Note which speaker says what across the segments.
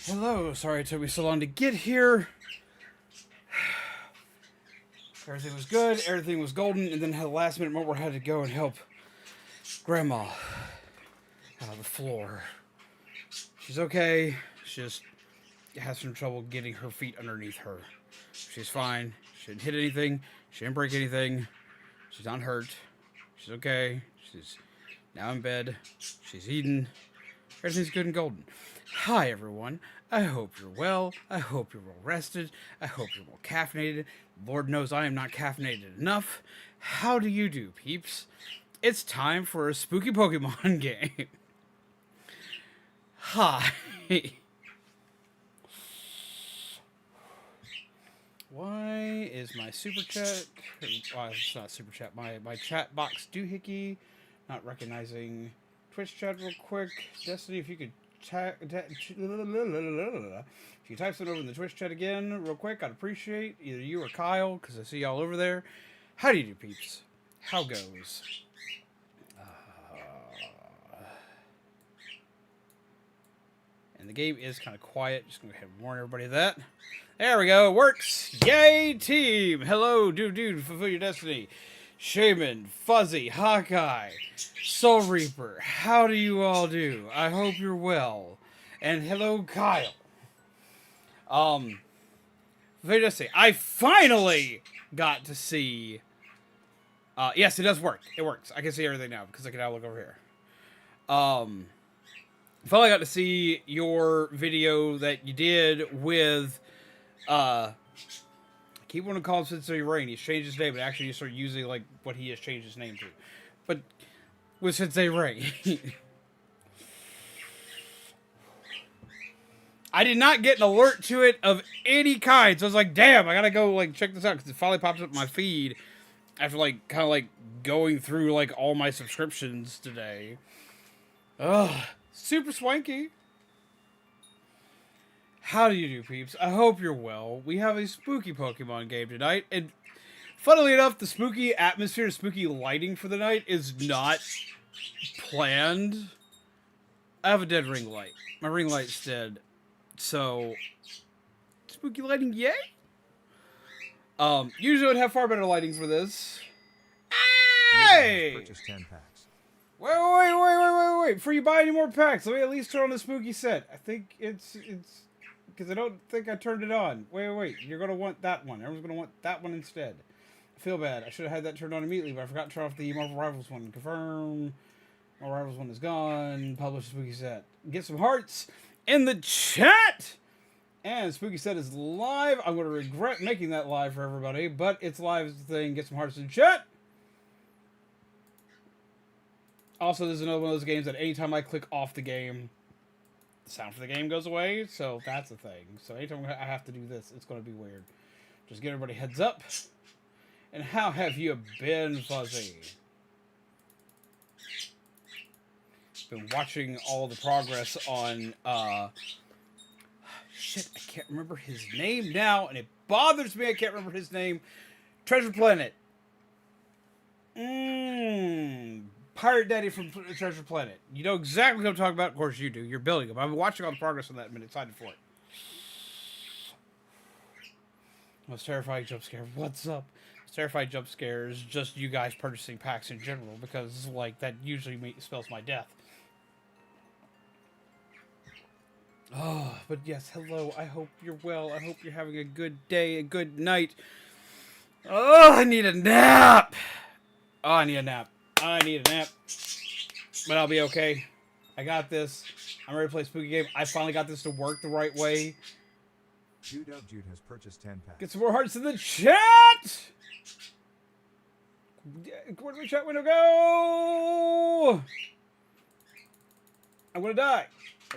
Speaker 1: Hello, sorry it took me so long to get here. Everything was good, everything was golden, and then had a last minute moment where I had to go and help Grandma out of the floor. She's okay, she just has some trouble getting her feet underneath her. She's fine, she didn't hit anything, she didn't break anything, she's not hurt, she's okay, she's now in bed, she's eating, everything's good and golden. Hi everyone, I hope you're well, I hope you're well rested, I hope you're well caffeinated. Lord knows I am not caffeinated enough. How do you do, peeps? It's time for a spooky Pokemon game. Hi. Why is my super chat, it's not super chat, my chat box doohickey not recognizing Twitch chat real quick? Destiny, if you could if you type something over in the Twitch chat again real quick, I'd appreciate either you or Kyle, because I see y'all over there. How do you do, peeps? How goes? And the game is kind of quiet. Just going to go ahead and warn everybody of that. There we go. It works. Yay, team. Hello, dude. Fulfill your destiny. Shaman, Fuzzy, Hawkeye, Soul Reaper, how do you all do? I hope you're well. And hello, Kyle. Let me just say, I finally got to see... yes, it does work. It works. I can see everything now, because I can now look over here. Finally got to see your video that you did with... I keep wanting to call him Sensei Rain. He's changed his name, but actually you start using like what he has changed his name to. But with Sensei Rain. I did not get an alert to it of any kind. So I was like, damn, I gotta go like check this out, because it finally pops up in my feed after like kind of like going through like all my subscriptions today. Ugh, super swanky. How do you do, peeps? I hope you're well. We have a spooky Pokemon game tonight, and funnily enough, the spooky atmosphere, spooky lighting for the night is not planned. I have a dead ring light. My ring light's dead. So, spooky lighting, yay? Usually I'd have far better lighting for this. Hey!
Speaker 2: Purchase 10 packs.
Speaker 1: Wait. Before you buy any more packs, let me at least turn on the spooky set. I think it's... Because I don't think I turned it on. Wait. You're going to want that one. Everyone's going to want that one instead. I feel bad. I should have had that turned on immediately, but I forgot to turn off the Marvel Rivals one. Confirm. Marvel Rivals one is gone. Publish the spooky set. Get some hearts in the chat! And spooky set is live. I'm going to regret making that live for everybody, but it's live as the thing. Get some hearts in the chat. Also, this is another one of those games that anytime I click off the game, the sound for the game goes away, so that's a thing. So anytime I have to do this, it's going to be weird. Just give everybody a heads up. And how have you been, Fuzzy? Been watching all the progress on, shit, I can't remember his name now, and it bothers me I can't remember his name. Treasure Planet. Pirate Daddy from Treasure Planet. You know exactly what I'm talking about. Of course you do. You're building them. I've been watching all the progress on that and been excited for it. Most terrifying jump scare. What's up? Most terrifying jump scare is just you guys purchasing packs in general, because like that usually spells my death. Oh, but yes, hello. I hope you're well. I hope you're having a good day, a good night. Oh, I need a nap. Oh, I need a nap. But I'll be okay. I got this. I'm ready to play a spooky game. I finally got this to work the right way.
Speaker 2: Jude has purchased 10 packs.
Speaker 1: Get some more hearts in the chat! Where did my chat window go? I'm gonna die.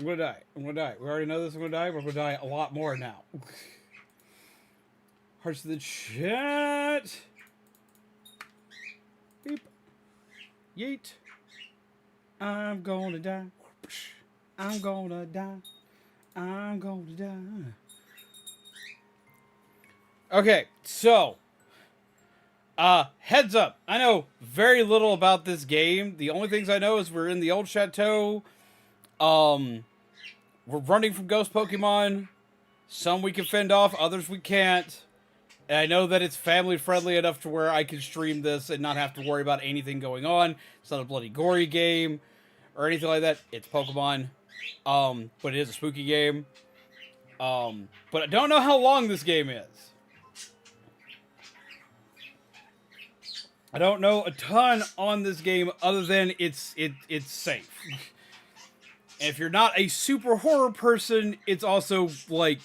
Speaker 1: We already know this. I'm gonna die. We're gonna die a lot more now. Hearts in the chat. Beep. Yeet. I'm gonna die. Okay, so heads up. I know very little about this game. The only things I know is we're in the old Chateau. We're running from ghost Pokemon. Some we can fend off, others we can't. And I know that it's family friendly enough to where I can stream this and not have to worry about anything going on. It's not a bloody gory game or anything like that. It's Pokemon. But it is a spooky game. But I don't know how long this game is. I don't know a ton on this game other than it's safe. And if you're not a super horror person, it's also like,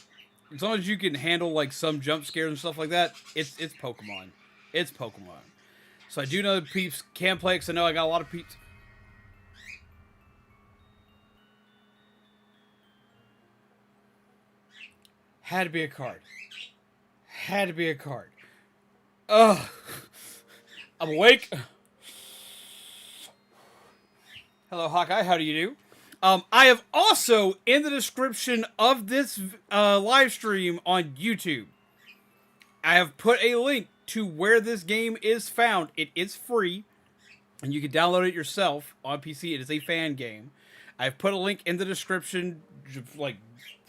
Speaker 1: as long as you can handle like some jump scares and stuff like that, it's Pokemon. It's Pokemon. So I do know that peeps can play, because I know I got a lot of peeps. Had to be a card. Had to be a card. Ugh. I'm awake. Hello, Hawkeye. How do you do? I have also, in the description of this live stream on YouTube, I have put a link to where this game is found. It is free, and you can download it yourself on PC. It is a fan game. I've put a link in the description, like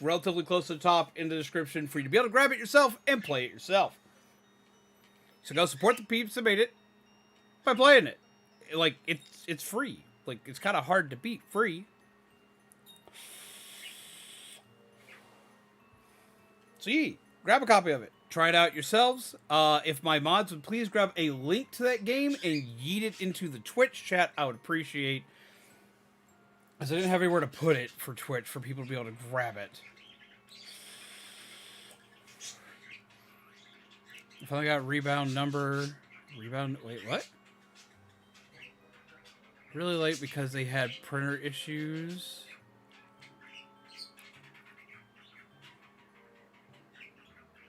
Speaker 1: relatively close to the top in the description, for you to be able to grab it yourself and play it yourself. So go support the peeps that made it by playing it. Like, it's free. Like, it's kind of hard to beat free. So yeah, grab a copy of it. Try it out yourselves. If my mods would please grab a link to that game and yeet it into the Twitch chat, I would appreciate. Because I didn't have anywhere to put it for Twitch for people to be able to grab it. I finally got rebound number. Wait, what? Really late because they had printer issues.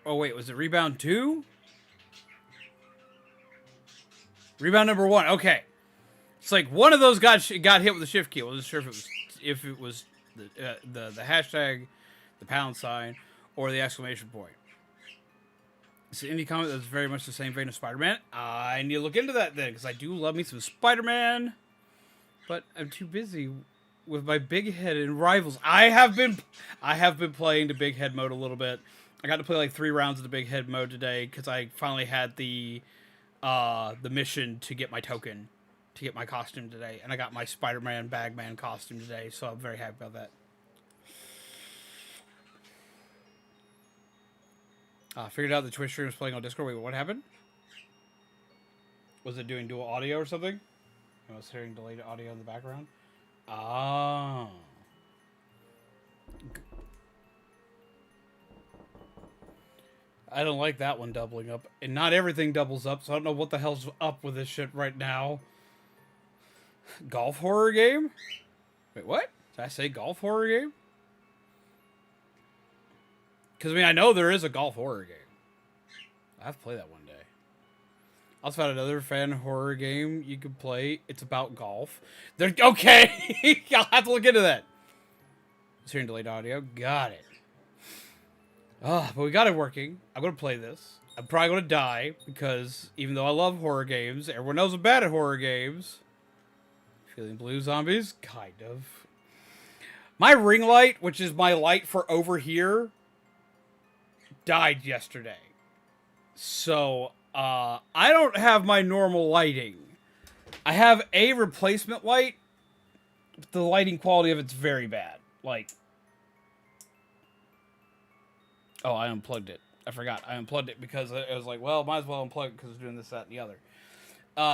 Speaker 1: Oh, wait, was it rebound 2? Rebound number 1, okay. It's like one of those got hit with a shift key. I wasn't sure if it was the hashtag, the pound sign, or the exclamation point. It's an indie comic that's very much the same vein as Spider-Man. I need to look into that then, because I do love me some Spider-Man. But I'm too busy with my big head and rivals. I have been playing the big head mode a little bit. I got to play like 3 rounds of the big head mode today because I finally had the mission to get my token, to get my costume today, and I got my Spider-Man Bagman costume today, so I'm very happy about that. Figured out the Twitch stream was playing on Discord. Wait, what happened? Was it doing dual audio or something? I was hearing delayed audio in the background. Oh. I don't like that one doubling up. And not everything doubles up, so I don't know what the hell's up with this shit right now. Golf horror game? Wait, what? Did I say golf horror game? Because, I mean, I know there is a golf horror game. I have to play that one day. I also found another fan horror game you could play. It's about golf. Okay! I'll have to look into that. It's hearing delayed audio. Got it. But we got it working. I'm going to play this. I'm probably going to die, because even though I love horror games, everyone knows I'm bad at horror games. Feeling blue, zombies? Kind of. My ring light, which is my light for over here, died yesterday. So, I don't have my normal lighting. I have a replacement light, but the lighting quality of it's very bad. Like, oh, I unplugged it. I forgot. I unplugged it because I was like, well, might as well unplug it because it's doing this, that, and the other.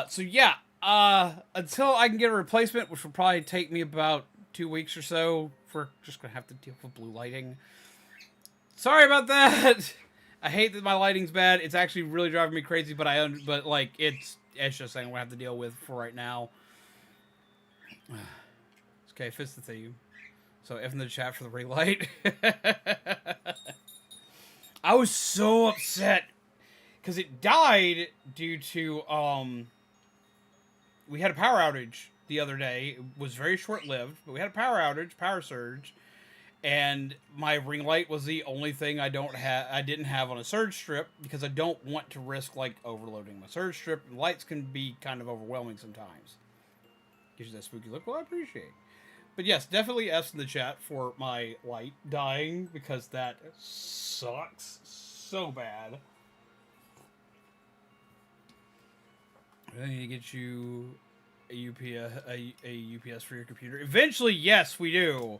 Speaker 1: So yeah, until I can get a replacement, which will probably take me about 2 weeks or so, we're just going to have to deal with blue lighting. Sorry about that. I hate that my lighting's bad. It's actually really driving me crazy, but like, it's just something we have to deal with for right now. Okay, fits the theme. So F in the chat for the ring light. I was so upset because it died due to we had a power outage the other day. It was very short-lived, but we had a power outage, power surge, and my ring light was the only thing I didn't have on a surge strip, because I don't want to risk like overloading my surge strip. Lights can be kind of overwhelming sometimes. Gives you that spooky look. Well, I appreciate. But yes, definitely S in the chat for my light dying, because that sucks so bad. I need to get you a UPS for your computer. Eventually, yes, we do.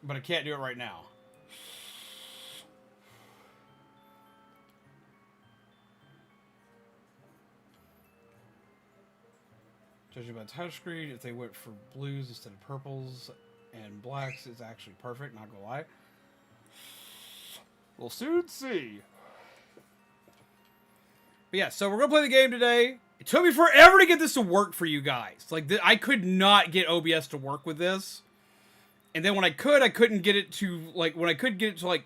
Speaker 1: But I can't do it right now. Judging by touchscreen, if they went for blues instead of purples and blacks, it's actually perfect, not gonna lie. We'll soon see. But yeah, so we're gonna play the game today. It took me forever to get this to work for you guys. Like, I could not get OBS to work with this. And then when I couldn't get it to, like, when I could get it to, like,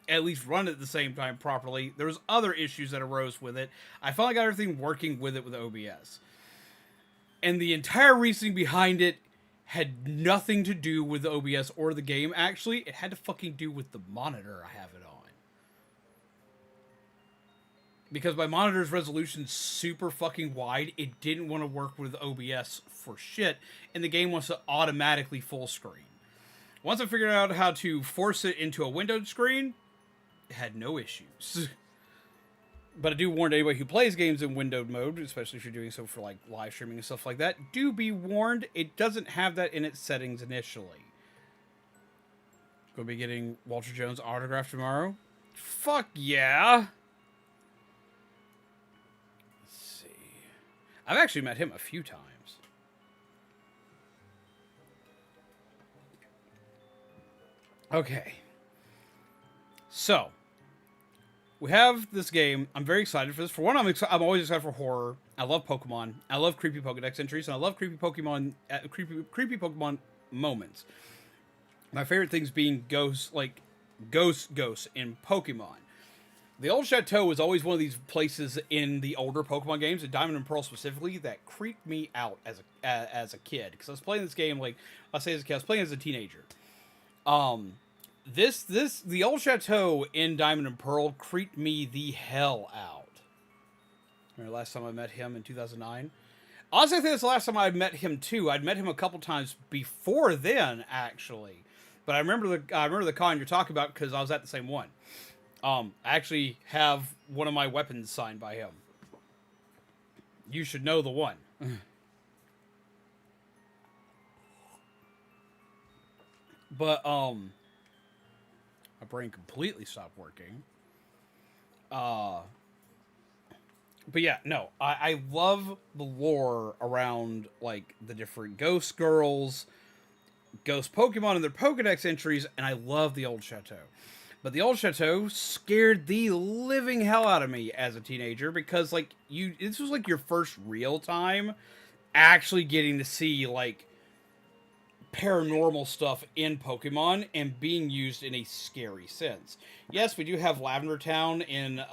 Speaker 1: at least run it at the same time properly, there was other issues that arose with it. I finally got everything working with it with OBS. And the entire reasoning behind it had nothing to do with the OBS or the game, actually. It had to fucking do with the monitor I have it on. Because my monitor's resolution's super fucking wide, it didn't want to work with OBS for shit, and the game wants to automatically full screen. Once I figured out how to force it into a windowed screen, it had no issues. But I do warn anybody who plays games in windowed mode, especially if you're doing so for like live streaming and stuff like that, do be warned, it doesn't have that in its settings initially. Gonna be getting Walter Jones' autograph tomorrow. Fuck yeah! Let's see. I've actually met him a few times. Okay. So, we have this game. I'm very excited for this. For one, I'm always excited for horror. I love Pokemon. I love creepy Pokedex entries, and I love creepy Pokemon moments. My favorite things being ghosts in Pokemon. The old Chateau was always one of these places in the older Pokemon games, and Diamond and Pearl specifically, that creeped me out as a kid. Because I was playing this game, like, I'll say as a kid, I was playing as a teenager. The old Chateau in Diamond and Pearl creeped me the hell out. Remember last time I met him in 2009? Honestly, I think that's the last time I met him too. I'd met him a couple times before then, actually. But I remember the con you're talking about because I was at the same one. I actually have one of my weapons signed by him. You should know the one. But, my brain completely stopped working. But yeah, no, I love the lore around, like, the different ghost girls, ghost Pokemon and their Pokedex entries, and I love the old Chateau. But the old Chateau scared the living hell out of me as a teenager, because, like, this was, like, your first real time actually getting to see, like, paranormal stuff in Pokemon and being used in a scary sense. Yes, we do have Lavender Town in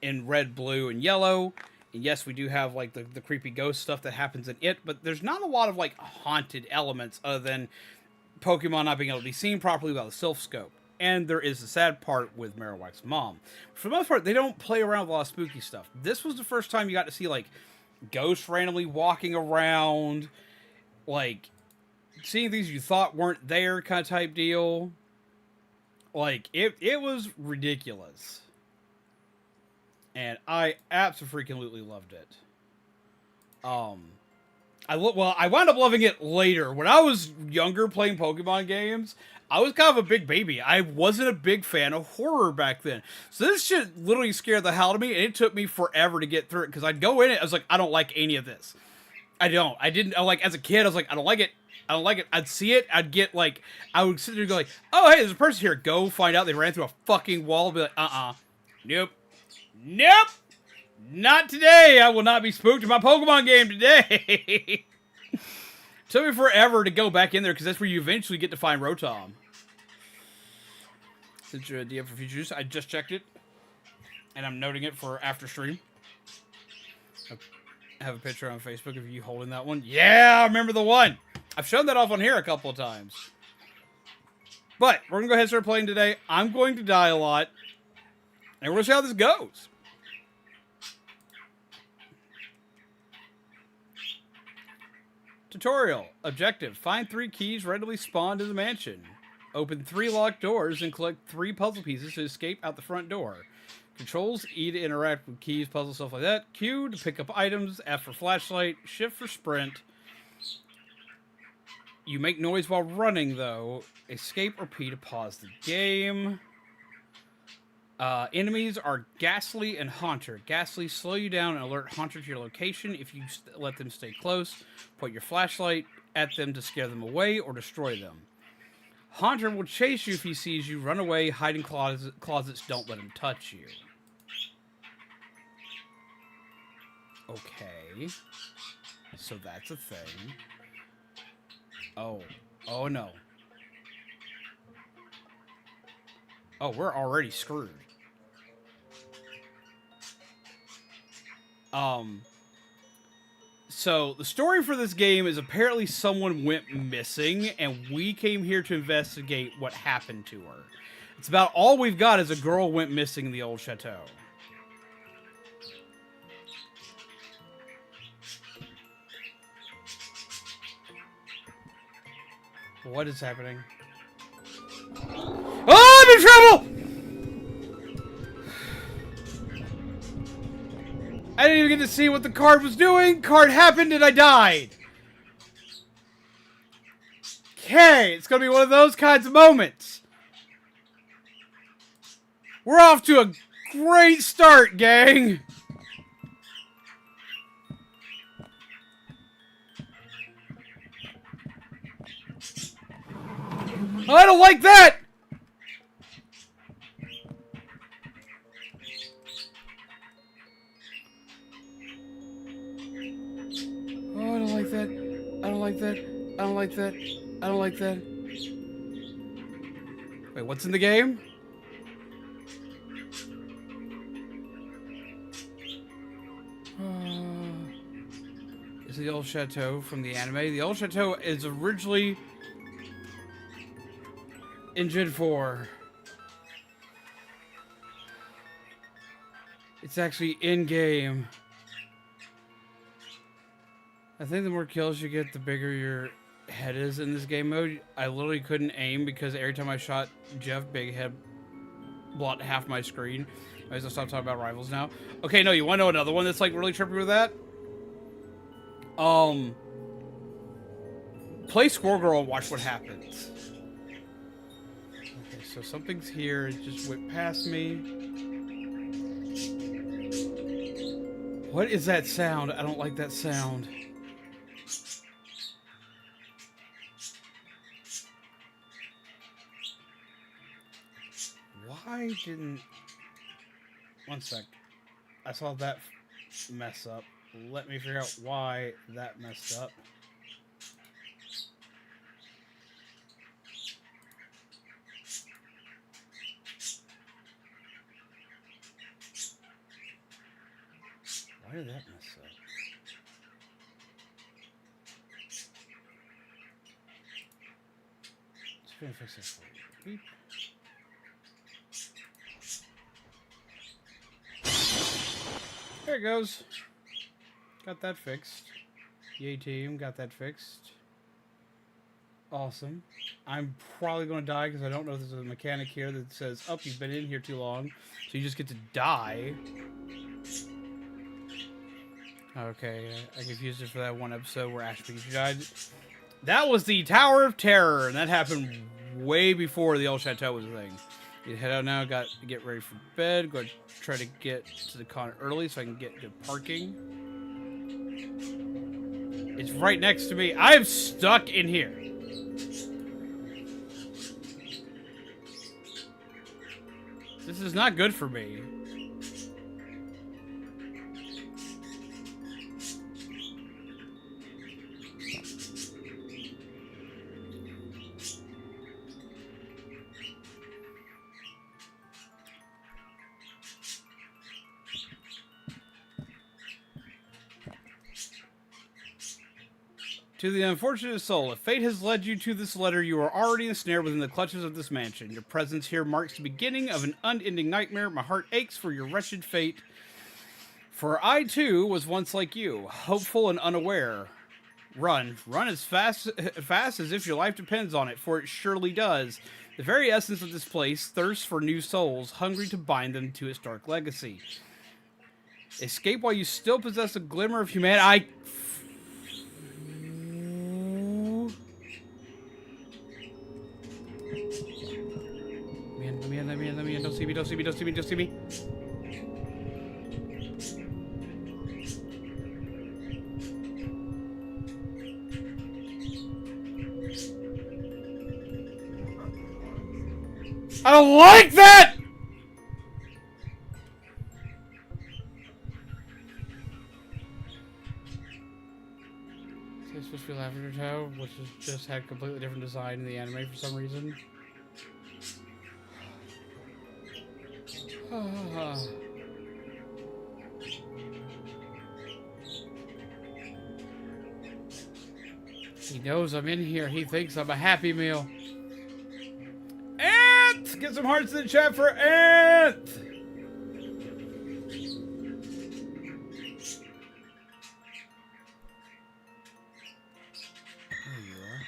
Speaker 1: red, blue, and yellow. And yes, we do have like the creepy ghost stuff that happens in it, but there's not a lot of like haunted elements other than Pokemon not being able to be seen properly without the Sylph Scope. And there is the sad part with Marowak's mom. For the most part, they don't play around with a lot of spooky stuff. This was the first time you got to see like ghosts randomly walking around, like seeing things you thought weren't there kind of type deal. Like it was ridiculous. And I absolutely loved it. I wound up loving it later. When I was younger playing Pokemon games, I was kind of a big baby. I wasn't a big fan of horror back then. So this shit literally scared the hell out of me, and it took me forever to get through it, because I'd go in it, I was like, I don't like any of this. I like, as a kid, I was like, I don't like it. I don't like it. I'd see it, I would sit there and go like, oh, hey, there's a person here. Go find out they ran through a fucking wall, be like, nope. Not today. I will not be spooked in my Pokemon game today. Took me forever to go back in there, because that's where you eventually get to find Rotom. Since your DM for future use, I just checked it, and I'm noting it for after stream. I have a picture on Facebook of you holding that one. Yeah, I remember the one. I've shown that off on here a couple of times. But we're gonna go ahead and start playing today. I'm going to die a lot, and we're gonna see how this goes. Tutorial. Objective. Find 3 keys readily spawned in the mansion. Open 3 locked doors and collect 3 puzzle pieces to escape out the front door. Controls. E to interact with keys, puzzle, stuff like that. Q to pick up items. F for flashlight. Shift for sprint. You make noise while running, though. Escape or P to pause the game. Enemies are Ghastly and Haunter. Ghastly slow you down and alert Haunter to your location if you let them stay close. Point your flashlight at them to scare them away or destroy them. Haunter will chase you if he sees you. Run away, hide in closets, don't let him touch you. Okay. So that's a thing. Oh. Oh no. Oh, we're already screwed. So the story for this game is apparently someone went missing, and we came here to investigate what happened to her. It's about all we've got is a girl went missing in the old chateau. What is happening? Oh, I'm in trouble! I didn't even get to see what the card was doing. Card happened and I died. Okay, it's gonna be one of those kinds of moments. We're off to a great start, gang. I don't like that! Oh, I don't like that. I don't like that. I don't like that. I don't like that. Wait, what's in the game? It's the old chateau from the anime. The old chateau is originally in Gen 4. It's actually in-game. I think the more kills you get, the bigger your head is in this game mode. I literally couldn't aim because every time I shot Jeff, big head blocked half my screen. I guess I'll stop talking about rivals now. Okay, no, you want to know another one that's like really trippy with that? Play Squirrel Girl and watch what happens. Okay, so something's here. It just went past me. What is that sound? I don't like that sound. Why didn't... One sec. I saw that mess up. Let me figure out why that messed up. Why did that mess up? Just gonna fix this for you. Beep. There it goes. Got that fixed. Yay team, got that fixed. Awesome. I'm probably going to die because I don't know if there's a mechanic here that says, oh, you've been in here too long. So you just get to die. Okay, I confused it for that one episode where Ashby died. That was the Tower of Terror, and that happened way before the old chateau was a thing. You head out now, got to get ready for bed. Go try to get to the con early so I can get good parking. It's right next to me. I am stuck in here. This is not good for me. To the unfortunate soul, if fate has led you to this letter, you are already ensnared within the clutches of this mansion. Your presence here marks the beginning of an unending nightmare. My heart aches for your wretched fate. For I, too, was once like you, hopeful and unaware. Run. Run as fast as if your life depends on it, for it surely does. The very essence of this place thirsts for new souls, hungry to bind them to its dark legacy. Escape while you still possess a glimmer of humanity. Let me in. Don't see me. I don't like that! It's supposed to be Lavender Toe, which has just had completely different design in the anime for some reason. He knows I'm in here. He thinks I'm a Happy Meal. Ant! Get some hearts in the chat for Ant! There you are.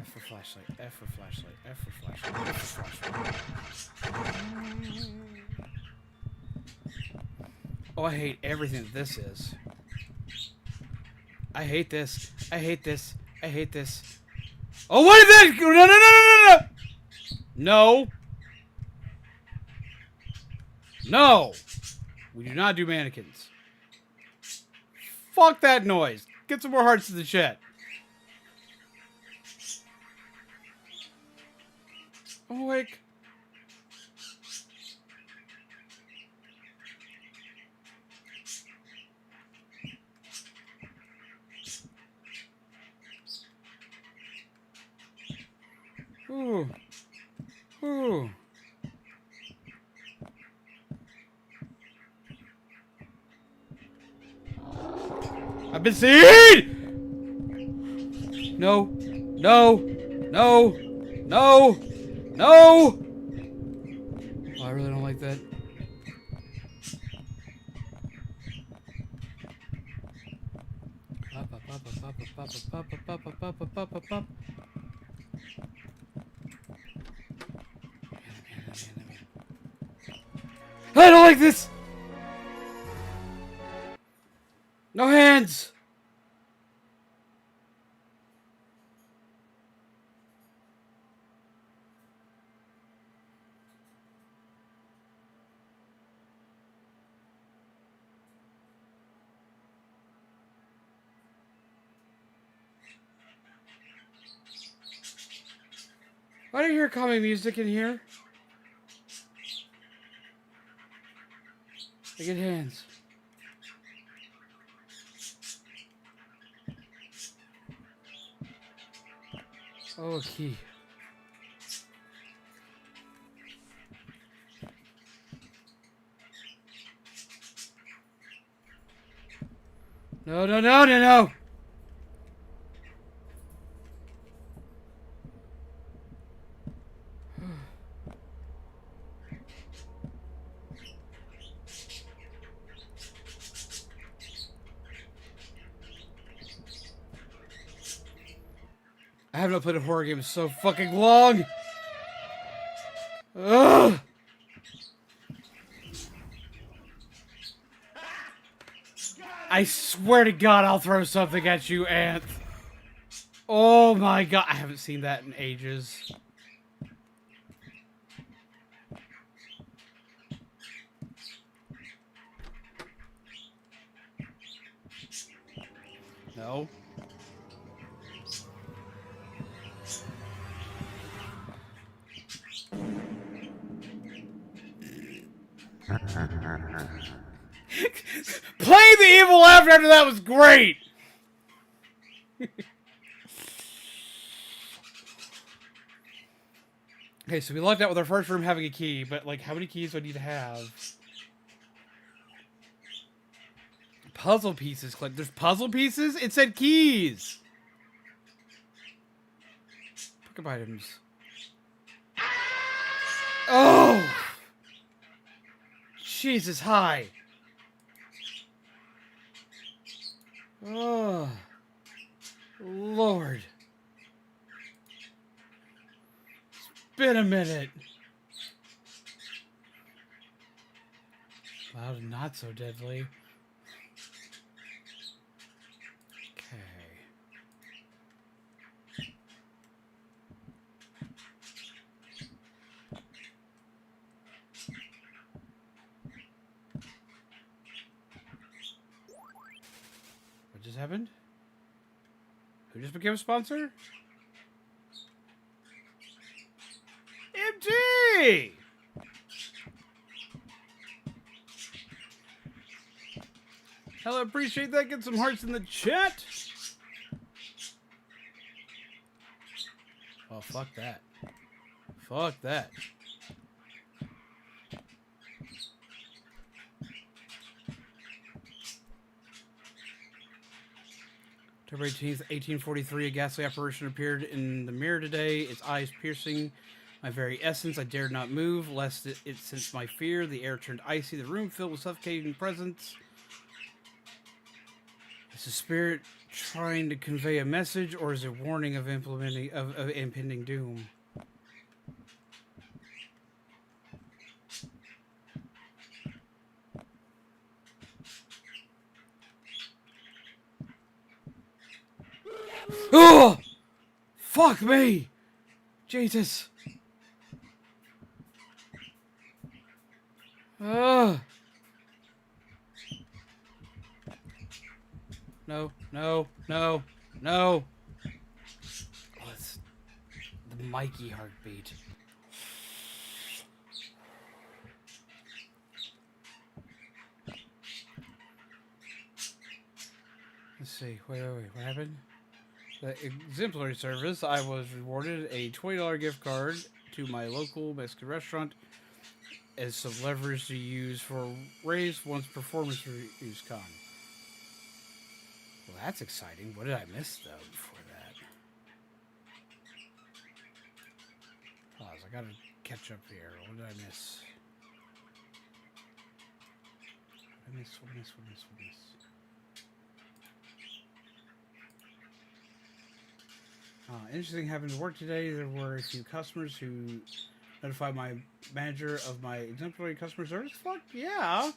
Speaker 1: F for flashlight. F for flashlight. F for flashlight. F for flashlight. Oh, I hate everything that this is. I hate this. I hate this. I hate this. Oh, what is that? No. No. No. We do not do mannequins. Fuck that noise. Get some more hearts in the chat. I'm awake. Ooh. Ooh. I've been seen! No. No. No. No. No! Oh, I really don't like that. I don't like this! No hands! Why do you hear calming music in here? I get hands. Oh, a key. No. I have not played a horror game in so fucking long. Ugh. I swear to God, I'll throw something at you, Ant. Oh my God, I haven't seen that in ages. No. Playing the evil laughter after that was great! Okay, so we lucked out with our first room having a key, but like, how many keys do I need to have? Puzzle pieces. Click. There's puzzle pieces? It said keys! Pick up items. Oh! Jesus, hi. Oh. Lord. It's been a minute. Loud and not so deadly. Okay. What just happened? Who just became a sponsor? MT! Hell, I appreciate that. Get some hearts in the chat. Oh, fuck that. Fuck that. October 18th, 1843, a ghastly apparition appeared in the mirror today, its eyes piercing my very essence. I dared not move, lest it sensed my fear. The air turned icy, the room filled with suffocating presence. Is the spirit trying to convey a message, or is it a warning of impending doom? Oh! Fuck me! Jesus! No, no, no, no! Oh, it's the Mikey heartbeat. Let's see. Wait, what happened? The exemplary service. I was rewarded a $20 gift card to my local Mexican restaurant as some leverage to use for raise once performance reviews con. Well, that's exciting. What did I miss, though, before that? Pause. I gotta catch up here. What did I miss? What did I miss? Interesting happened to work today. There were a few customers who notified my manager of my exemplary customer service. Fuck yeah.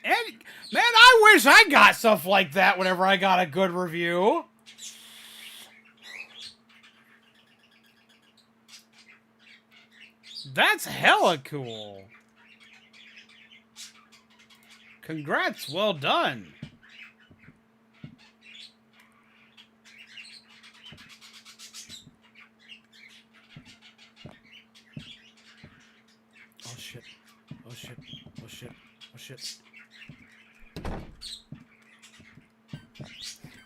Speaker 1: And, man, I wish I got stuff like that whenever I got a good review. That's hella cool. Congrats, well done. Oh shit. Oh shit. Oh shit. Oh shit.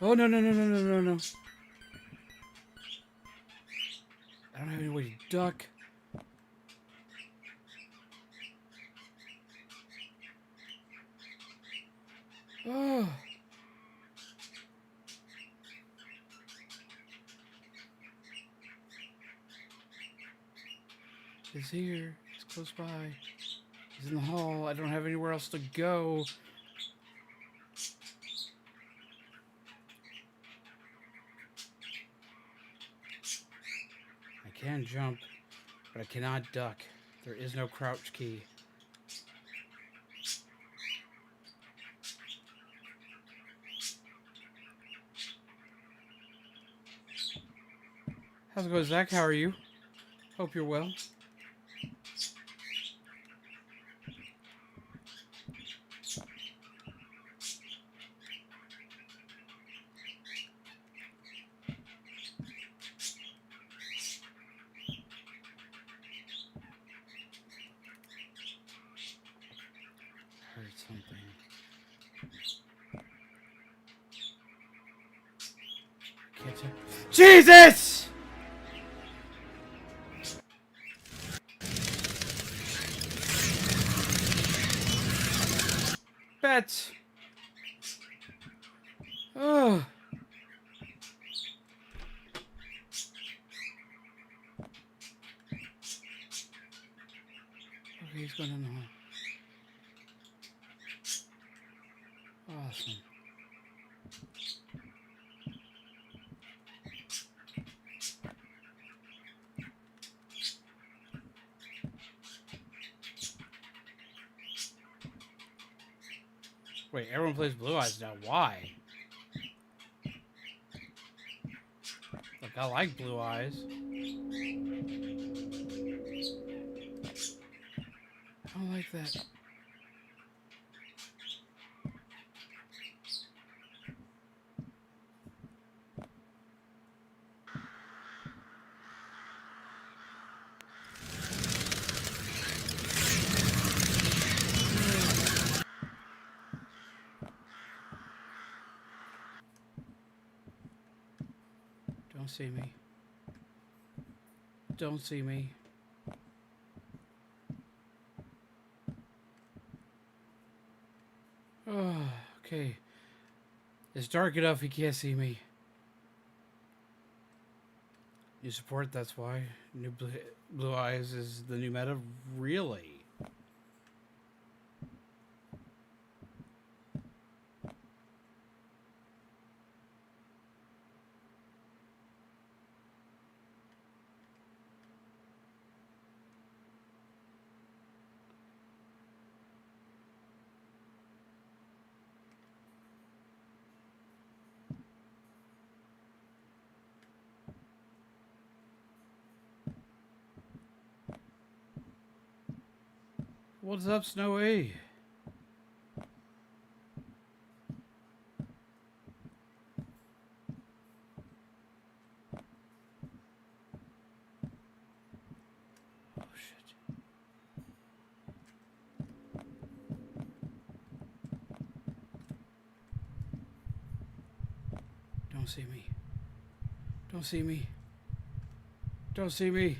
Speaker 1: Oh no. I don't have any way to duck. Oh. He's here. He's close by. He's in the hall. I don't have anywhere else to go. I can jump, but I cannot duck. There is no crouch key. How's it going, Zach? How are you? Hope you're well. Heard something. Can't tell. Jesus! Bets. Oh. Okay, he's going in the hall. Awesome. Wait, everyone plays Blue Eyes now. Why? Look, I like Blue Eyes. I don't like that. Don't see me. Don't see me. Oh, okay. It's dark enough he can't see me. You support, that's why. New Blue Eyes is the new meta? Really? What's up, Snowy? Oh, shit. Don't see me. Don't see me. Don't see me.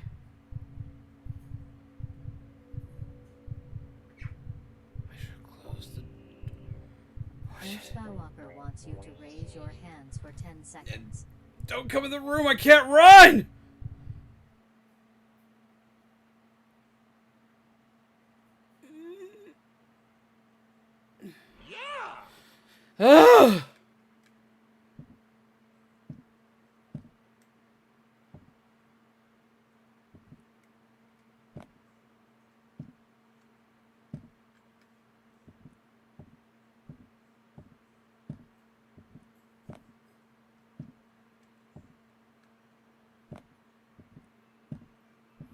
Speaker 3: Skywalker wants you to raise your hands for 10 seconds.
Speaker 1: Don't come in the room, I can't run! Yeah! Oh!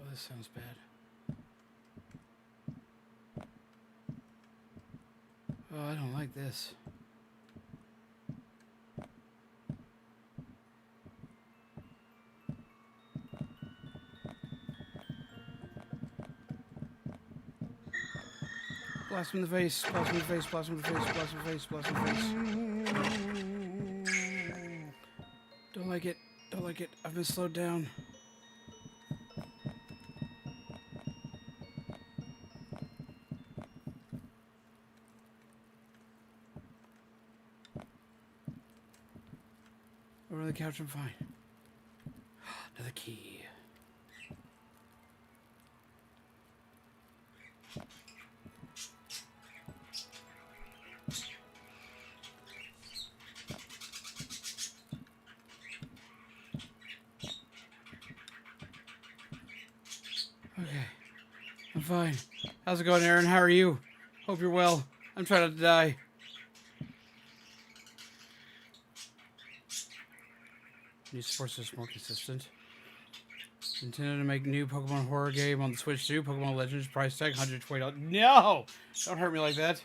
Speaker 1: This sounds bad. Oh, I don't like this. Blast him in the face, blast him in the face, blast him in the face, blast him in the face, blast him in the face. Don't like it, don't like it. I've been slowed down. Over the couch, I'm fine. Another key. Okay. I'm fine. How's it going, Aaron? How are you? Hope you're well. I'm trying not to die. New support system more consistent. Intended to make new Pokemon horror game on the Switch too. Pokemon Legends price tag $120. No! Don't hurt me like that.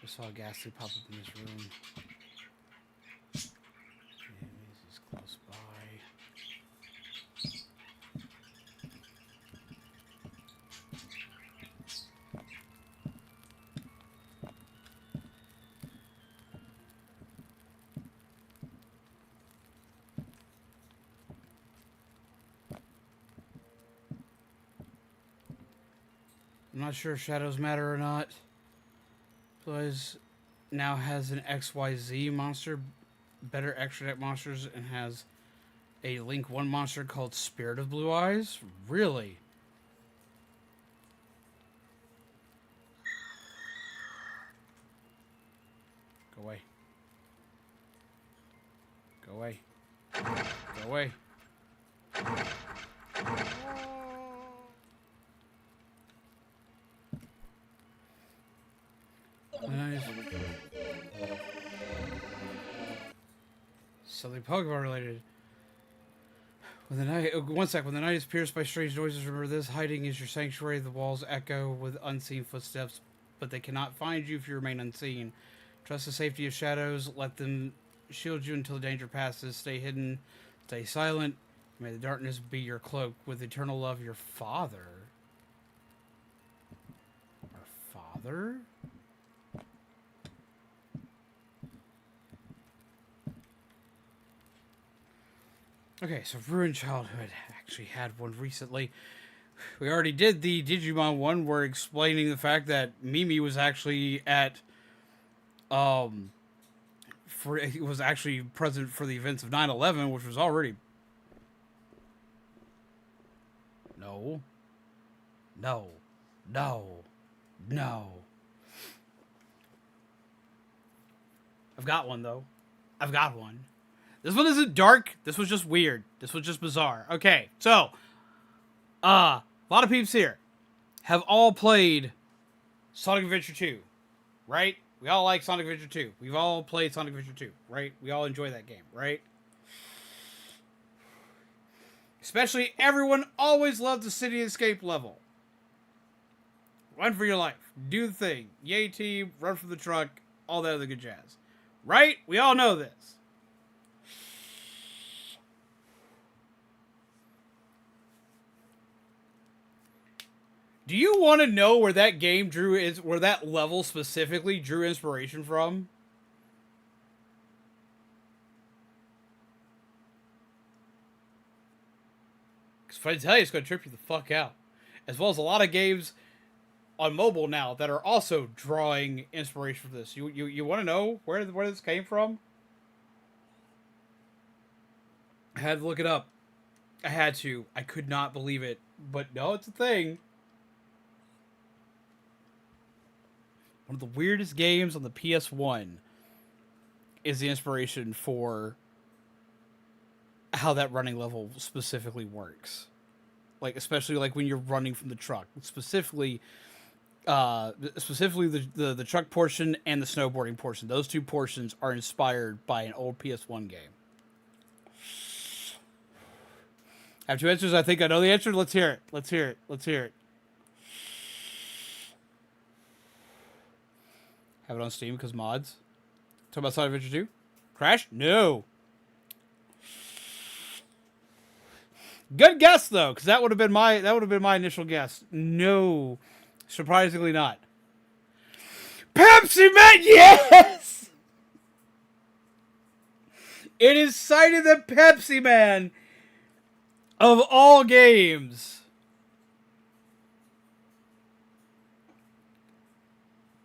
Speaker 1: Just saw a ghastly pop up in this room. He's close by. I'm not sure if shadows matter or not. Blaze now has an XYZ monster, better extra deck monsters, and has a Link 1 monster called Spirit of Blue Eyes? Really? Go away. Go away. Go away. something Pokemon related. When the night, when the night is pierced by strange noises, remember this: hiding is your sanctuary. The walls echo with unseen footsteps, but they cannot find you if you remain unseen. Trust the safety of shadows. Let them shield you until the danger passes. Stay hidden. Stay silent. May the darkness be your cloak. With eternal love, your father. Our father? Okay, so Ruined Childhood. Actually had one recently. We already did the Digimon one. We're explaining the fact that Mimi was actually at... It was actually present for the events of 9/11, which was already... No. No. No. No. I've got one, though. I've got one. This one isn't dark. This was just weird. This was just bizarre. Okay, so... a lot of peeps here have all played Sonic Adventure 2, right? We all like Sonic Adventure 2. We've all played Sonic Adventure 2, right? We all enjoy that game, right? Especially everyone always loved the City Escape level. Run for your life. Do the thing. Yay team, run from the truck, all that other good jazz. Right? We all know this. Do you want to know where that game where that level specifically drew inspiration from? Because if I tell you, it's going to trip you the fuck out. As well as a lot of games on mobile now that are also drawing inspiration from this. You want to know where this came from? I had to look it up. I had to. I could not believe it. But no, it's a thing. One of the weirdest games on the PS1 is the inspiration for how that running level specifically works. Like, especially like when you're running from the truck. Specifically the truck portion and the snowboarding portion. Those two portions are inspired by an old PS1 game. I have two answers. I think I know the answer. Let's hear it. Let's hear it. Let's hear it. Have it on Steam because mods. Talk about Sonic Adventure 2? Crash? No. Good guess though, because that would have been my initial guess. No, surprisingly not. Pepsi Man, yes. It is cited the Pepsi Man of all games.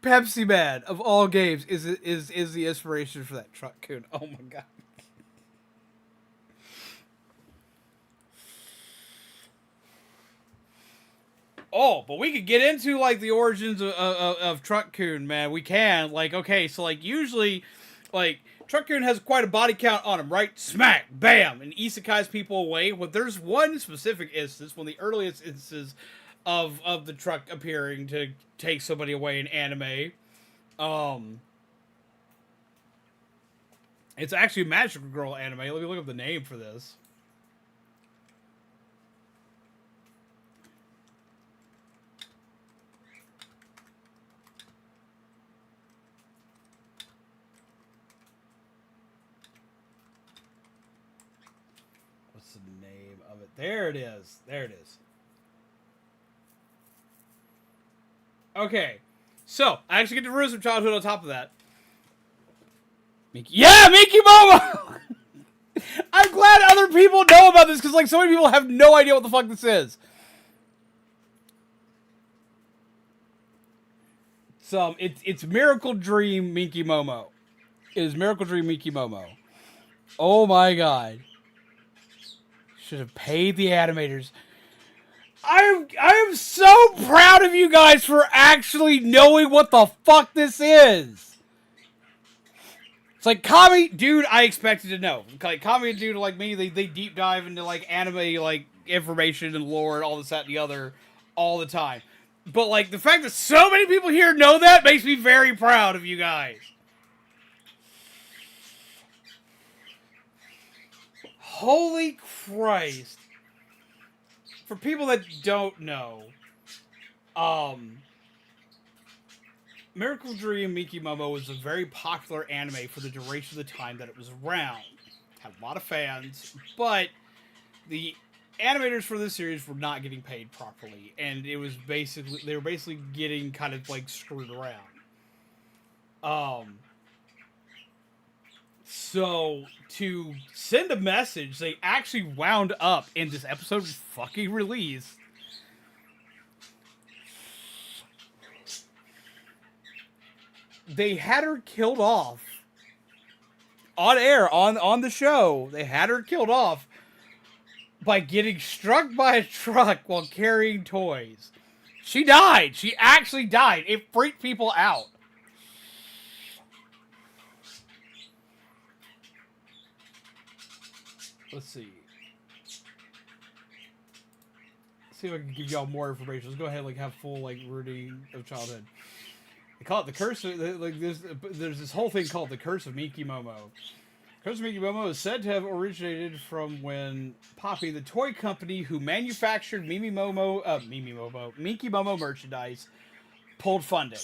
Speaker 1: Pepsi Man of all games is the inspiration for that truck coon. Oh my god. Oh, but we could get into like the origins of Truck Coon, man. We can. Like, okay, so like usually like Truck Coon has quite a body count on him, right? Smack, bam, and isekais people away. But there's one specific instance, one of the earliest instances of the truck appearing to take somebody away in anime. It's actually a Magical Girl anime. Let me look up the name for this. What's the name of it? There it is. There it is. Okay, so I actually get to ruin some childhood on top of that. Miki Momo! I'm glad other people know about this because like so many people have no idea what the fuck this is. It's Miracle Dream Miki Momo. It is Miracle Dream Miki Momo. Oh my god! Should have paid the animators. I'm so proud of you guys for actually knowing what the fuck this is. It's like Kami, dude, I expected to know. Like Kami and dude like me, they deep dive into like anime like information and lore and all this, that, and the other all the time. But like the fact that so many people here know that makes me very proud of you guys. Holy Christ. For people that don't know, Miracle Dream Miki Momo was a very popular anime for the duration of the time that it was around. Had a lot of fans, but the animators for this series were not getting paid properly, and they were basically getting kind of like screwed around. So to send a message, they actually wound up in this episode fucking release. They had her killed off on air, on the show. They had her killed off by getting struck by a truck while carrying toys. She died. She actually died. It freaked people out. Let's see. See if I can give y'all more information. Let's go ahead and like have full like routine of childhood. They call it the curse of, like there's this whole thing called the curse of Miki Momo. Curse of Miki Momo is said to have originated from when Poppy, the toy company who manufactured Miki Momo merchandise, pulled funding.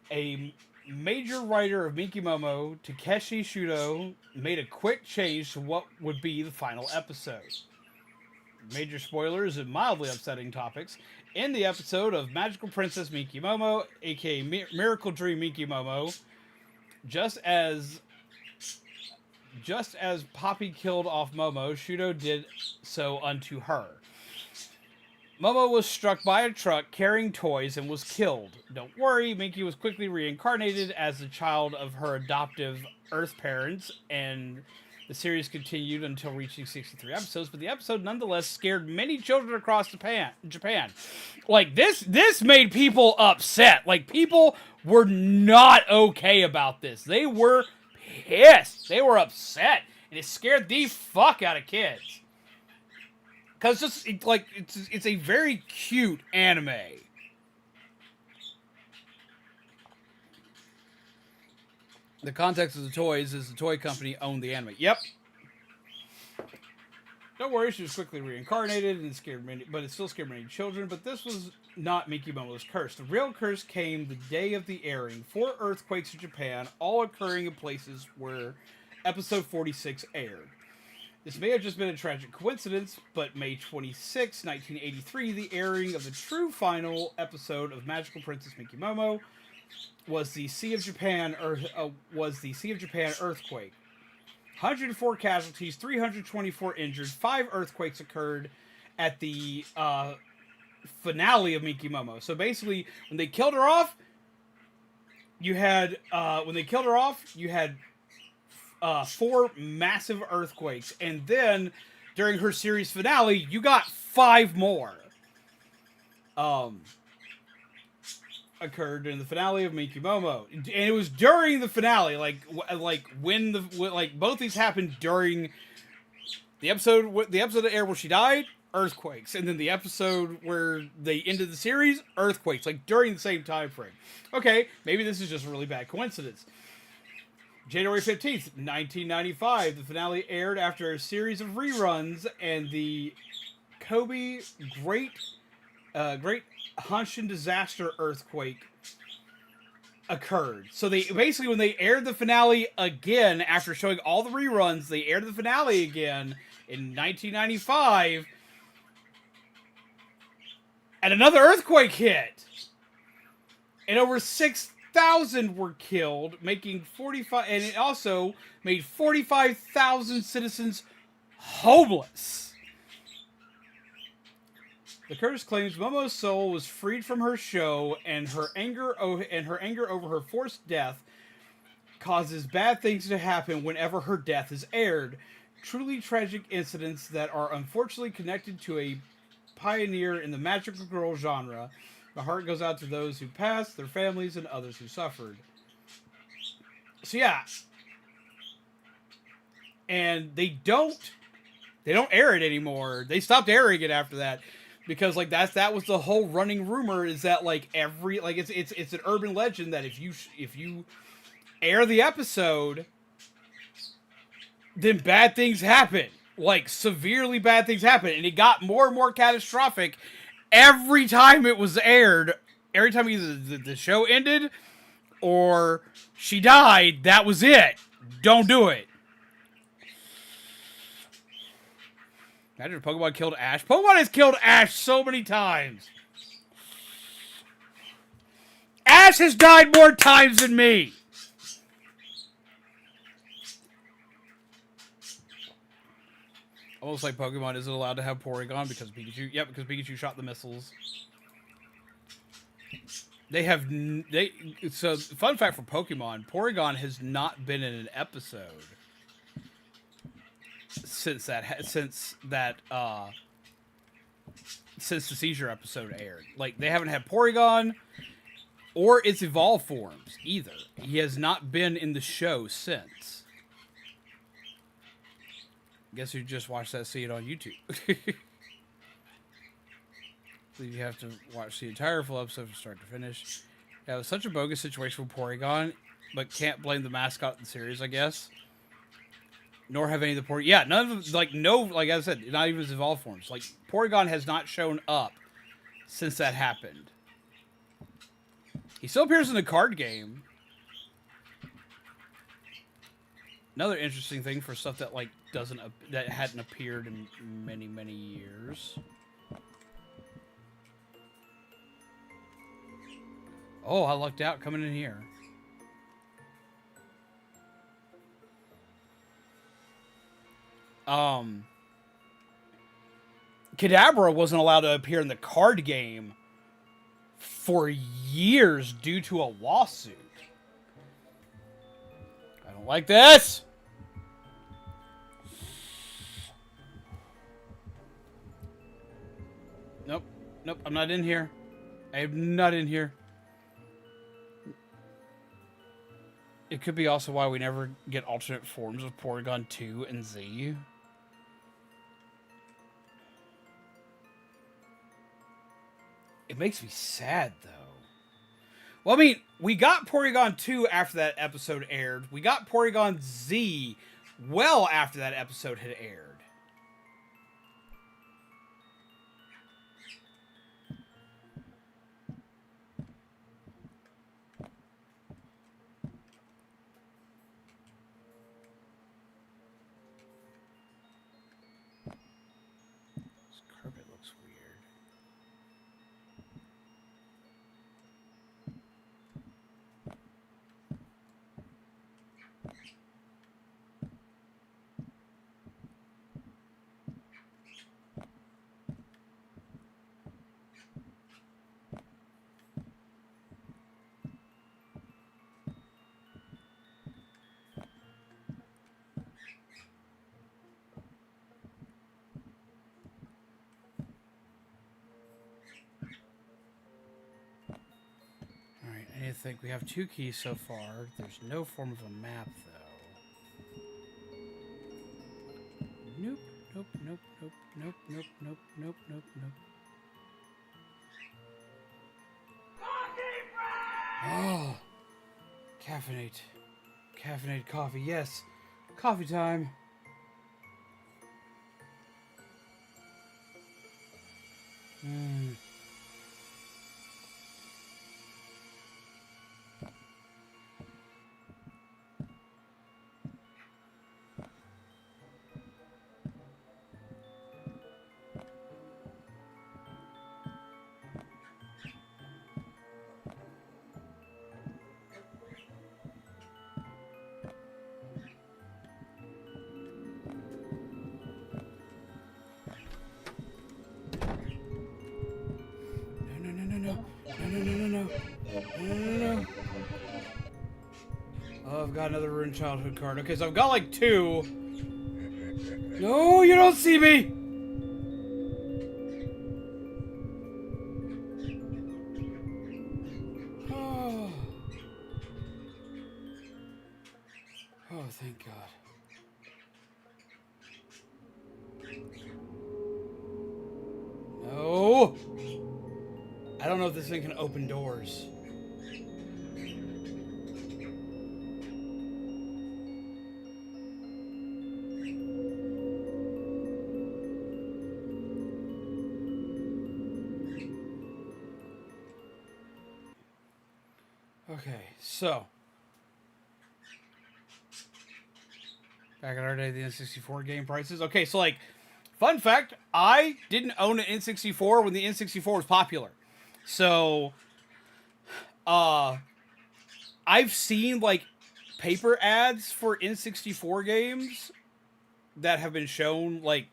Speaker 1: A major writer of Miki Momo, Takeshi Shudo, made a quick change to what would be the final episode. Major spoilers and mildly upsetting topics. In the episode of Magical Princess Miki Momo, aka Miracle Dream Miki Momo, just as Poppy killed off Momo, Shudo did so unto her. Momo was struck by a truck carrying toys and was killed. Don't worry, Miki was quickly reincarnated as the child of her adoptive Earth parents, and the series continued until reaching 63 episodes, but the episode nonetheless scared many children across Japan. Like, this made people upset. Like, people were not okay about this. They were pissed. They were upset. And it scared the fuck out of kids. Because it's a very cute anime. The context of the toys is the toy company owned the anime. Yep. Don't worry, she was quickly reincarnated and but it still scared many children. But this was not Miki Momo's curse. The real curse came the day of the airing. 4 earthquakes in Japan, all occurring in places where episode 46 aired. This may have just been a tragic coincidence, but May 26, 1983, the airing of the true final episode of Magical Princess Miki Momo was the Sea of Japan earthquake. 104 casualties, 324 injured, 5 earthquakes occurred at the finale of Miki Momo. So basically, when they killed her off, you had 4 massive earthquakes, and then during her series finale, you got 5 more. Occurred in the finale of Miki Momo, and it was during the finale, when both these happened during the episode that aired where she died, earthquakes, and then the episode where they ended the series, earthquakes, like during the same time frame. Okay, maybe this is just a really bad coincidence. January 15th, 1995, the finale aired after a series of reruns, and the Kobe Great Hanshin disaster earthquake occurred. So they basically, when they aired the finale again after showing all the reruns, they aired the finale again in 1995, and another earthquake hit, and over 6,000 were killed, making 45, and it also made 45,000 citizens homeless. The curse claims Momo's soul was freed from her show, and her anger over her forced death causes bad things to happen whenever her death is aired. Truly tragic incidents that are unfortunately connected to a pioneer in the magical girl genre. My heart goes out to those who passed, their families, and others who suffered. So yeah. And they don't air it anymore. They stopped airing it after that. Because that was the whole running rumor, is that it's an urban legend that if you air the episode then bad things happen. Like, severely bad things happen. And it got more and more catastrophic every time it was aired. Every time either the show ended or she died, that was it. Don't do it. Imagine if Pokemon killed Ash. Pokemon has killed Ash so many times. Ash has died more times than me. Almost like Pokemon isn't allowed to have Porygon because Pikachu. Yep, because Pikachu shot the missiles. They have so fun fact for Pokemon, Porygon has not been in an episode since the seizure episode aired. Like, they haven't had Porygon or its evolved forms either. He has not been in the show since. Guess who just watched that? See it on YouTube. So you have to watch the entire full episode from start to finish. Yeah, it was such a bogus situation with Porygon, but can't blame the mascot in the series, I guess. Nor have any of the Porygon. Yeah, none of them, like I said, not even his evolved forms. Like, Porygon has not shown up since that happened. He still appears in the card game. Another interesting thing for stuff that, like, that hadn't appeared in many, many years. Oh, I lucked out coming in here. Kadabra wasn't allowed to appear in the card game for years due to a lawsuit. I don't like this! Nope. Nope, I'm not in here. I am not in here. It could be also why we never get alternate forms of Porygon 2 and Z. It makes me sad, though. Well, I mean, we got Porygon 2 after that episode aired. We got Porygon Z well after that episode had aired. I think we have 2 keys so far. There's no form of a map, though. Nope, nope, nope, nope, nope, nope, nope, nope, nope, nope. Oh! Caffeinate. Caffeinate coffee, yes. Coffee time. Mmm. No. Oh, I've got another ruined childhood card. Okay, so I've got like 2. No, you don't see me! Oh. Oh, thank God. No! I don't know if this thing can open doors. Okay, so back in our day, the N64 game prices. Okay, so like, fun fact: I didn't own an N64 when the N64 was popular. So, I've seen like paper ads for N64 games that have been shown like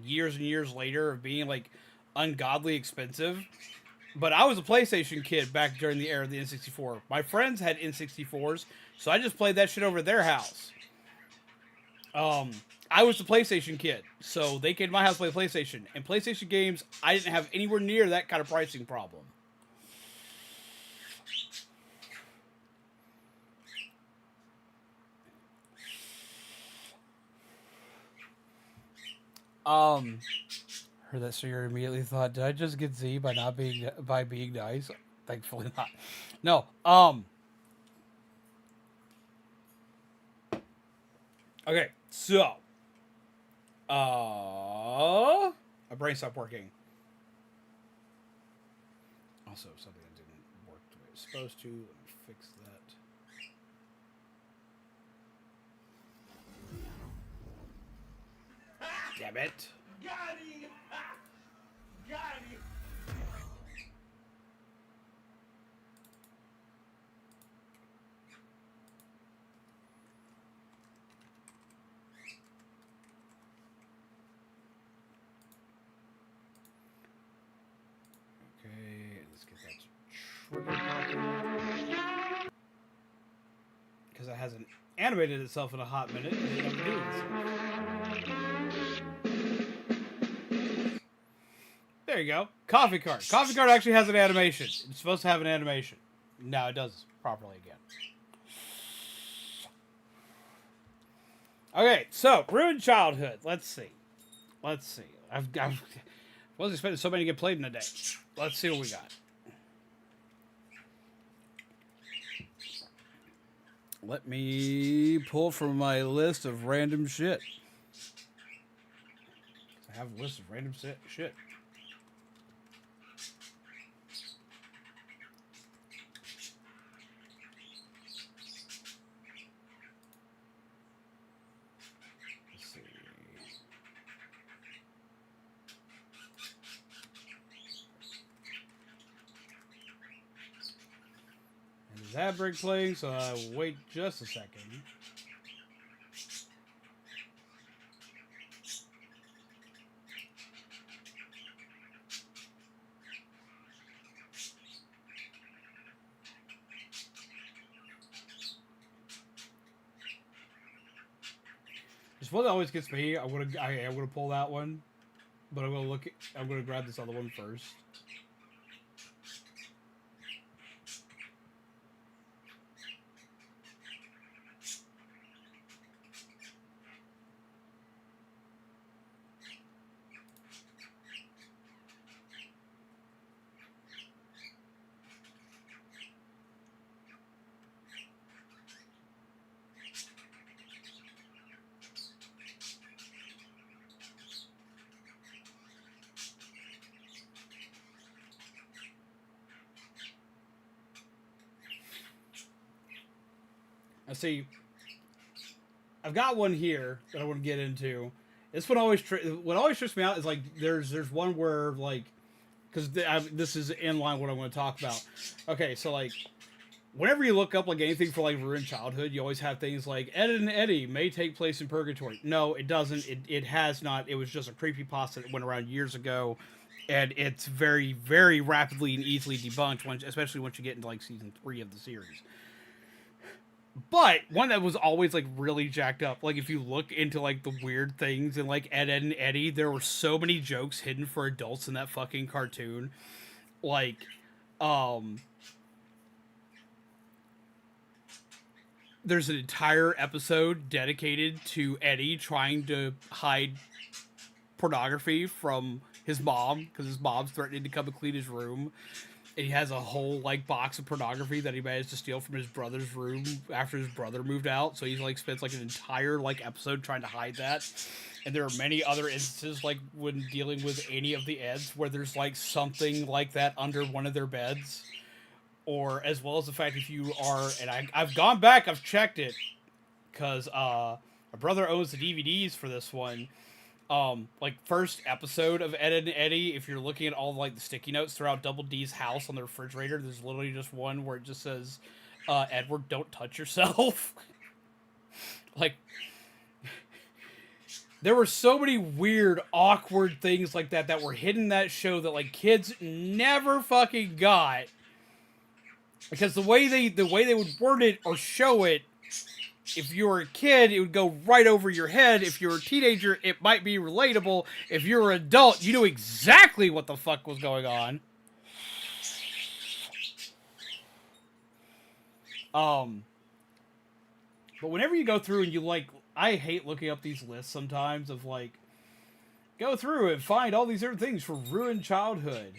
Speaker 1: years and years later of being like ungodly expensive. But I was a PlayStation kid back during the era of the N64. My friends had N64s, so I just played that shit over at their house. I was the PlayStation kid, so they came to my house to play PlayStation. And PlayStation games, I didn't have anywhere near that kind of pricing problem. Heard that, so you immediately thought, did I just get Z by being nice? Thankfully not. No. Okay, so my brain stopped working. Also, something that didn't work the way it was supposed to. Let me fix that. Damn it.
Speaker 4: Got him! Got him!
Speaker 1: Okay, let's get that to trigger. Because it hasn't animated itself in a hot minute. It didn't have to do this. There you go. Coffee card. Coffee card actually has an animation. It's supposed to have an animation. Now it does properly again. Okay, so ruined childhood. Let's see. I wasn't expecting so many to get played in a day. Let's see what we got. Let me pull from my list of random shit. I have a list of random shit. Let's see. And there's ad break playing, so I will wait just a second. This one that always gets me. I'm gonna pull that one, but I'm gonna grab this other one first. I see. I've got one here that I want to get into. This one what always trips me out is like there's one where like because this is in line what I want to talk about. Okay, so like whenever you look up like anything for like ruined childhood, you always have things like Ed and Eddie may take place in purgatory. No, it doesn't. It has not. It was just a creepypasta that went around years ago, and it's very very rapidly and easily debunked especially once you get into like season 3 of the series. But one that was always like really jacked up. Like if you look into like the weird things in like Ed, and Eddie, there were so many jokes hidden for adults in that fucking cartoon. Like, there's an entire episode dedicated to Eddie trying to hide pornography from his mom because his mom's threatening to come and clean his room. And he has a whole like box of pornography that he managed to steal from his brother's room after his brother moved out. So he like spends like an entire like episode trying to hide that. And there are many other instances like when dealing with any of the Eds where there's like something like that under one of their beds. or as well as the fact if you are, and I've gone back, I've checked it, because my brother owns the DVDs for this one. Like first episode of Ed and Eddie, if you're looking at all like the sticky notes throughout Double D's house on the refrigerator, there's literally just one where it just says, Edward, don't touch yourself. Like, there were so many weird, awkward things like that were hidden in that show that like kids never fucking got. Because the way they would word it or show it, if you were a kid, it would go right over your head. If you were a teenager, it might be relatable. If you were an adult, you knew exactly what the fuck was going on. But whenever you go through and you like, I hate looking up these lists sometimes of like, go through and find all these different things for ruined childhood.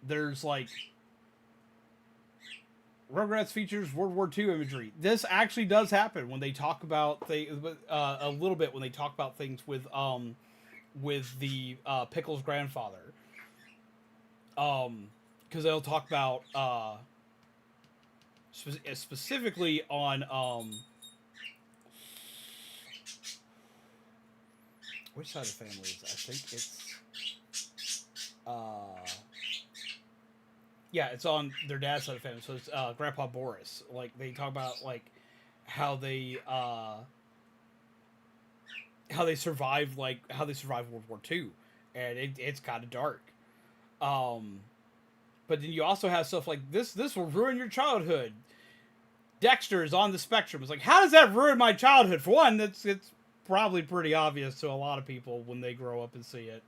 Speaker 1: There's like, Rugrats features World War II imagery. This actually does happen when they talk about a little bit when they talk about things with the Pickles' grandfather. Because they'll talk about specifically on which side of the family is that? I think it's yeah, it's on their dad's side of the family. So it's Grandpa Boris. Like they talk about like how they survived World War II, and it's kind of dark. But then you also have stuff like this. This will ruin your childhood. Dexter is on the spectrum. It's like, how does that ruin my childhood? For one, it's probably pretty obvious to a lot of people when they grow up and see it.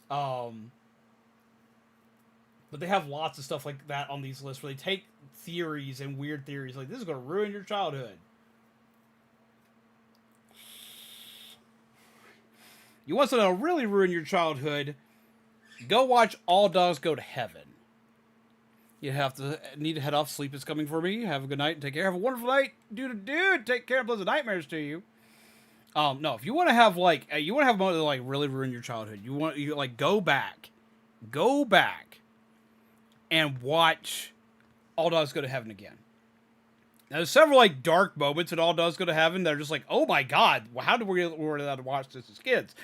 Speaker 1: But they have lots of stuff like that on these lists where they take theories and weird theories like, this is going to ruin your childhood. You want something to really ruin your childhood, go watch All Dogs Go to Heaven. You need to head off. Sleep is coming for me. Have a good night and take care. Have a wonderful night. Dude. Take care and pleasant nightmares to you. No, if you want to have like, a moment that like really ruin your childhood, you like go back and watch All Dogs Go to Heaven again. Now, there's several like dark moments in All Dogs Go to Heaven that are just like, oh my god, how did we were allowed to watch this as kids?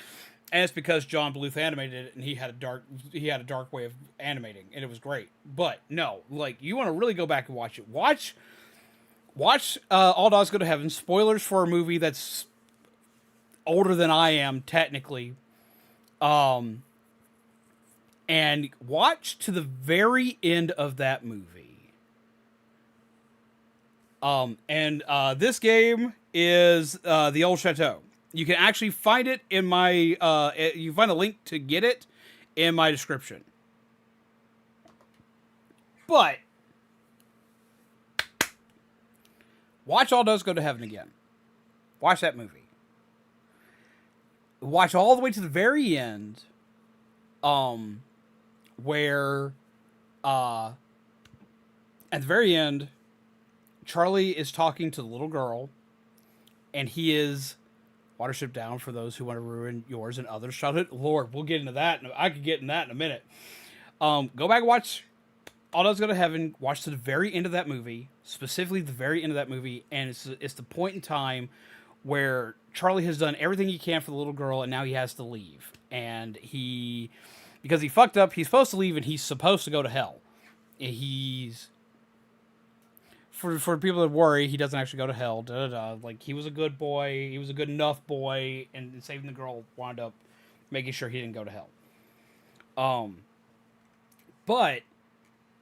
Speaker 1: And it's because John Bluth animated it, and he had a dark way of animating, and it was great. But no, like you want to really go back and watch it. Watch All Dogs Go to Heaven. Spoilers for a movie that's older than I am technically. And watch to the very end of that movie. This game is the old Chateau. You can actually find it in my, you find a link to get it in my description. But, watch All Dogs Go to Heaven again. Watch that movie. Watch all the way to the very end, where, at the very end, Charlie is talking to the little girl, and he is Watership Down for those who want to ruin yours and others' childhood. Lord, we'll get into that. I could get in that in a minute. Go back and watch All Dogs Go to Heaven. Watch to the very end of that movie, specifically the very end of that movie, and it's the point in time where Charlie has done everything he can for the little girl, and now he has to leave. And because he fucked up, he's supposed to leave, and he's supposed to go to hell. He's... For people that worry, he doesn't actually go to hell. Like, he was a good boy. He was a good enough boy. And saving the girl wound up making sure he didn't go to hell. But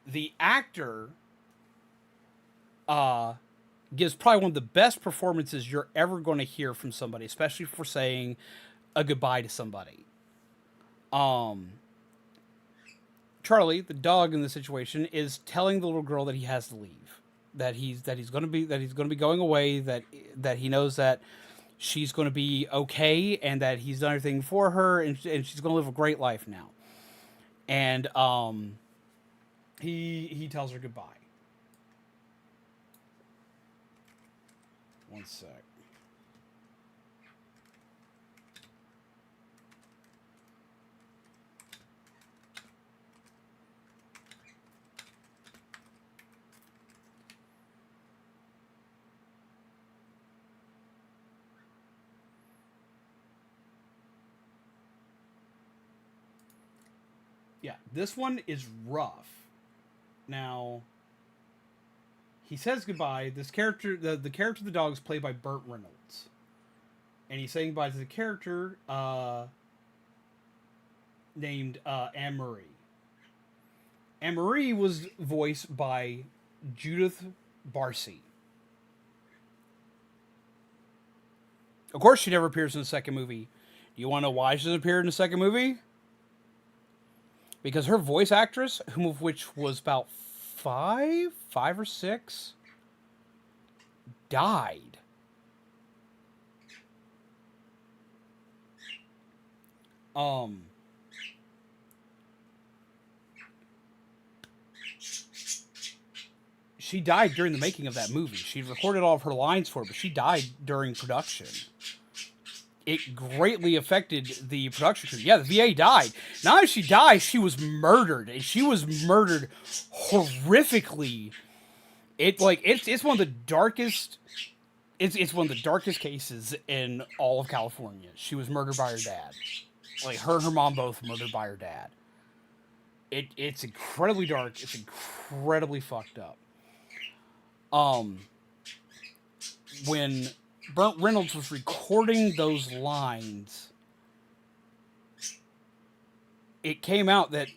Speaker 1: the actor gives probably one of the best performances you're ever going to hear from somebody, especially for saying a goodbye to somebody. Charlie, the dog in the situation, is telling the little girl that he has to leave. That he's going to be going away, that he knows that she's going to be okay, and that he's done everything for her, and she's going to live a great life now. And he tells her goodbye. One sec. Yeah, this one is rough. Now, he says goodbye. This character, the character of the dog is played by Burt Reynolds. And he's saying goodbye to the character named Anne-Marie. Anne-Marie was voiced by Judith Barcy. Of course, she never appears in the second movie. Do you want to know why she doesn't appear in the second movie? Because her voice actress, whom of which was about five or six, died. She died during the making of that movie. She recorded all of her lines for it, but she died during production. It greatly affected the production crew. Yeah, the VA died. Not only she died, she was murdered, and she was murdered horrifically. It's one of the darkest. It's one of the darkest cases in all of California. She was murdered by her dad. Like her and her mom both murdered by her dad. It's incredibly dark. It's incredibly fucked up. When Burt Reynolds was recording those lines, it came out that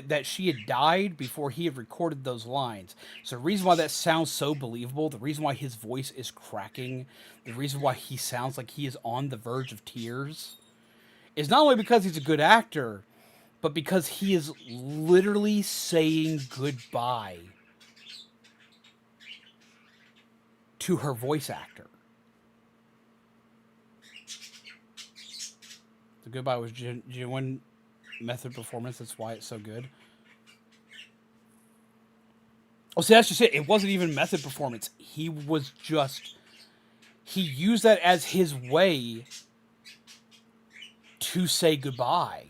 Speaker 1: that she had died before he had recorded those lines. So the reason why that sounds so believable, the reason why his voice is cracking, the reason why he sounds like he is on the verge of tears, is not only because he's a good actor, but because he is literally saying goodbye to her voice actor. The goodbye was genuine method performance. That's why it's so good. Oh, see, that's just it. It wasn't even method performance. He used that as his way to say goodbye.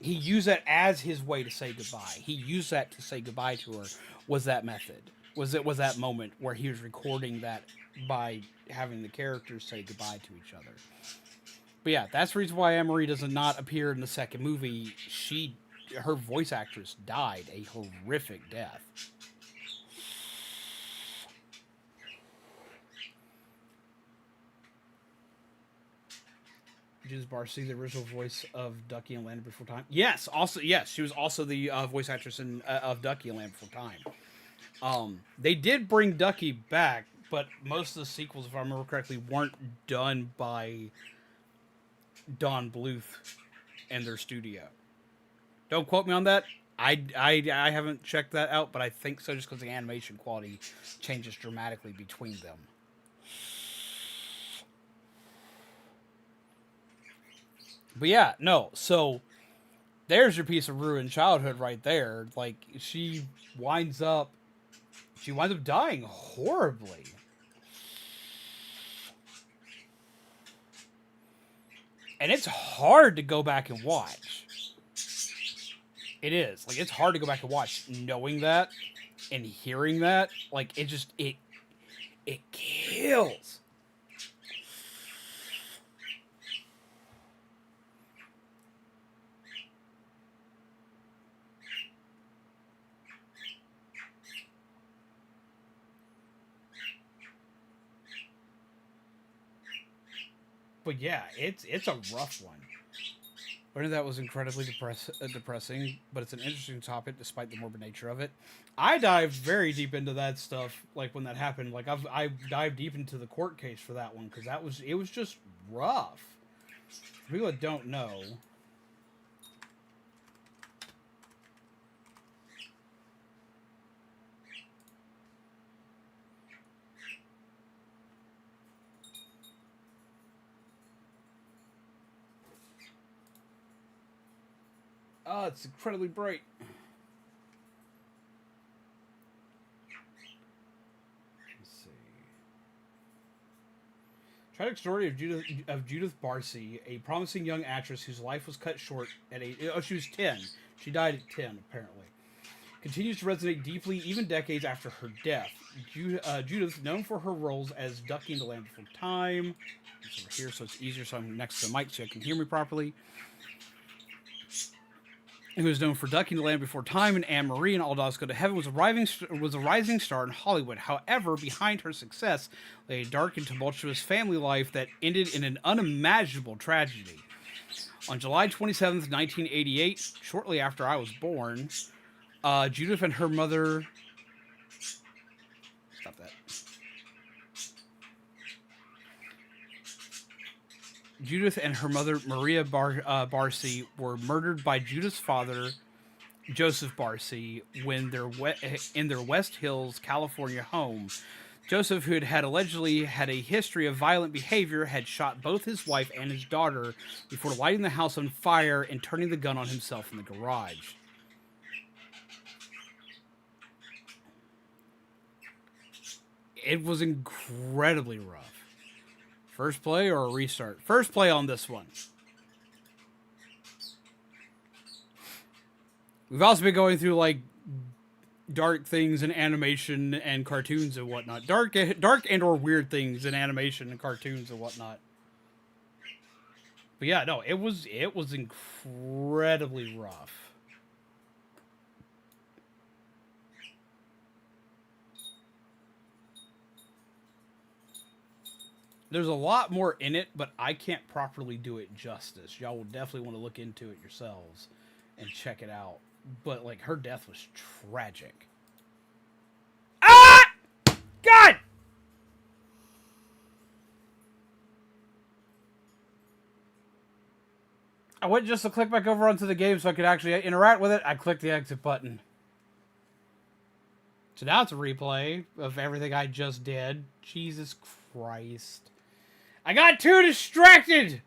Speaker 1: He used that as his way to say goodbye. He used that to say goodbye to her. Was that method? Was that moment where he was recording that by having the characters say goodbye to each other? But yeah, that's the reason why Anne-Marie does not appear in the second movie. Her voice actress died a horrific death. Judith Barcy, the original voice of Ducky and Land Before Time. Yes, she was also the voice actress of Ducky and Land Before Time. They did bring Ducky back, but most of the sequels, if I remember correctly, weren't done by Don Bluth and their studio. Don't quote me on that. I haven't checked that out, but I think so, just because the animation quality changes dramatically between them. But yeah, no, so there's your piece of ruined childhood right there. Like, she winds up dying horribly. And it's hard to go back and watch. It is. Like, it's hard to go back and watch knowing that and hearing that. Like, it kills. But yeah, it's a rough one. Learning that was incredibly depressing, but it's an interesting topic despite the morbid nature of it. I dived very deep into that stuff, like when that happened. Like I dived deep into the court case for that one because it was just rough. For people that don't know. Oh, it's incredibly bright. Let's see. Tragic story of Judith Barcy, a promising young actress whose life was cut short at she was 10. She died at 10, apparently. continues to resonate deeply even decades after her death. Judith, known for her roles as Ducking the Land Before Time, it's over here so it's easier so I'm next to the mic so you can hear me properly, who is known for Ducking the Land Before Time and Anne Marie and All Dogs Go to Heaven, was a rising star in Hollywood. However, behind her success lay a dark and tumultuous family life that ended in an unimaginable tragedy. On July 27th, 1988, shortly after I was born, Judith and her mother... Stop that. Judith and her mother, Maria Barcy, were murdered by Judith's father, Joseph Barcy, when in their West Hills, California home. Joseph, who had allegedly had a history of violent behavior, had shot both his wife and his daughter before lighting the house on fire and turning the gun on himself in the garage. It was incredibly rough. First play or a restart? First play on this one. We've also been going through, like, dark things in animation and cartoons and whatnot. Dark and or weird things in animation and cartoons and whatnot. But yeah, no, it was incredibly rough. There's a lot more in it, but I can't properly do it justice. Y'all will definitely want to look into it yourselves and check it out. But, like, her death was tragic. Ah! God! I went just to click back over onto the game so I could actually interact with it. I clicked the exit button. So now it's a replay of everything I just did. Jesus Christ. I got too distracted!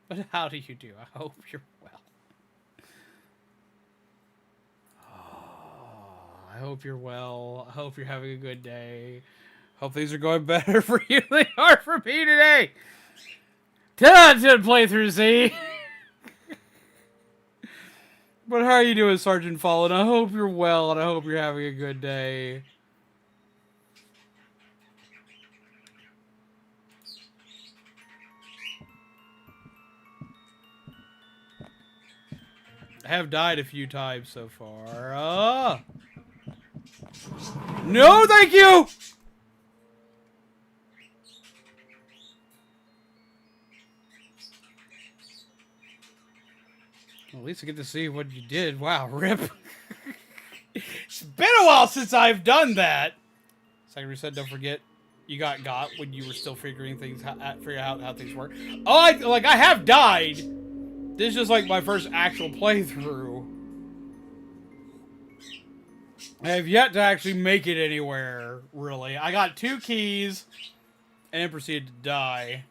Speaker 1: But how do you do? I hope you're well. Oh, I hope you're well. I hope you're having a good day. Hope things are going better for you than they are for me today. 10 out of 10 playthrough, Z. But how are you doing, Sergeant Fallen? I hope you're well, and I hope you're having a good day. I have died a few times so far. No, thank you! Well, at least I get to see what you did. Wow, rip. It's been a while since I've done that. Second reset, don't forget, you got when you were still figuring out how things work. Oh, I have died. This is just like my first actual playthrough. I have yet to actually make it anywhere, really. I got 2 keys and then proceeded to die.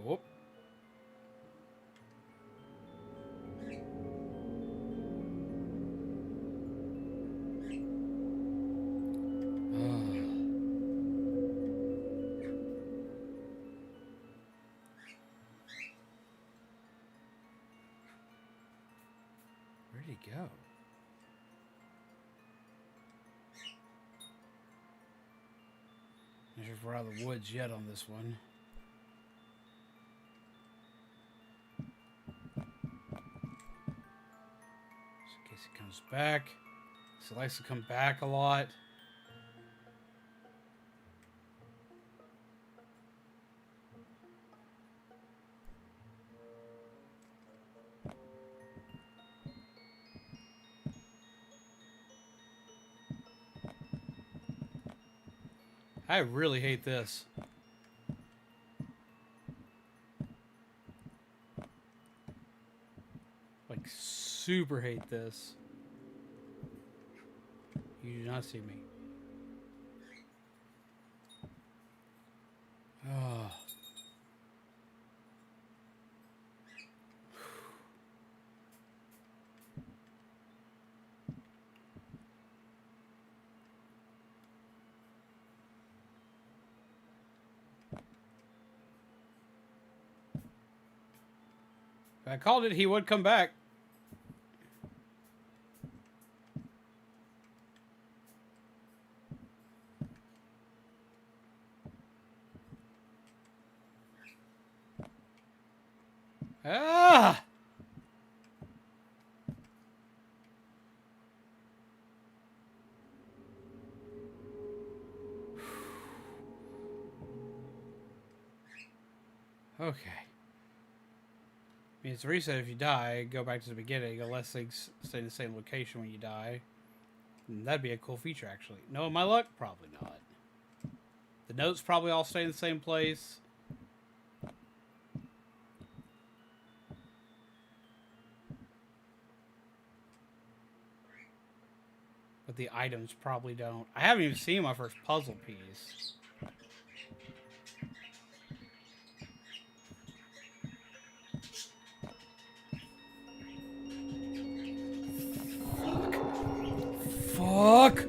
Speaker 1: Oh. Where'd he go? Not sure if we're out of the woods yet on this one. Just in case he comes back. He likes to come back a lot. I really hate this. Like, super hate this. You do not see me. Oh. I called it. He would come back. Ah! Okay. I mean, it's a reset if you die. Go back to the beginning. Unless things stay in the same location when you die. And that'd be a cool feature, actually. No, my luck? Probably not. The notes probably all stay in the same place. But the items probably don't. I haven't even seen my first puzzle piece. Fuck!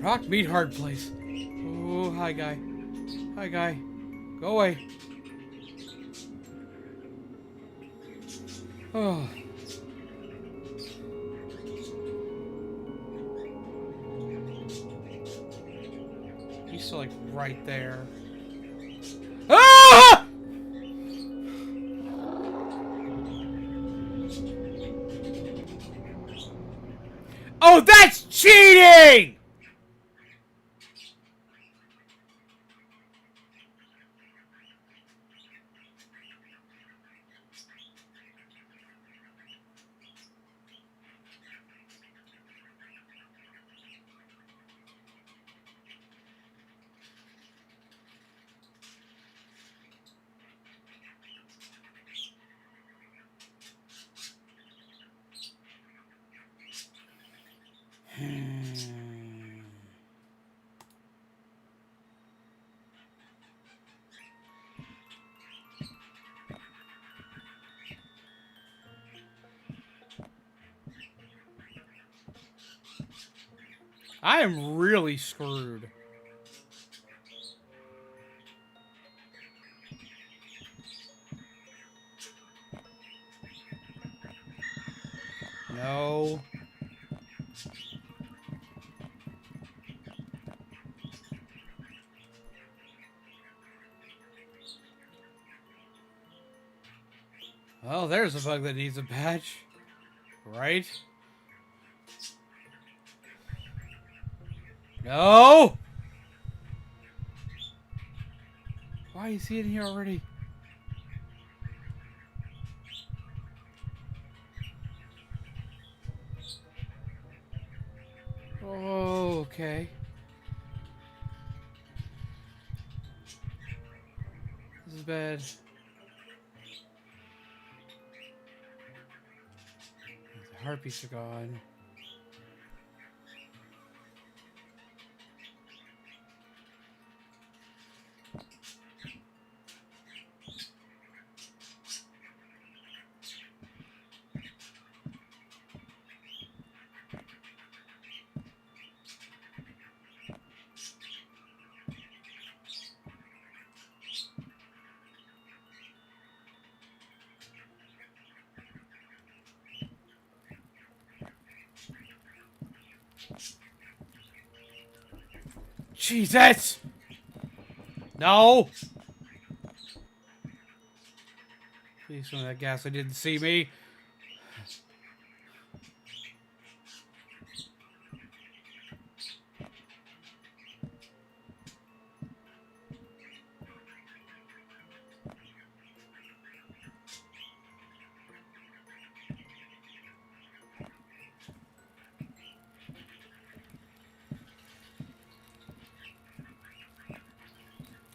Speaker 1: Rock meat hard place. Oh, hi guy. Hi guy. Go away. Oh. He's still like right there. Ah! Oh, that's cheating! I am really screwed. No. Well, there's a bug that needs a patch. Right? No! Why is he in here already? Oh, okay. This is bad. The heartbeats are gone. Jesus! No! Please, some of that gas, I didn't see me.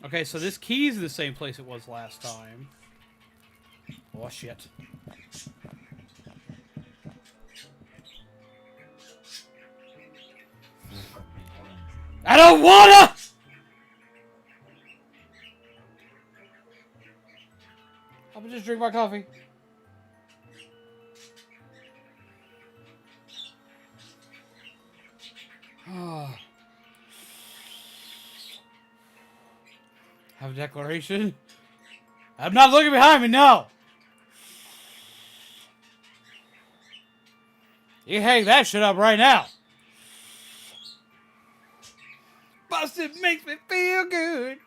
Speaker 1: Okay, so this key's in the same place it was last time. Oh, shit. I don't wanna! I'm gonna just drink my coffee. Oh. Have a declaration? I'm not looking behind me, no! You hang that shit up right now! Busted makes me feel good.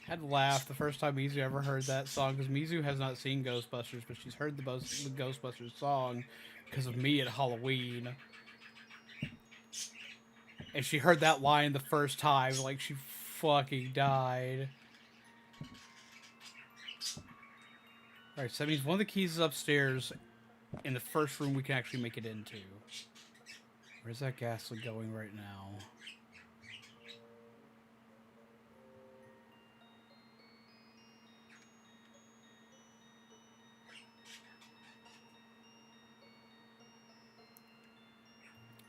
Speaker 1: Had to laugh the first time Mizu ever heard that song, because Mizu has not seen Ghostbusters, but she's heard the Ghostbusters song because of me at Halloween. And she heard that line the first time, like she fucking died. Alright, so that means one of the keys is upstairs in the first room we can actually make it into. Where's that ghastly going right now?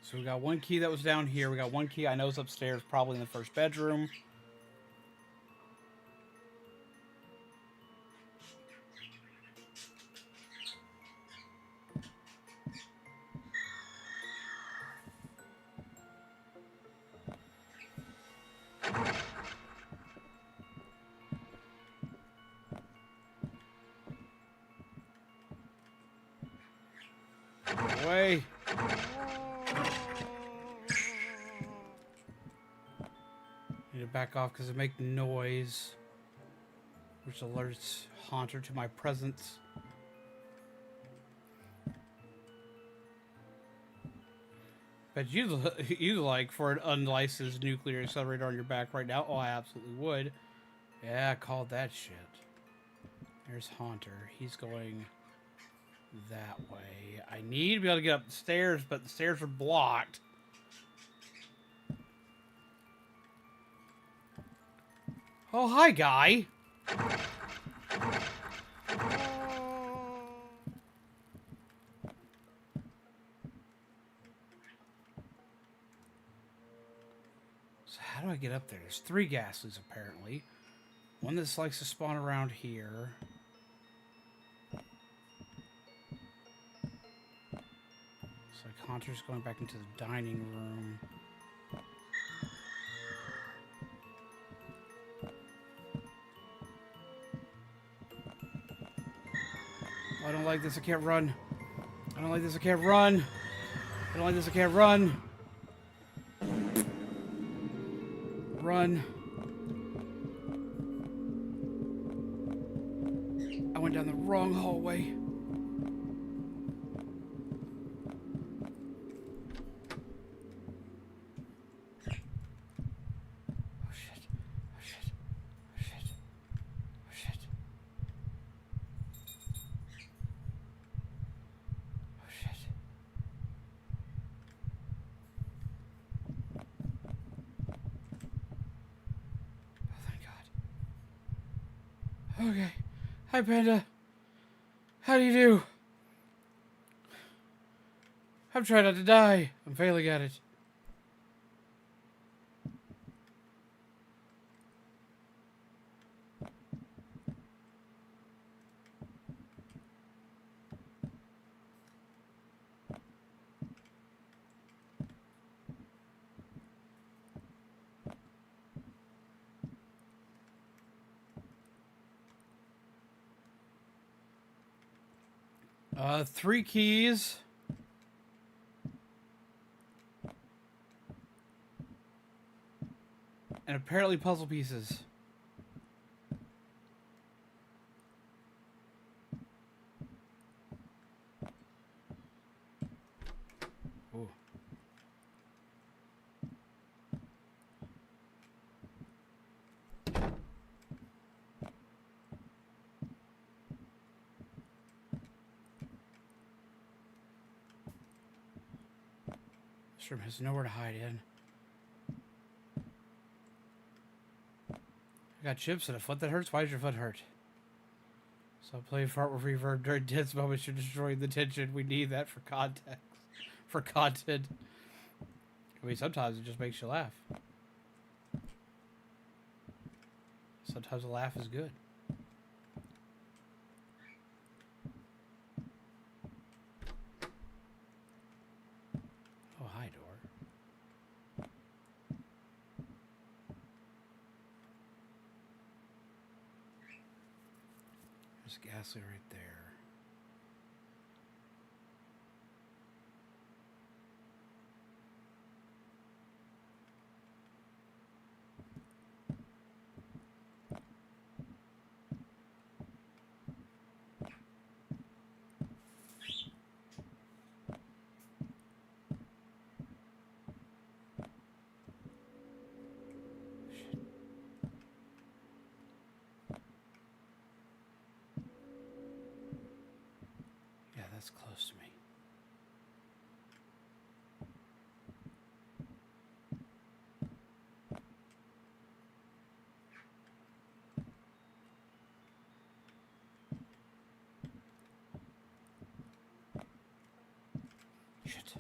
Speaker 1: So we got one key that was down here. We got one key I know is upstairs, probably in the first bedroom. Away. Need to back off because it makes noise, which alerts Haunter to my presence. But you like for an unlicensed nuclear accelerator on your back right now? Oh, I absolutely would. Yeah, I called that shit. There's Haunter. He's going that way. I need to be able to get up the stairs, but the stairs are blocked. Oh, hi, guy. So how do I get up there? There's 3 ghastlies, apparently. One that likes to spawn around here. Looks like Haunter's going back into the dining room. I don't like this, I can't run. I don't like this, I can't run. I don't like this, I can't run. Run. I went down the wrong hallway. Oh shit. Oh shit. Oh shit. Oh shit. Oh shit. Oh, thank God. Okay. Hi, Panda. How do you do? I'm trying not to die. I'm failing at it. Three keys. And apparently puzzle pieces. Ooh. This room has nowhere to hide in. I got chips and a foot that hurts. Why does your foot hurt? So play fart with reverb during tense moments. You're destroying the tension. We need that for context. For content. I mean, sometimes it just makes you laugh. Sometimes a laugh is good. Oh, hi, door. There's Ghastly right there. Yeah, that's close to me. Shit.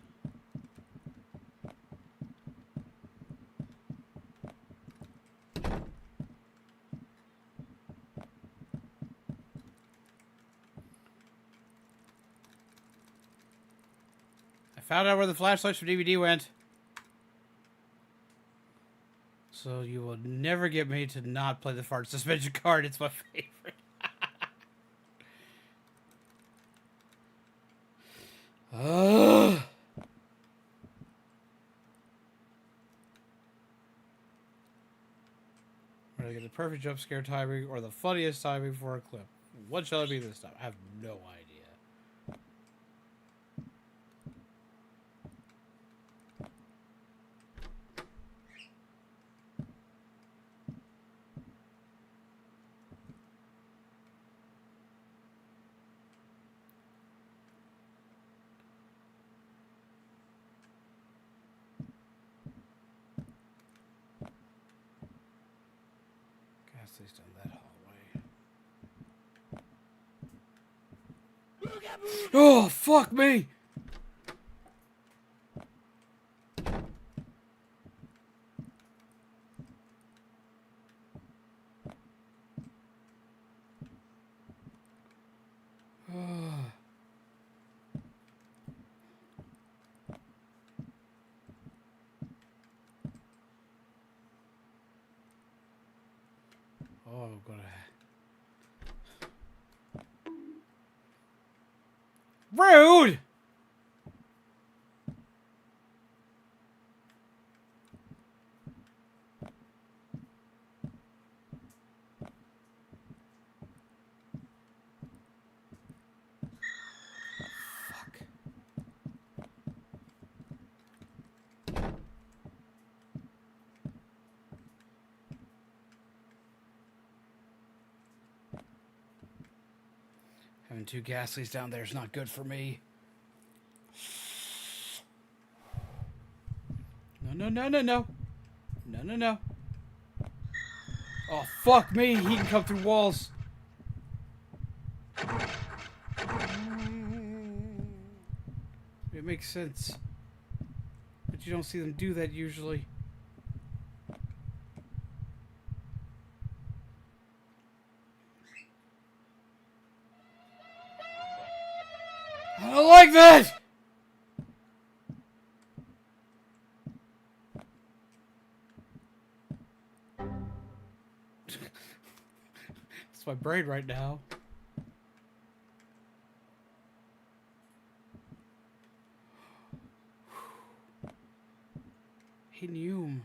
Speaker 1: I found out where the flashlights from DVD went. So you will never get me to not play the fart suspension card. It's my favorite. Ugh. We're gonna get the perfect jump scare timing or the funniest timing for a clip. What shall it be this time? I have no idea. Ghastly's down that hallway. Oh, fuck me! Oh, I'm gonna... Rude! Fuck. Having two Ghastlies down there is not good for me. No, no, no, no, no. No, no, no. Oh, fuck me. He can come through walls. It makes sense. But you don't see them do that usually. I don't like that! It's my brain right now. Hinium.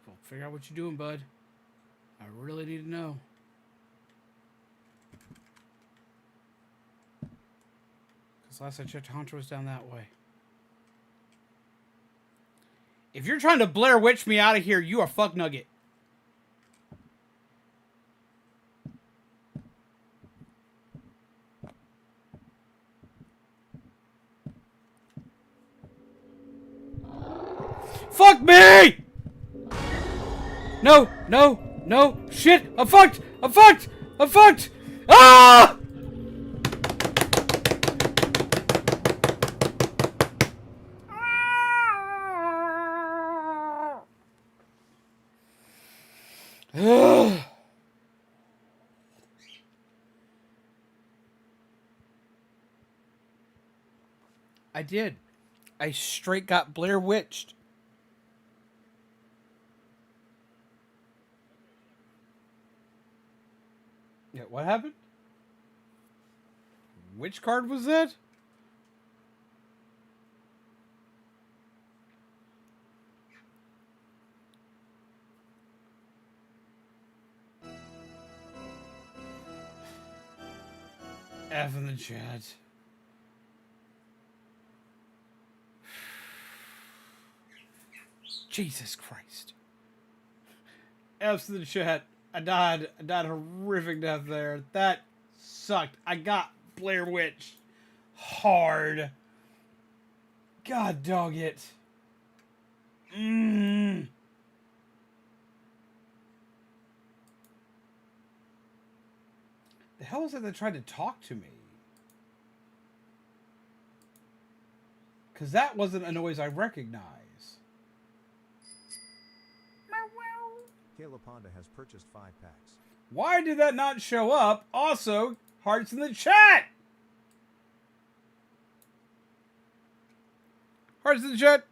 Speaker 1: Well, figure out what you're doing, bud. I really need to know. Because last I checked, Hunter was down that way. If you're trying to Blair Witch me out of here, you are fuck nugget. Fuck me! No, no, no, shit! I'm fucked! I'm fucked! I'm fucked! Ah! I did. I straight got Blair Witched. Yeah, what happened? Which card was that? F in the chat. Jesus Christ. F's in the chat. I died. I died a horrific death there. That sucked. I got Blair Witch hard. God dog it. The hell is it that tried to talk to me? Because that wasn't a noise I recognize.
Speaker 2: Kayla Ponda has purchased 5 packs.
Speaker 1: Why did that not show up? Also, hearts in the chat! Hearts in the chat!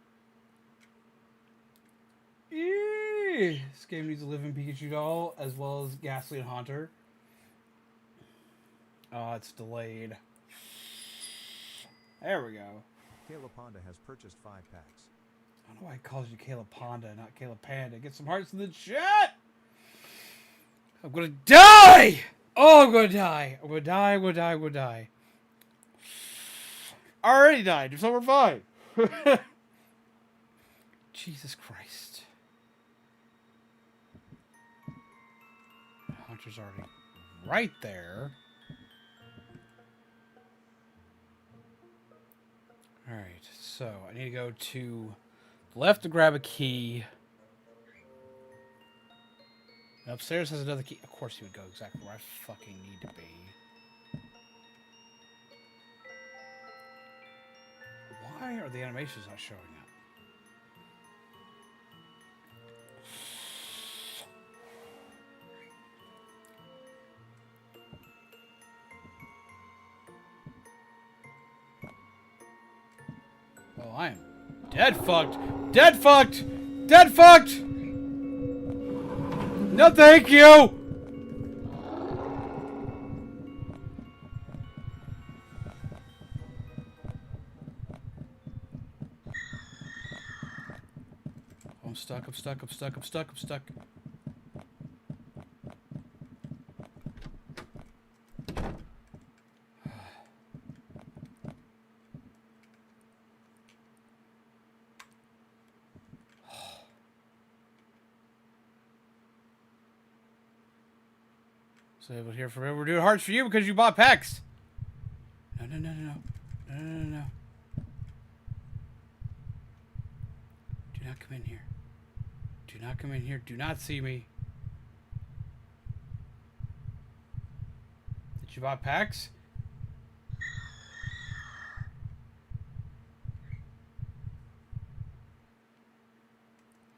Speaker 1: Eee. This game needs a living Pikachu doll, as well as Ghastly and Haunter. Oh, it's delayed. There we go.
Speaker 2: Kayla Ponda has purchased 5 packs.
Speaker 1: I don't know why I called you Kayla Ponda, not Kayla Panda. Get some hearts in the chat! I'm gonna die! Oh, I'm gonna die. I'm gonna die, I'm gonna die, I'm gonna die. I already died, so we're fine. Jesus Christ. Hunter's already right there. Alright, so I need to go to the left to grab a key. And upstairs has another key. Of course he would go exactly where I fucking need to be. Why are the animations not showing up? Oh, I am dead fucked. Dead fucked. Dead fucked. No, thank you. I'm stuck. I'm stuck. I'm stuck. I'm stuck. I'm stuck. So we'll hear from him. We're doing hearts for you because you bought packs. No, no, no, no, no. No, no, no, no. Do not come in here. Do not come in here. Do not see me. Did you buy packs?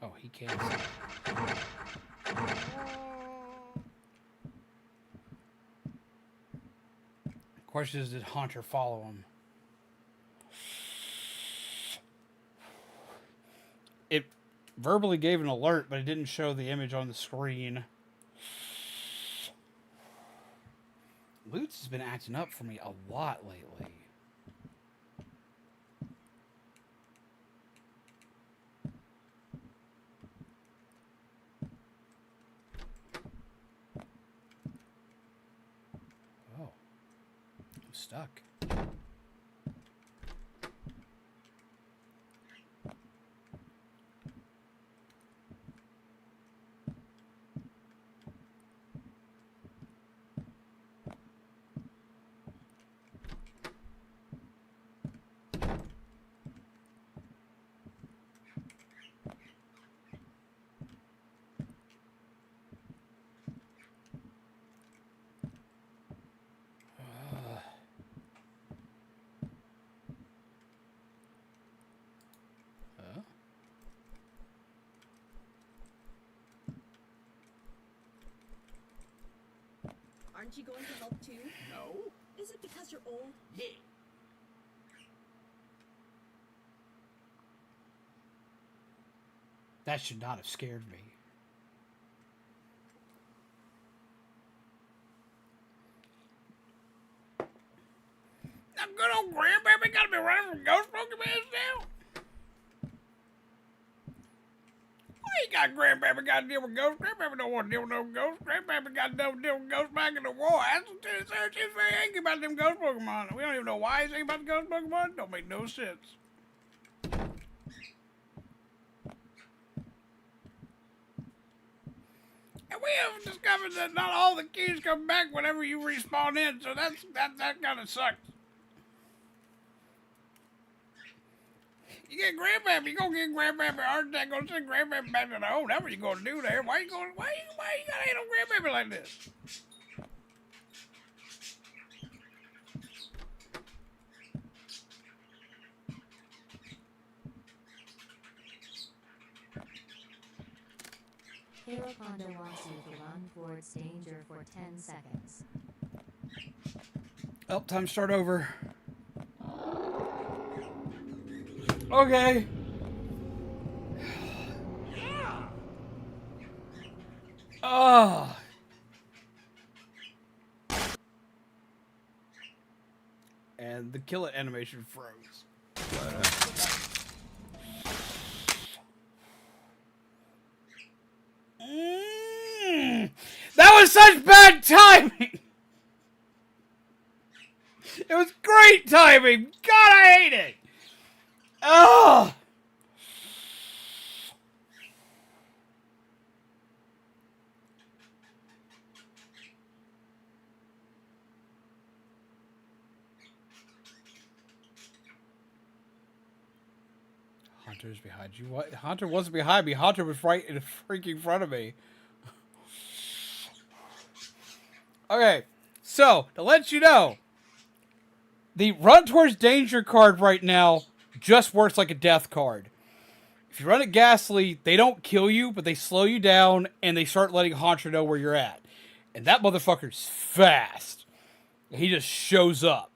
Speaker 1: Oh, he can't see. Question is, did Haunter follow him? It verbally gave an alert, but it didn't show the image on the screen. Lutz has been acting up for me a lot lately. Oh. I'm stuck.
Speaker 5: Aren't you going to help too?
Speaker 4: No.
Speaker 5: Is it because you're old?
Speaker 4: Yeah.
Speaker 1: That should not have scared me. Now, good old grandbaby gotta be running from ghost Pokemon now. Why you got grandbaby got to deal with ghosts? Grandbaby don't want to deal with no ghosts. Grandbaby got to deal with ghosts back in the war. She's very angry about them ghost Pokemon. We don't even know why he's angry about the ghost Pokemon. Don't make no sense. And we have discovered that not all the keys come back whenever you respawn in, so that kind of sucks. You get grandpappy, you gonna get grandpappy heart attack, gonna send grandpappy back to the home. That's what you gonna do there. Why you gotta hate on grandpappy like this?
Speaker 3: Haloponda wants you to run towards danger for 10 seconds.
Speaker 1: Oh, time to start over. Okay. Oh. And the kill it animation froze. That was such bad timing! It was great timing! God, I hate it! Oh! Hunter's behind you. What? Hunter wasn't behind me. Hunter was right in freaking front of me. Okay, so to let you know, the run towards danger card right now just works like a death card. If you run it Ghastly, they don't kill you, but they slow you down and they start letting Haunter know where you're at. And that motherfucker's fast. He just shows up.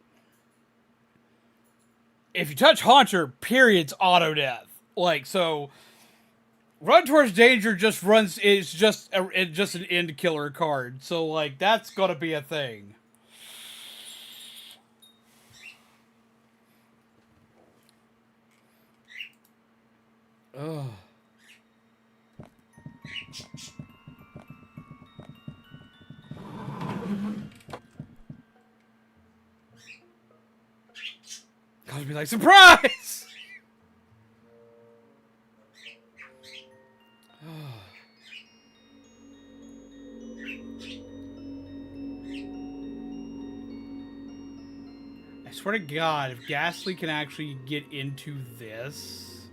Speaker 1: If you touch Haunter, period's auto death. Like, so run towards danger just runs, it's just an end killer card. So like that's gotta be a thing. Ugh. Gotta be like, surprise! I swear to God, if Ghastly can actually get into this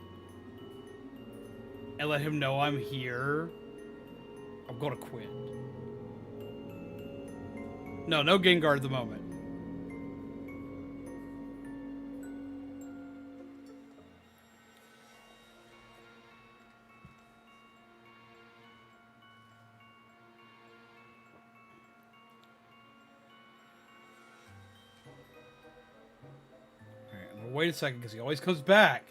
Speaker 1: and let him know I'm here, I'm gonna quit. No Gengar at the moment. Alright, I'm gonna wait a second because he always comes back.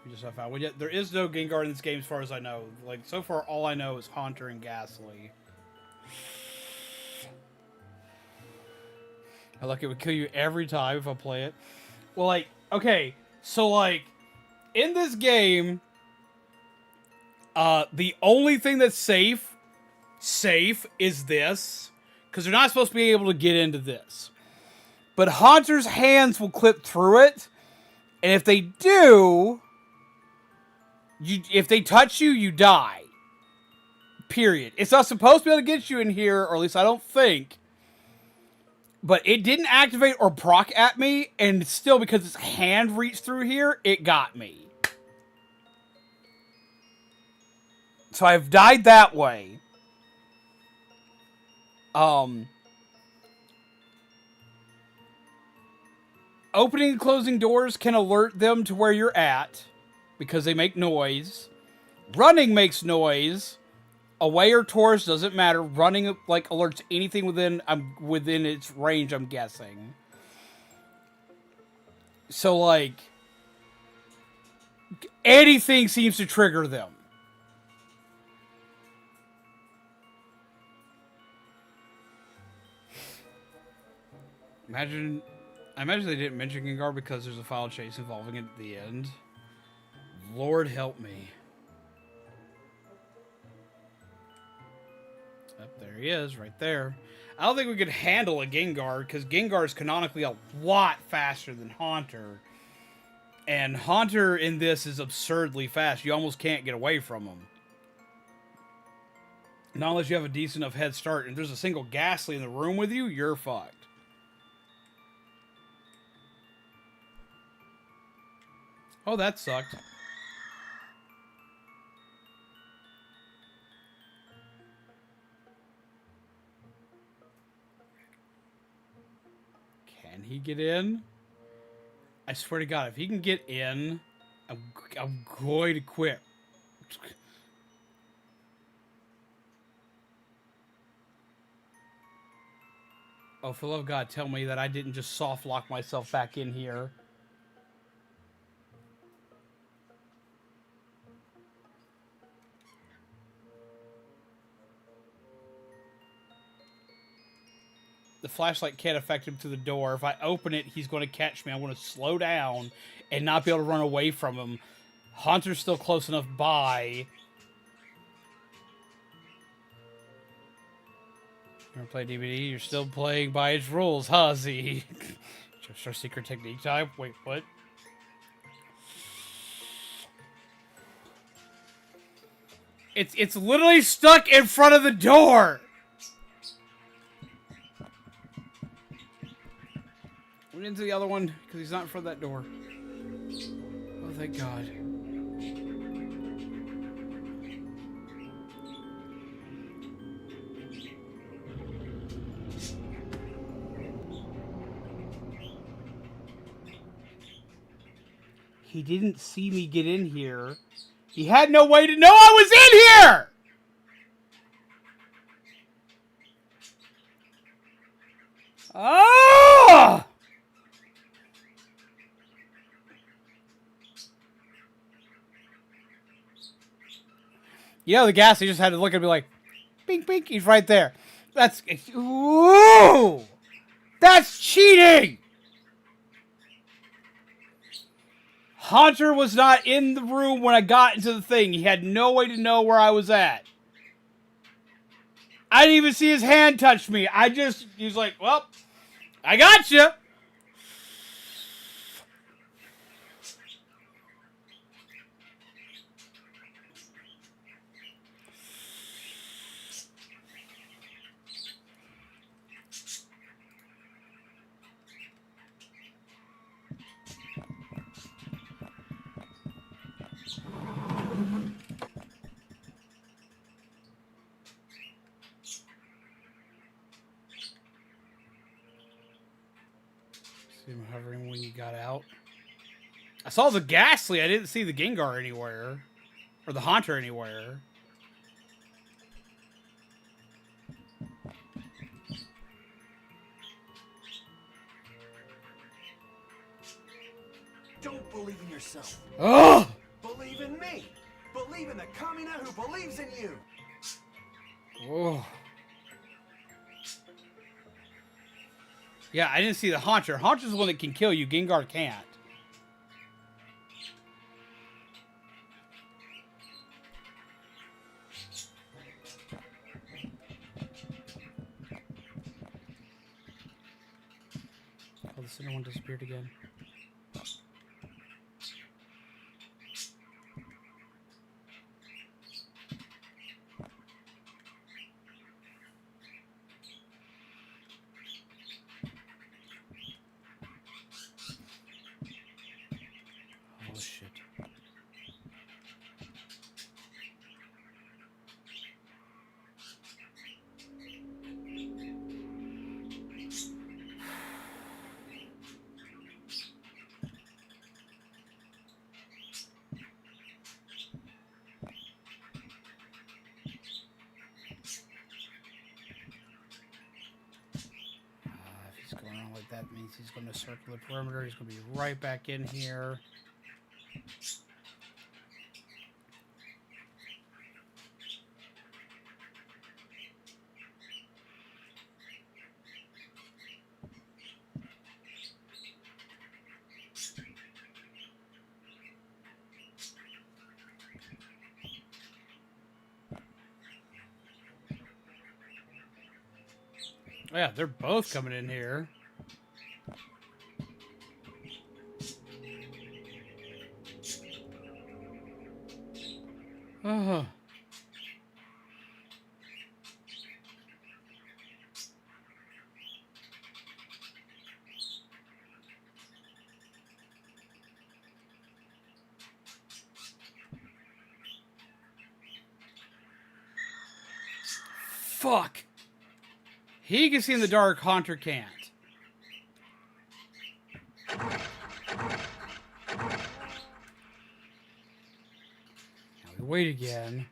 Speaker 1: We just have found. Well, yet there is no Gengar in this game as far as I know. Like, so far, all I know is Haunter and Ghastly. I like it would kill you every time if I play it. Well, like, okay, so, like, in this game, the only thing that's safe is this. Because they're not supposed to be able to get into this. But Haunter's hands will clip through it. And if they do... if they touch you, you die. Period. It's not supposed to be able to get you in here, or at least I don't think. But it didn't activate or proc at me, and still, because its hand reached through here, it got me. So I've died that way. Opening and closing doors can alert them to where you're at. Because they make noise. Running makes noise. Away or towards doesn't matter. Running like alerts anything within its range, I'm guessing. So like Anything seems to trigger them. I imagine they didn't mention Gengar because there's a file chase involving it at the end. Lord help me. Up there he is, right there. I don't think we could handle a Gengar, because Gengar is canonically a lot faster than Haunter. And Haunter in this is absurdly fast. You almost can't get away from him. Not unless you have a decent enough head start. And if there's a single Ghastly in the room with you, you're fucked. Oh, that sucked. Can he get in? I swear to God, if he can get in, I'm going to quit. Oh, for the love of God, tell me that I didn't just soft lock myself back in here. The flashlight can't affect him through the door. If I open it, he's going to catch me. I want to slow down and not be able to run away from him. Haunter's still close enough by. You ever play DVD? You're still playing by its rules, huh, Z? Just our secret technique time? Wait, what? It's literally stuck in front of the door! We went into the other one, because he's not in front of that door. Oh, thank God. He didn't see me get in here. He had no way to know I was in here! Oh! You know, the Ghastly just had to look at me like, bink, bink, he's right there. That's, ooh! That's cheating! Haunter was not in the room when I got into the thing. He had no way to know where I was at. I didn't even see his hand touch me. He was like, well, I got you. See him hovering when you got out. I saw the Ghastly. I didn't see the Gengar anywhere. Or the Haunter anywhere.
Speaker 4: Don't believe in yourself.
Speaker 1: Oh!
Speaker 4: Believe in me. Believe in the Kamina who believes in you.
Speaker 1: Oh. Yeah, I didn't see the Haunter. Haunter's the one that can kill you. Gengar can't. Oh, the center one disappeared again. Oh, shit. If he's going on like that, means he's going to circle the perimeter. He's going to be right back in here. Oh, yeah, they're both coming in here. Oh. Fuck. He can see in the dark, Haunter can't. Now we wait again.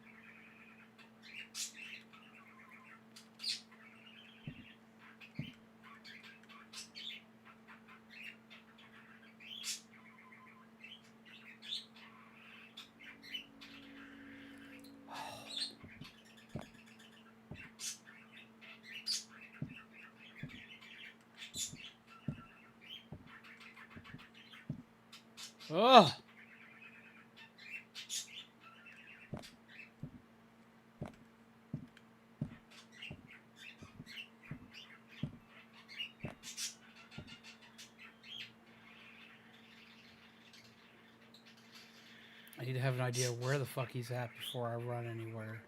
Speaker 1: Ugh. I need to have an idea where the fuck he's at before I run anywhere.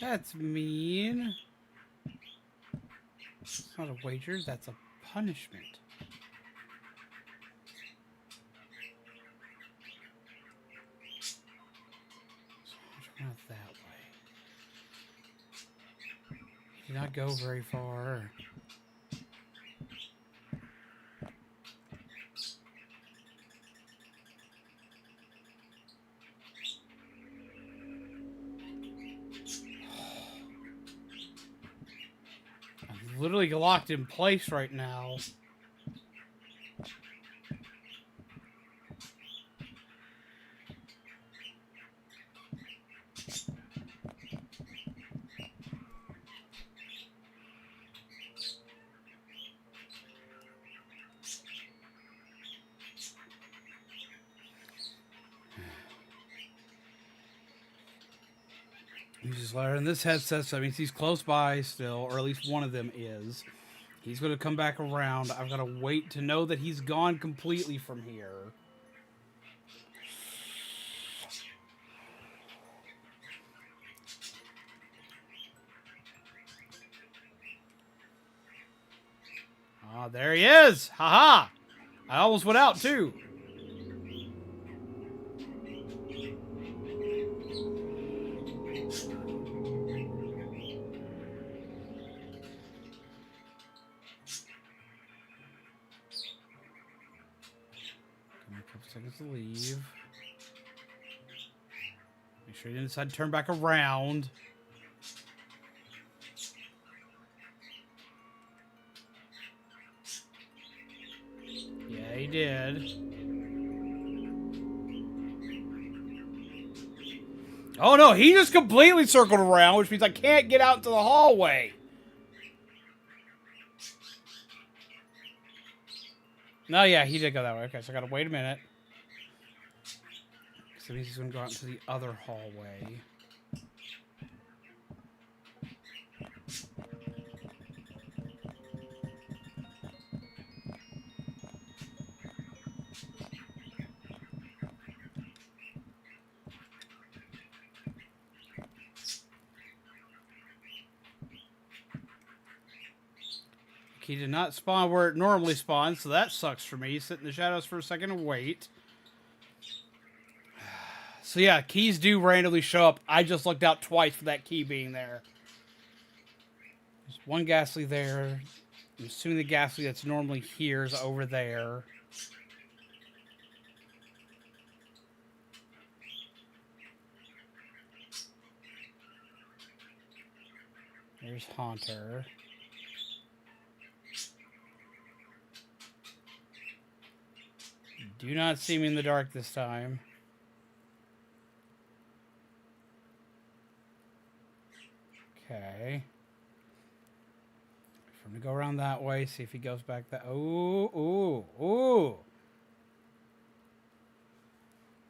Speaker 1: That's mean. It's not a wager, that's a punishment. So not that way. He did not go very far. Literally locked in place right now. He's just learning this headset, so that means he's close by still, or at least one of them is. He's going to come back around. I've got to wait to know that he's gone completely from here. Ah, there he is! Haha! I almost went out, too. Seconds to leave. Make sure you didn't decide to turn back around. Yeah, he did. Oh no, he just completely circled around, which means I can't get out to the hallway. No, yeah, he did go that way. Okay, so I gotta wait a minute. So he's going to go out into the other hallway. He did not spawn where it normally spawns, so that sucks for me. Sit in the shadows for a second and wait. So yeah, keys do randomly show up. I just looked out twice for that key being there. There's one ghastly there. I'm assuming the ghastly that's normally here is over there. There's Haunter. Do not see me in the dark this time. Okay. I'm gonna go around that way, see if he goes back that. Ooh, ooh, ooh.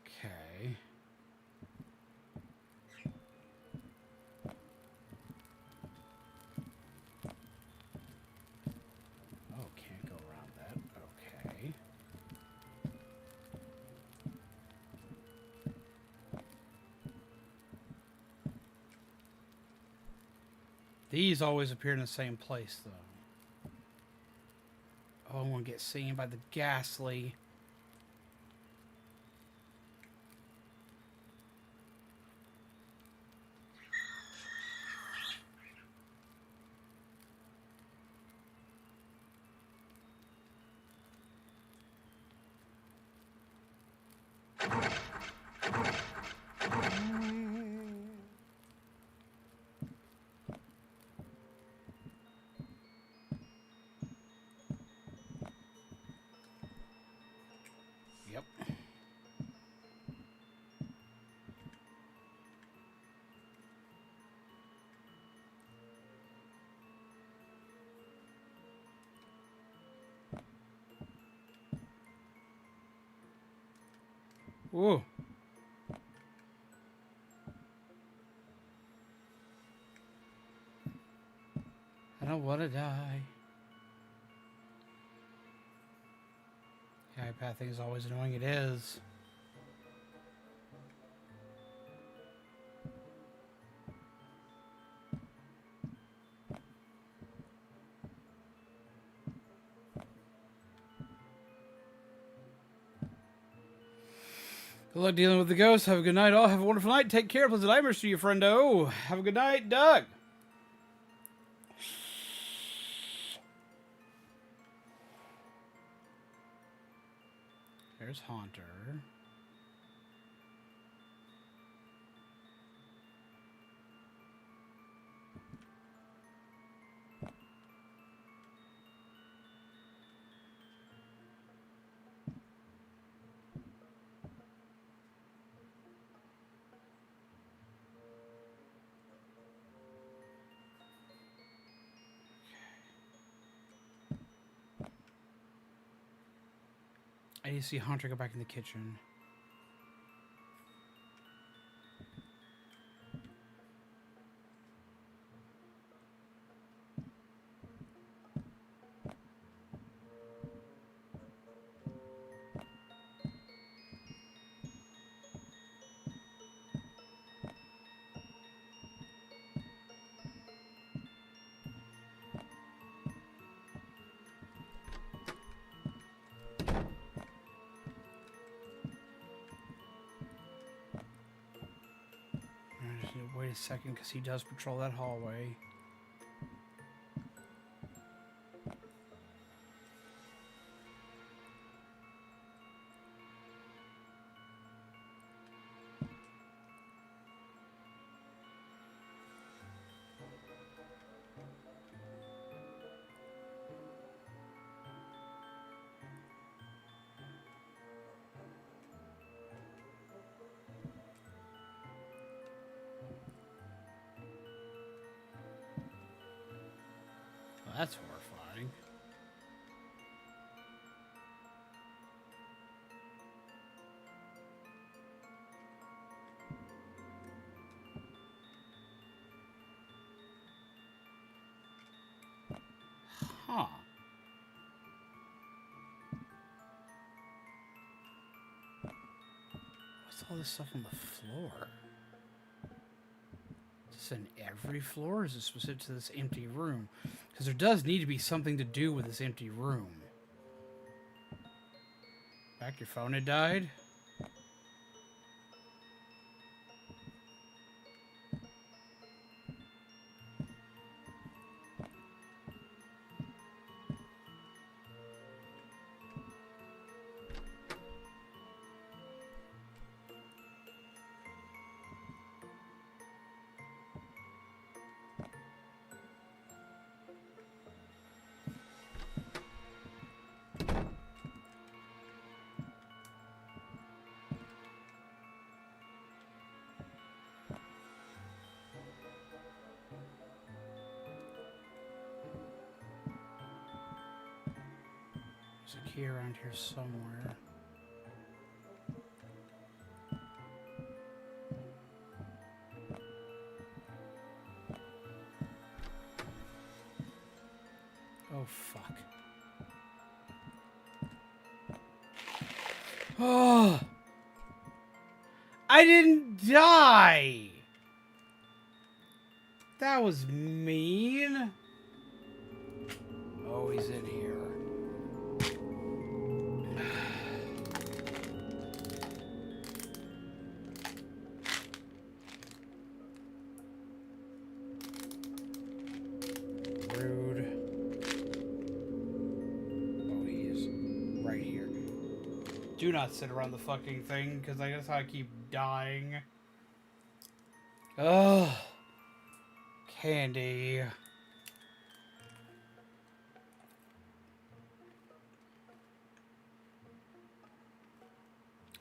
Speaker 1: Okay. Oh, can't go around that. Okay. These always appear in the same place, though. Oh, I want to get seen by the ghastly. Yep. Ooh. I don't want to die. The iPad thing is always annoying. It is. Good luck dealing with the ghosts. Have a good night, all. Have a wonderful night. Take care. Pleasant nightmares to you, friendo. Have a good night, Doug. There's Haunter. I need to see Haunter go back in the kitchen. Wait a second, because he does patrol that hallway. Well, that's horrifying. Huh. What's all this stuff on the floor? Is this in every floor, or is it specific to this empty room? Because there does need to be something to do with this empty room. Back, your phone had died? There's a key around here somewhere. Oh, fuck. Oh! I didn't die! That was mean. Oh, he's in here. Rude. Oh, he is right here. Do not sit around the fucking thing, because I guess I keep dying. Ugh. Candy.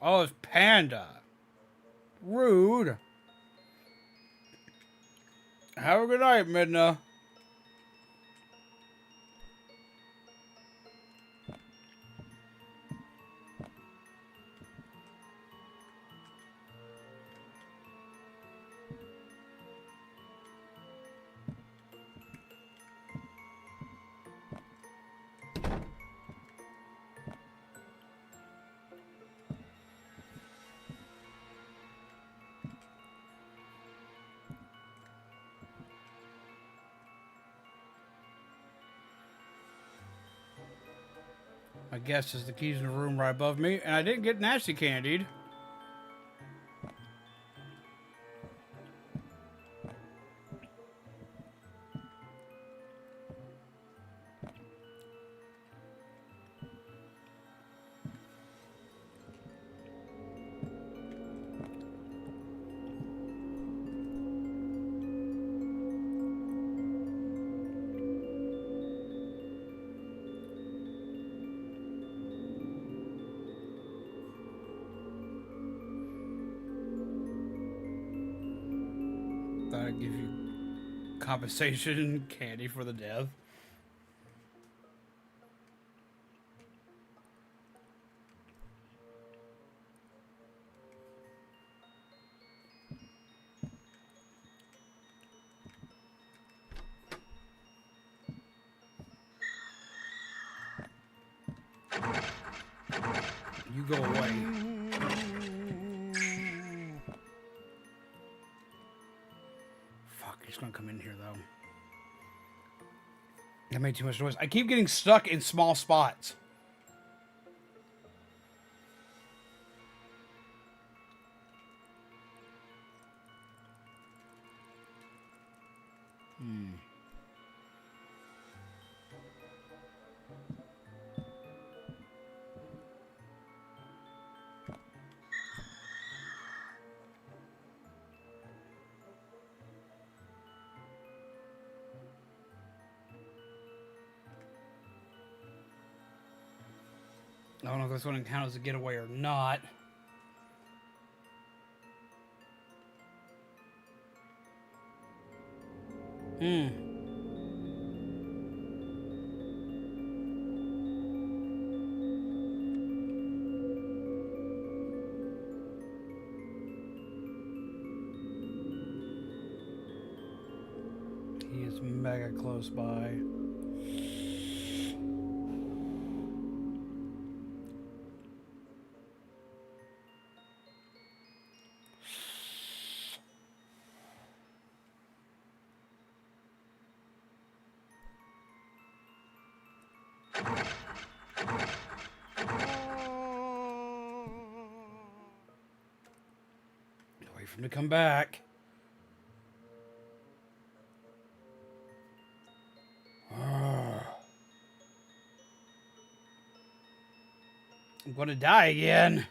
Speaker 1: Oh, it's Panda. Rude. Have a good night, Midna. My guess is the keys in the room right above me, and I didn't get nasty candied. Thought I'd give you compensation candy for the death. You go away. Fuck, he's gonna come in here though. I made too much noise. I keep getting stuck in small spots. I don't know if this one counts as a getaway or not. He is mega close by. Wait for him to come back. I'm gonna die again.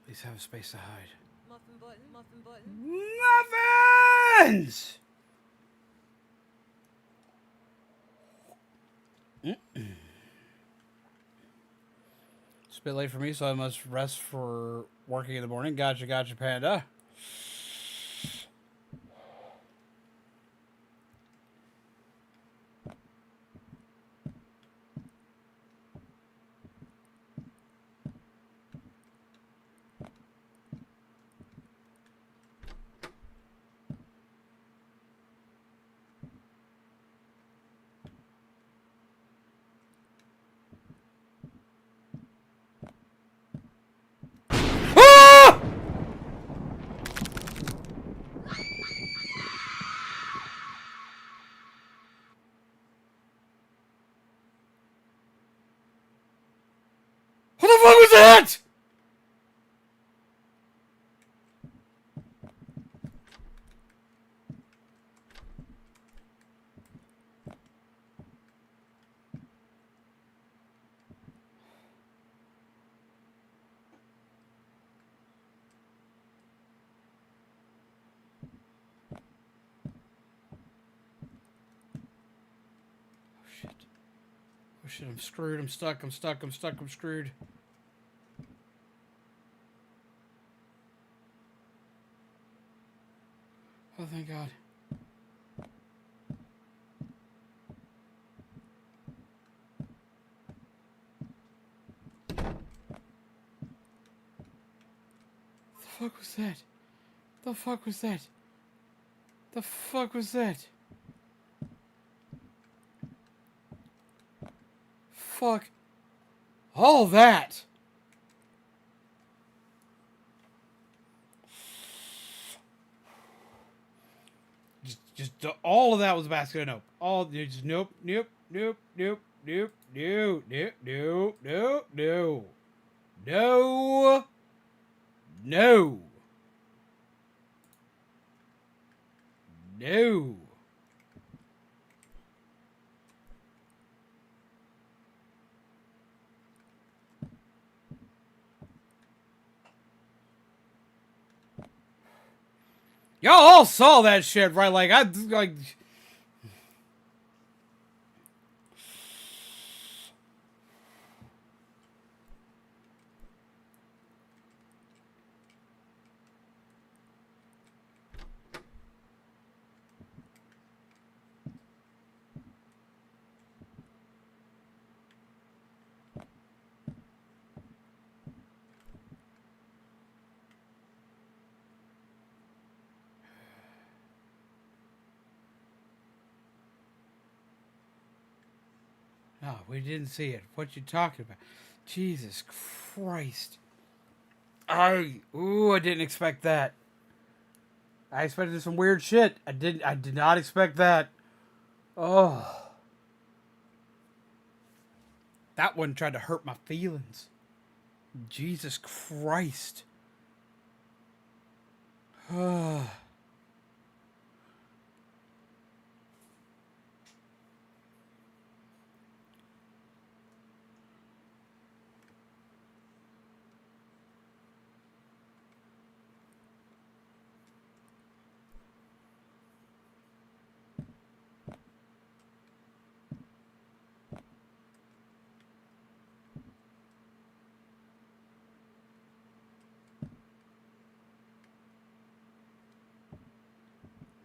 Speaker 1: least have a space to hide.
Speaker 5: Muffin button, muffin button.
Speaker 1: Muffins! It's a bit late for me, so I must rest for working in the morning. Gotcha, gotcha, panda. Ah! What the fuck was that? Shit. Oh shit, I'm screwed. I'm stuck. I'm stuck. I'm stuck. I'm screwed. Oh, thank God. The fuck was that? The fuck was that? The fuck was that? Fuck. All that. All of that was a basket of nope. All just nope, nope, nope, nope, nope, nope, nope, nope, nope, no, no, no, no. Y'all all saw that shit, right? Like, I, like... No, we didn't see it. What you talking about? Jesus Christ. I didn't expect that. I expected some weird shit. I did not expect that. Oh. That one tried to hurt my feelings. Jesus Christ.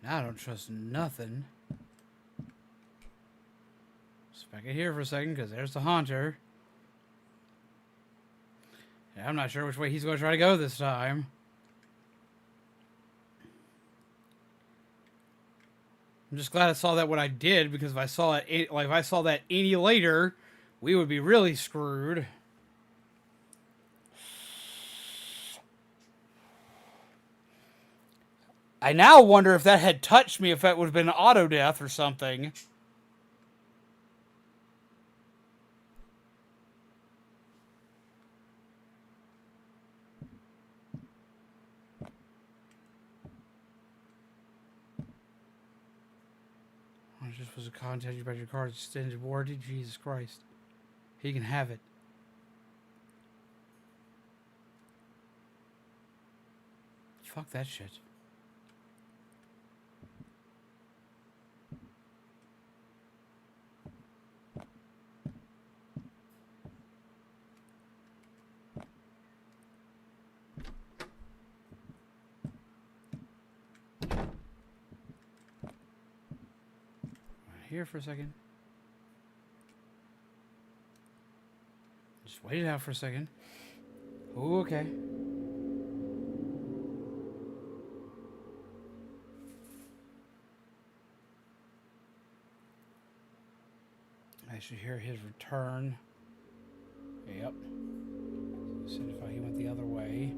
Speaker 1: Now I don't trust nothing. Just back in here for a second, because there's the Haunter. Yeah, I'm not sure which way he's going to try to go this time. I'm just glad I saw that when I did, because if I saw it, like if I saw that any later, we would be really screwed. I now wonder if that had touched me, if that would have been an auto death or something. It just was a contact you about your car's extended warranty. Jesus Christ. He can have it. Fuck that shit. Here for a second. Just wait it out for a second. Ooh, okay. I should hear his return. Yep. See if he went the other way.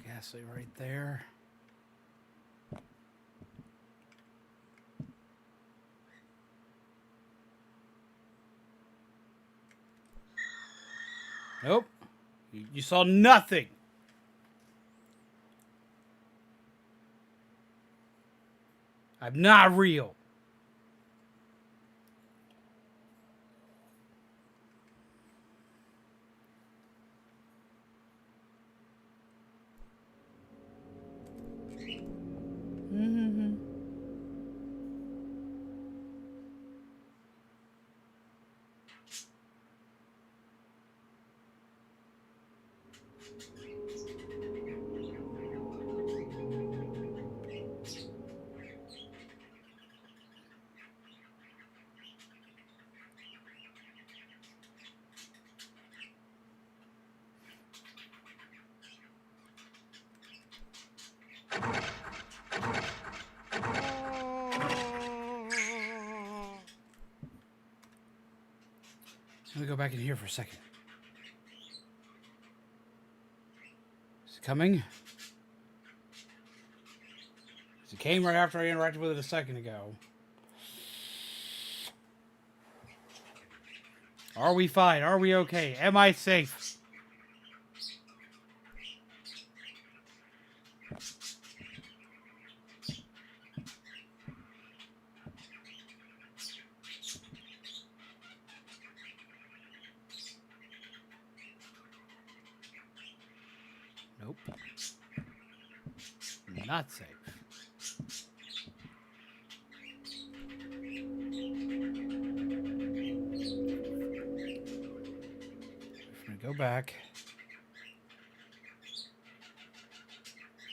Speaker 1: Ghastly right there. Nope. You saw nothing. I'm not real. Let me go back in here for a second. Is it coming? It came right after I interacted with it a second ago. Are we fine? Are we okay? Am I safe? Nope. Not safe. I'm gonna go back.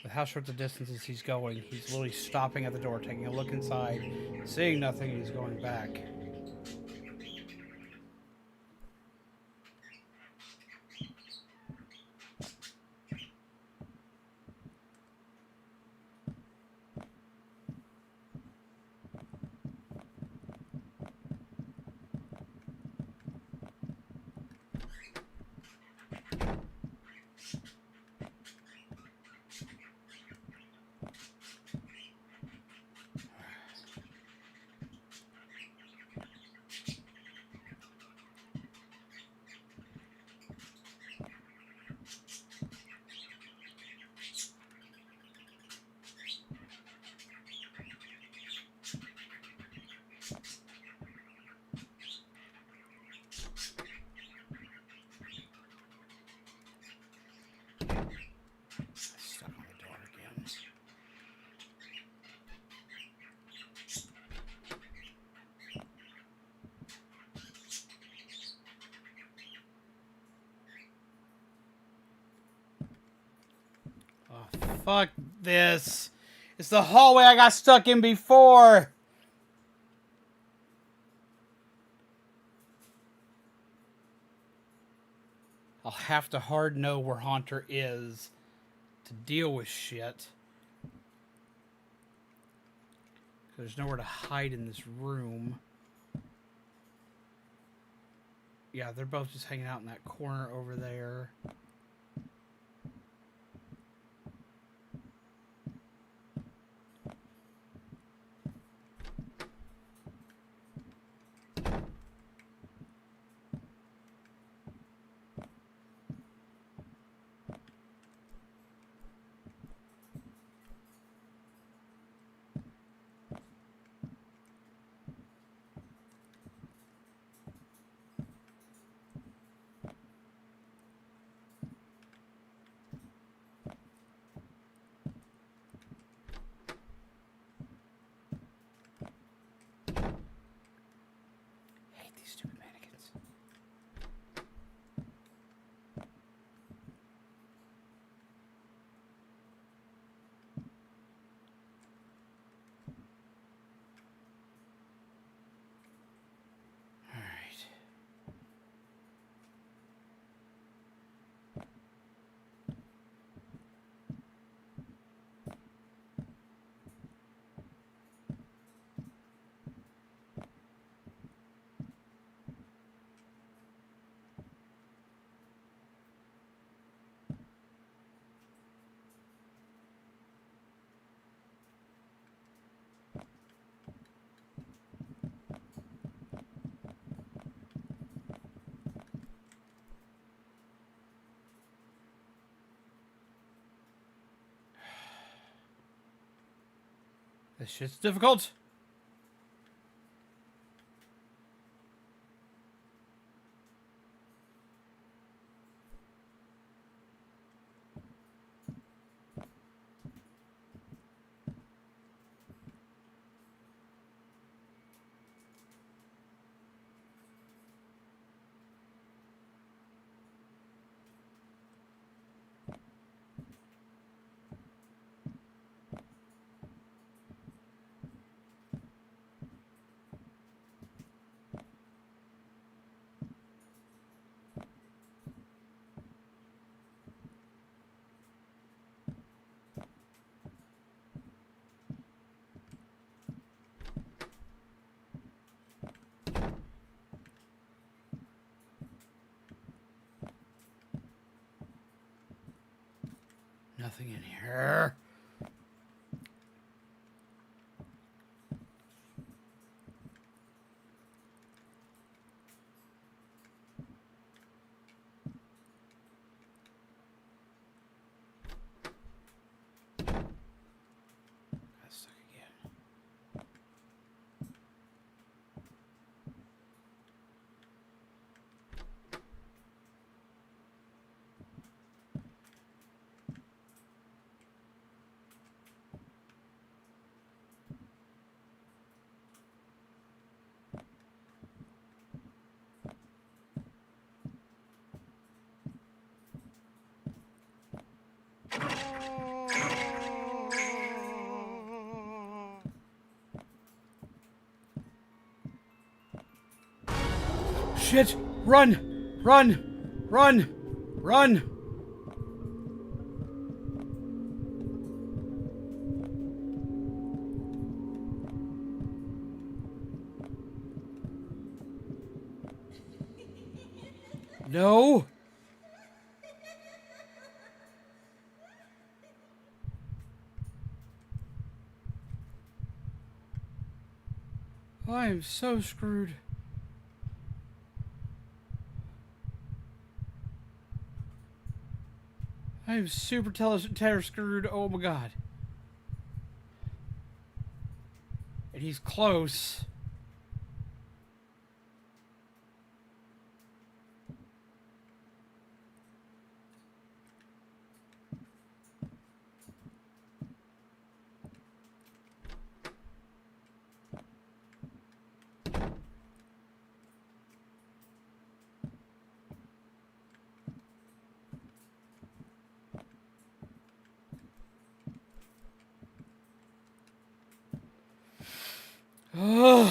Speaker 1: With how short the distances he's going, he's literally stopping at the door, taking a look inside, seeing nothing, and he's going back. Stuck on the door again. Oh, fuck this. It's the hallway I got stuck in before. I'll have to hard know where Haunter is to deal with shit. There's nowhere to hide in this room. Yeah, they're both just hanging out in that corner over there. This shit's difficult. Nothing in here. Got stuck again. Shit! Run! Run! Run! Run! No! I am so screwed. I am super terror screwed. Oh my god. And he's close. Ugh.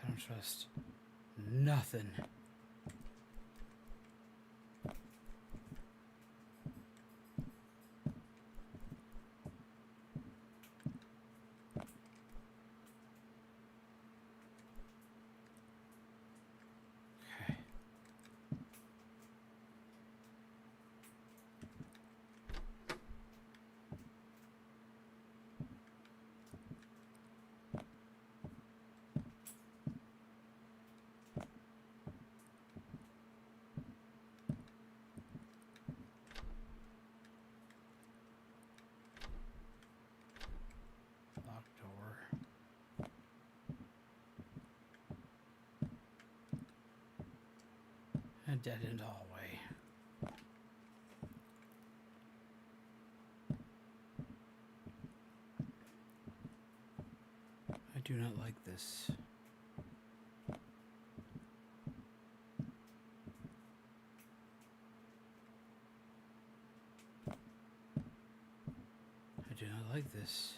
Speaker 1: I don't trust nothing. Okay. Locked door. A dead end hallway. I do not like this. do not like this.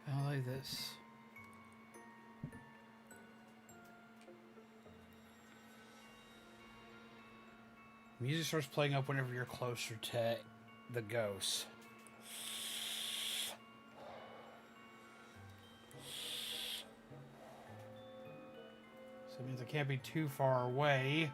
Speaker 1: I don't like this. Music starts playing up whenever you're closer to the ghost. So it means I can't be too far away.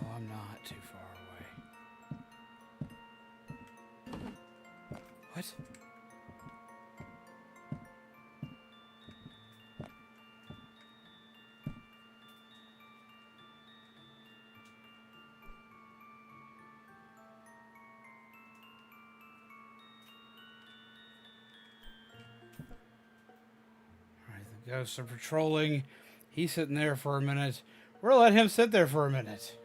Speaker 1: Oh, I'm not too far away. What? Alright, the ghosts are patrolling. He's sitting there for a minute. We're gonna let him sit there for a minute.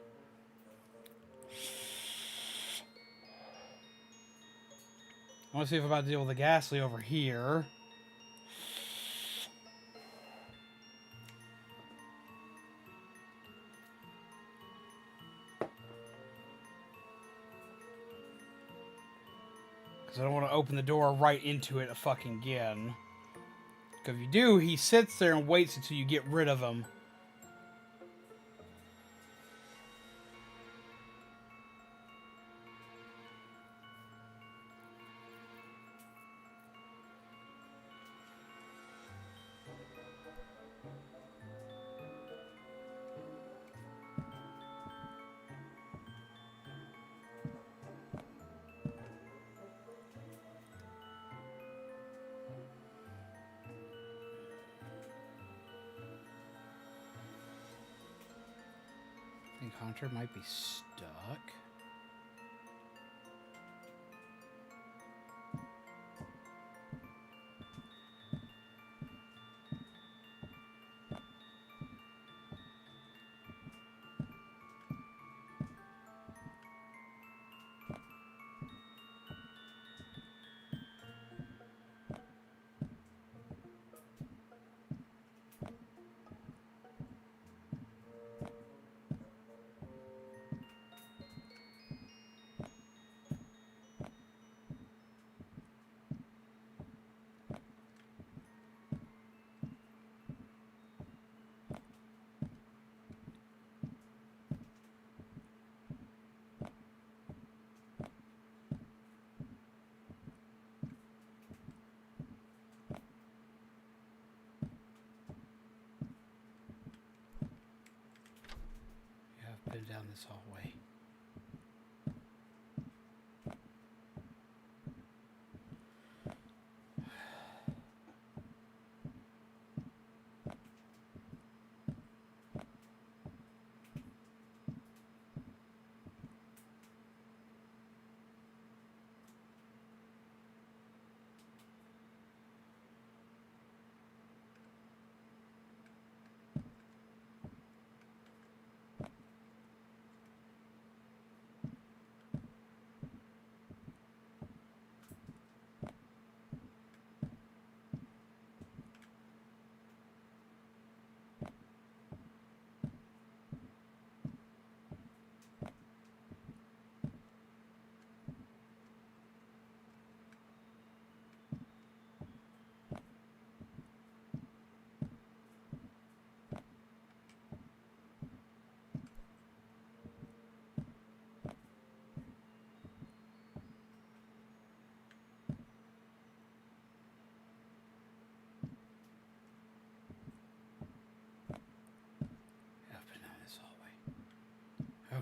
Speaker 1: I want to see if I'm about to deal with the ghastly over here. Because I don't want to open the door right into it fucking again. Because if you do, he sits there and waits until you get rid of him. I think Hunter might be stuck. Yeah, I've been down this hallway.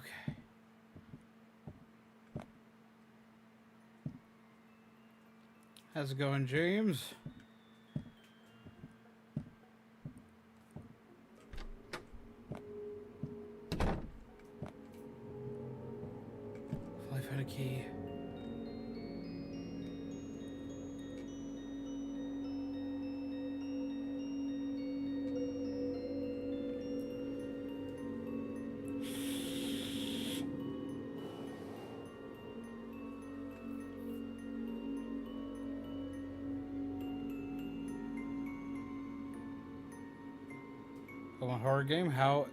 Speaker 1: Okay. How's it going, James? I found a key. Pokemon horror game? How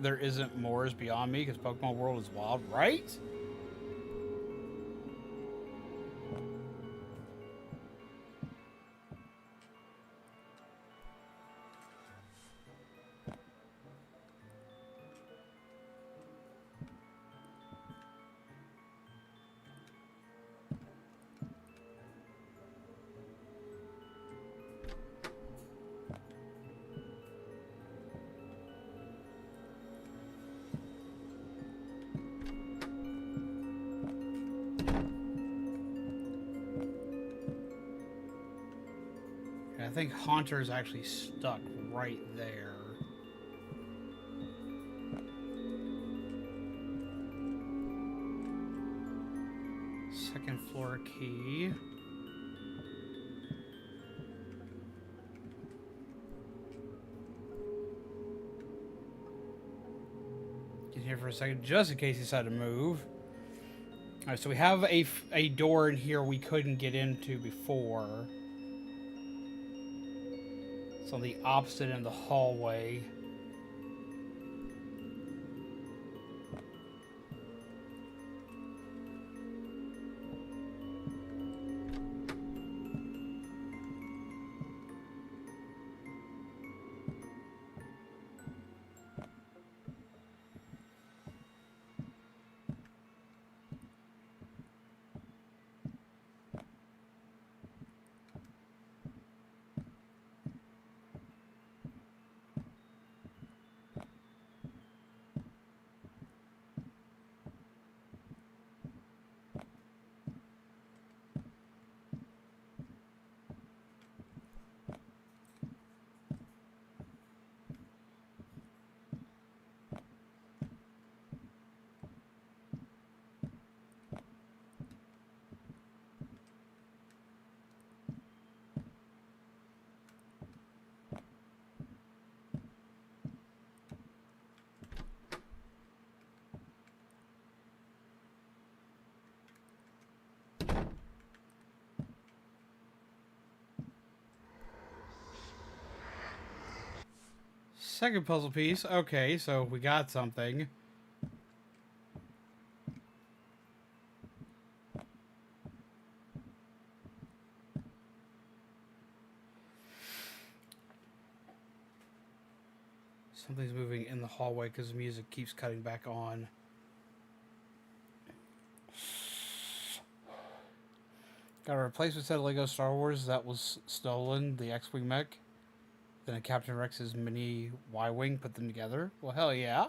Speaker 1: there isn't more is beyond me because Pokemon World is wild, right? I think Haunter's actually stuck right there. Second floor key. Get here for a second, just in case he decided to move. All right, so we have a door in here we couldn't get into before. It's on the opposite end of the hallway. Second puzzle piece. Okay, so we got something. Something's moving in the hallway because the music keeps cutting back on. Got a replacement set of Lego Star Wars that was stolen, the X-Wing mech. Then a Captain Rex's mini Y-Wing, put them together. Well, hell yeah.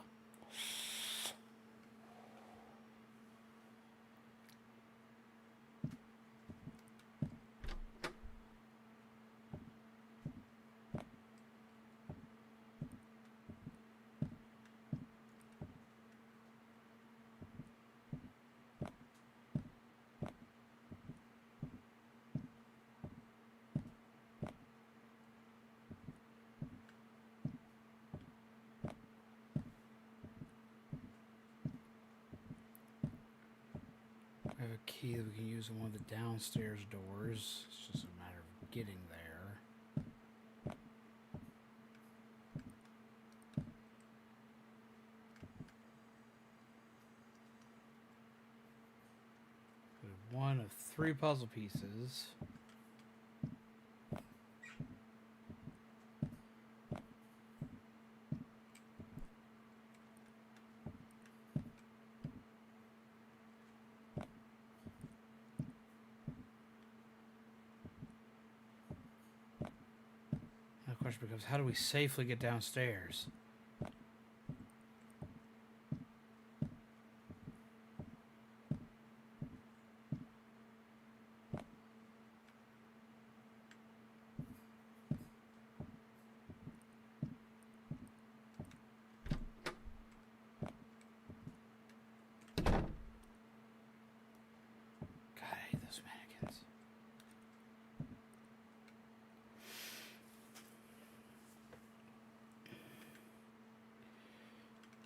Speaker 1: We have a key that we can use in one of the downstairs doors. It's just a matter of getting there. We have one of 3 puzzle pieces. The question becomes, how do we safely get downstairs?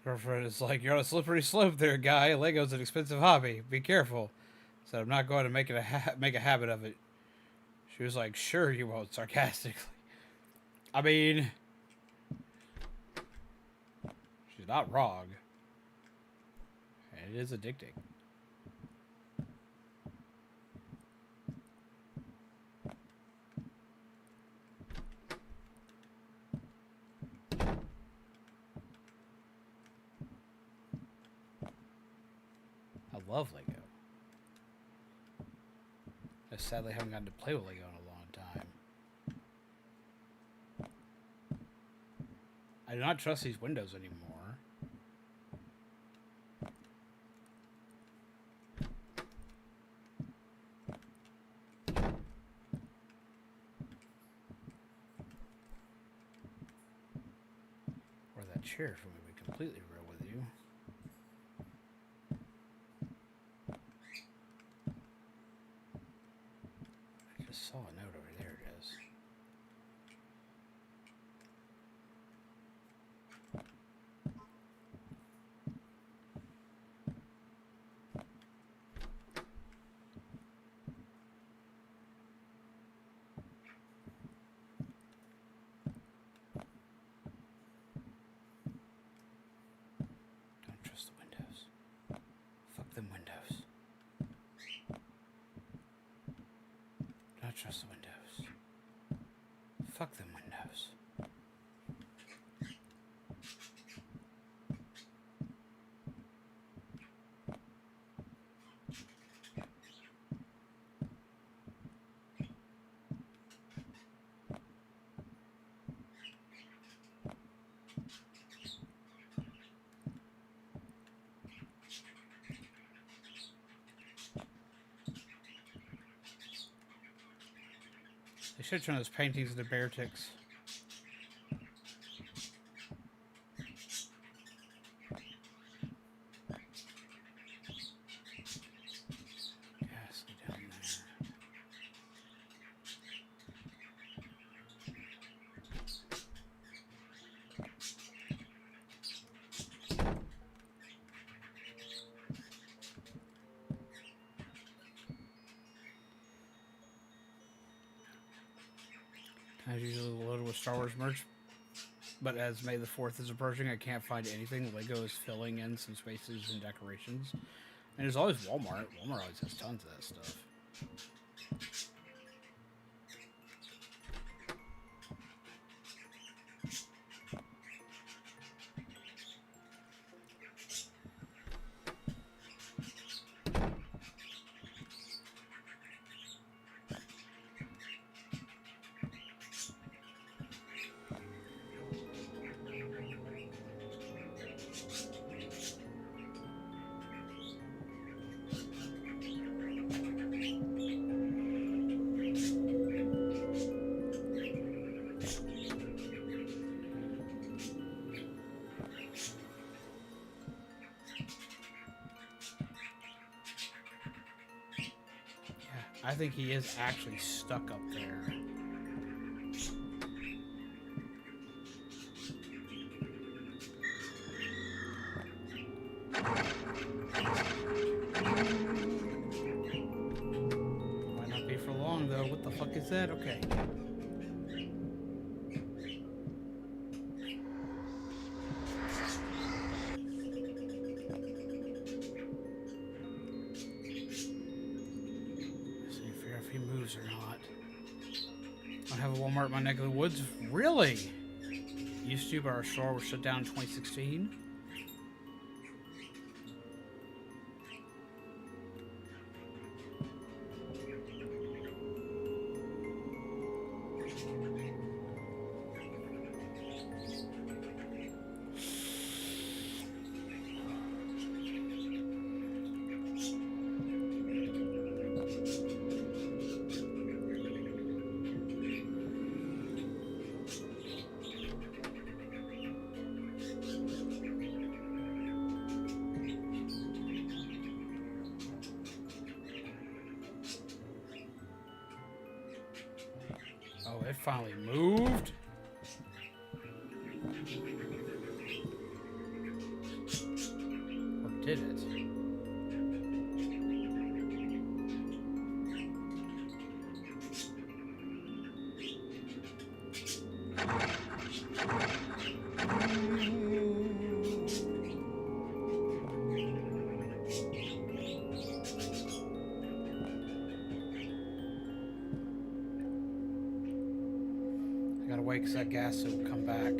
Speaker 1: Girlfriend is like, "You're on a slippery slope there, guy. Lego's an expensive hobby. Be careful." Said, "I'm not going to make it make a habit of it." She was like, "Sure you won't," sarcastically. I mean, she's not wrong. And it is addicting. I love Lego. I sadly haven't gotten to play with Lego in a long time. I do not trust these windows anymore. Or that chair, if I'm going to be completely real with you. I just saw a note over there. It is. Don't trust the windows. Fuck them windows. Don't trust the windows. Fuck them windows. They should turn those paintings into bear ticks. Yes, down there. I usually loaded with Star Wars merch, but as May the 4th is approaching, I can't find anything. Lego is filling in some spaces and decorations. And there's always Walmart. Walmart always has tons of that stuff. I think he is actually stuck up there. Might not be for long though. What the fuck is that? Okay. If he moves or not. I have a Walmart in my neck of the woods. Really? Used to, but our store was shut down in 2016. Oh, it finally moved. did it. I gotta wait because that gas will come back.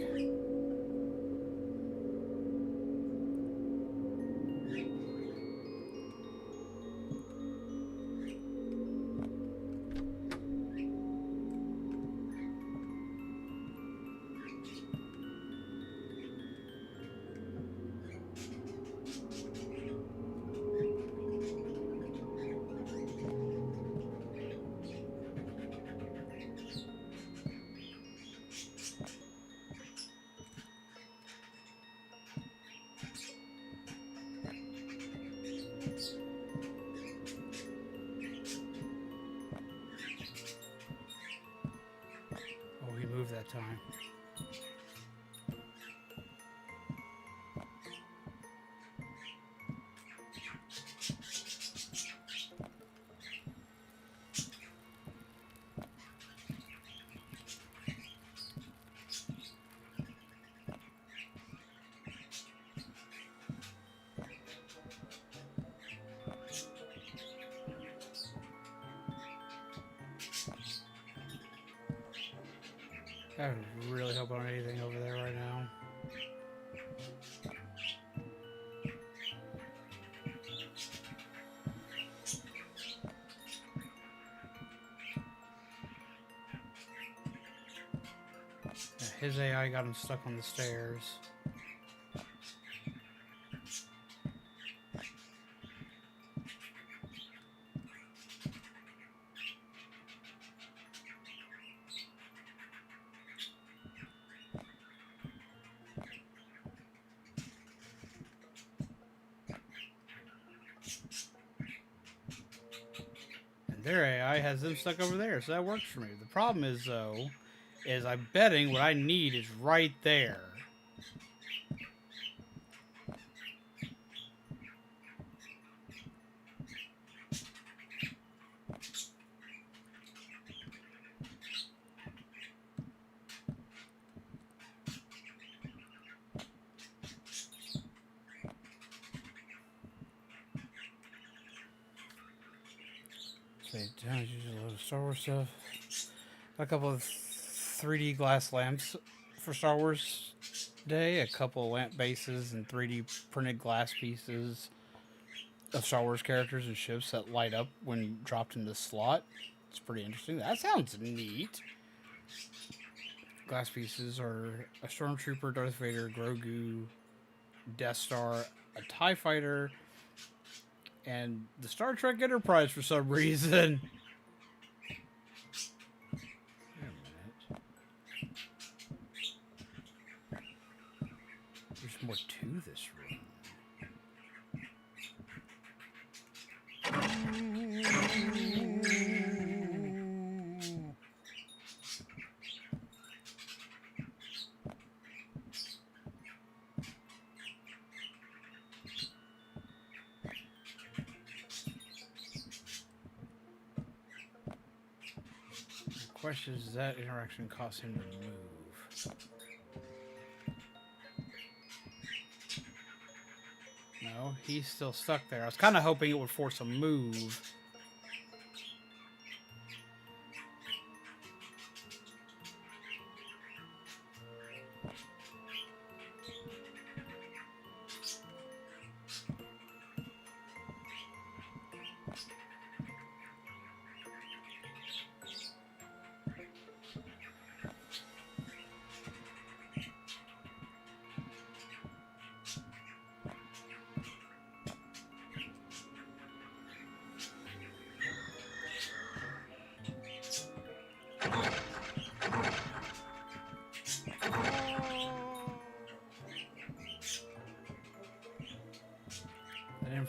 Speaker 1: Oh, he moved that time. I really hope I don't anything over there right now. Yeah, his AI got him stuck on the stairs. Their AI has them stuck over there, so that works for me. The problem is, though, is I'm betting what I need is right there. Use a lot of Star Wars stuff. A couple of 3D glass lamps for Star Wars Day. A couple of lamp bases and 3D printed glass pieces of Star Wars characters and ships that light up when dropped in the slot. It's pretty interesting. That sounds neat. Glass pieces are a Stormtrooper, Darth Vader, Grogu, Death Star, a TIE Fighter, and the Star Trek Enterprise for some reason. Wait a minute. There's more to this room. The question is, does that interaction cause him to move? No, he's still stuck there. I was kind of hoping it would force a move.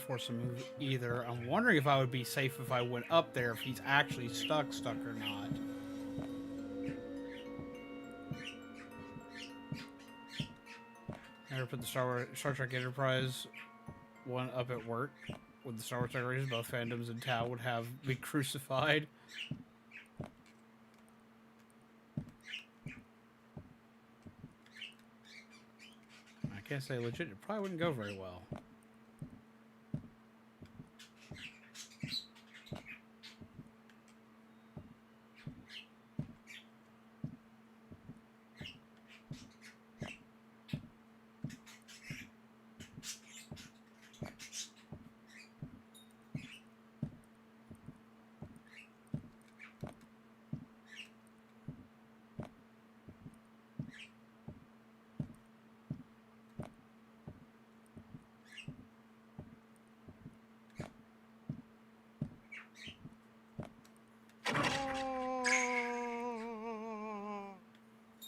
Speaker 1: Force a move either. I'm wondering if I would be safe if I went up there, if he's actually stuck or not. Never put the Star Trek Enterprise one up at work with the Star Wars decorations. Both fandoms and Tao would have me crucified. I can't say legit. It probably wouldn't go very well.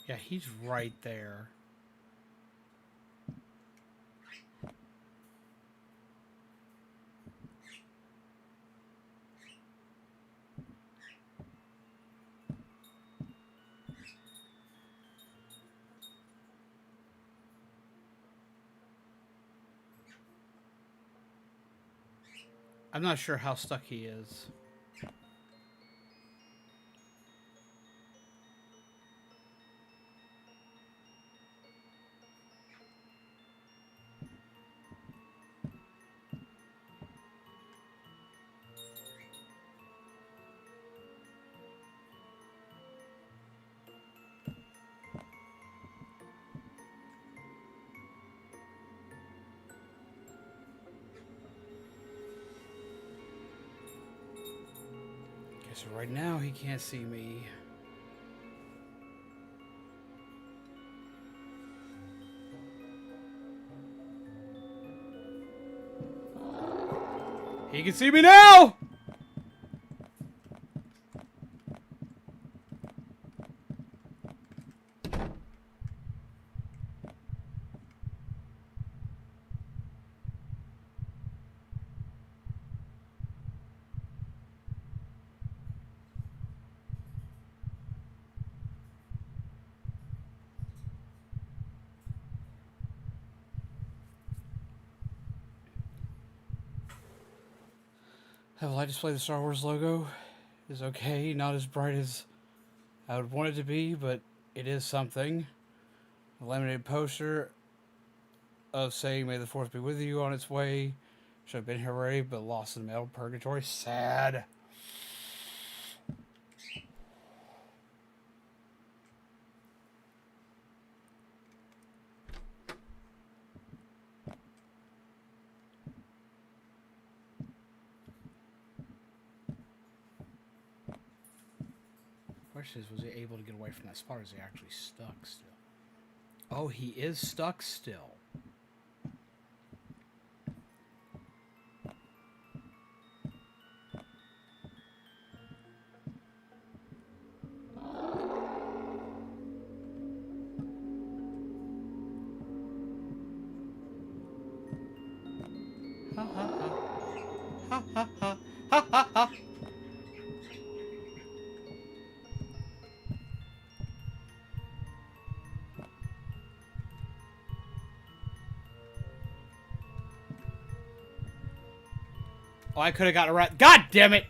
Speaker 1: Yeah, he's right there. I'm not sure how stuck he is. So right now he can't see me. He can see me now! Have I displayed the Star Wars logo? Is okay, not as bright as I would want it to be, but it is something. A laminated poster of saying "May the Fourth be with you" on its way. Should have been here already, but lost in the mail. Purgatory. Sad. Question is, was he able to get away from that spot, or is he actually stuck still? Oh, he is stuck still. Ha ha ha. Ha ha ha. Ha ha ha. Oh, I could have gotten around. God damn it!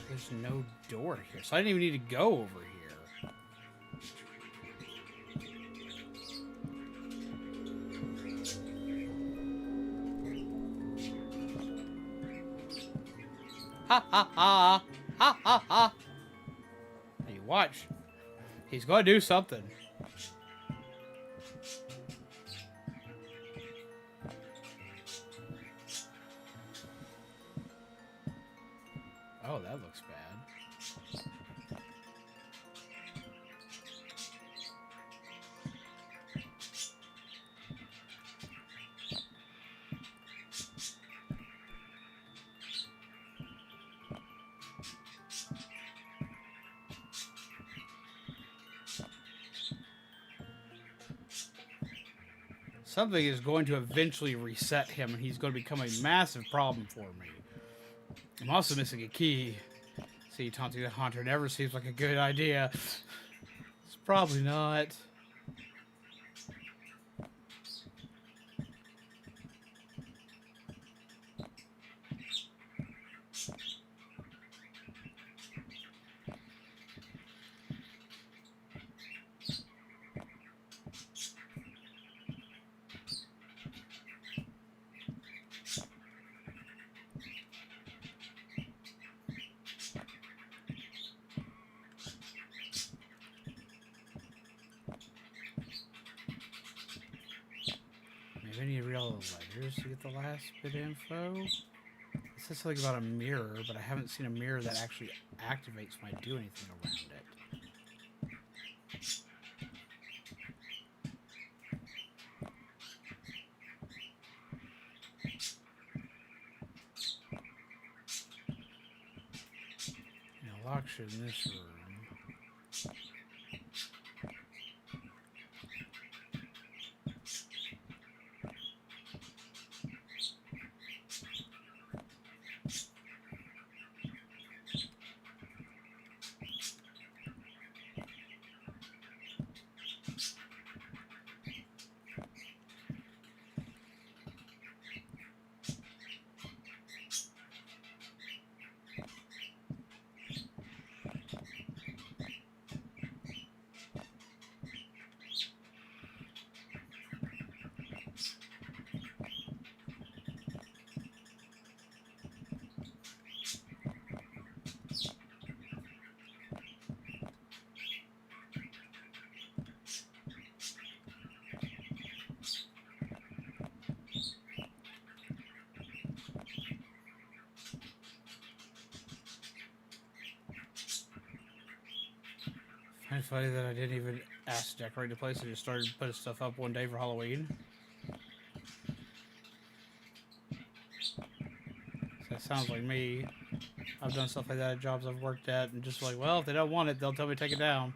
Speaker 1: There's no door here, so I didn't even need to go over here. Ha ha ha! Ha ha ha! Hey, watch. He's going to do something. Oh, that looks bad. Something is going to eventually reset him, and he's going to become a massive problem for me. I'm also missing a key. See, taunting the haunter never seems like a good idea. It's probably not. Maybe I need to read all the letters to get the last bit of info. It says something about a mirror, but I haven't seen a mirror that actually activates when I do anything around it. Now, lock should in this room. It's funny that I didn't even ask to decorate the place. I just started putting stuff up one day for Halloween. So that sounds like me. I've done stuff like that at jobs I've worked at, and just like, well, if they don't want it, they'll tell me to take it down.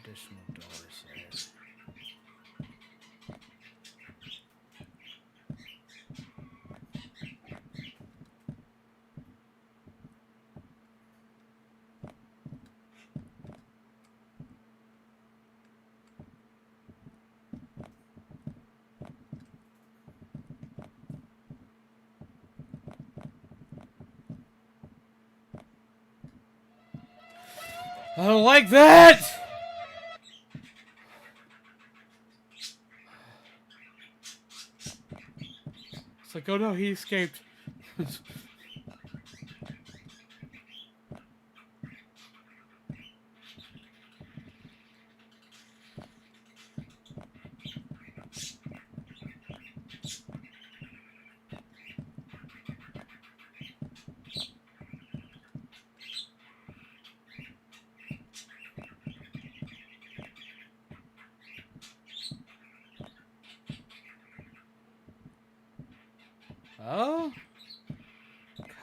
Speaker 1: Additional doors there. I don't like that! It's like, oh no, he escaped. Oh?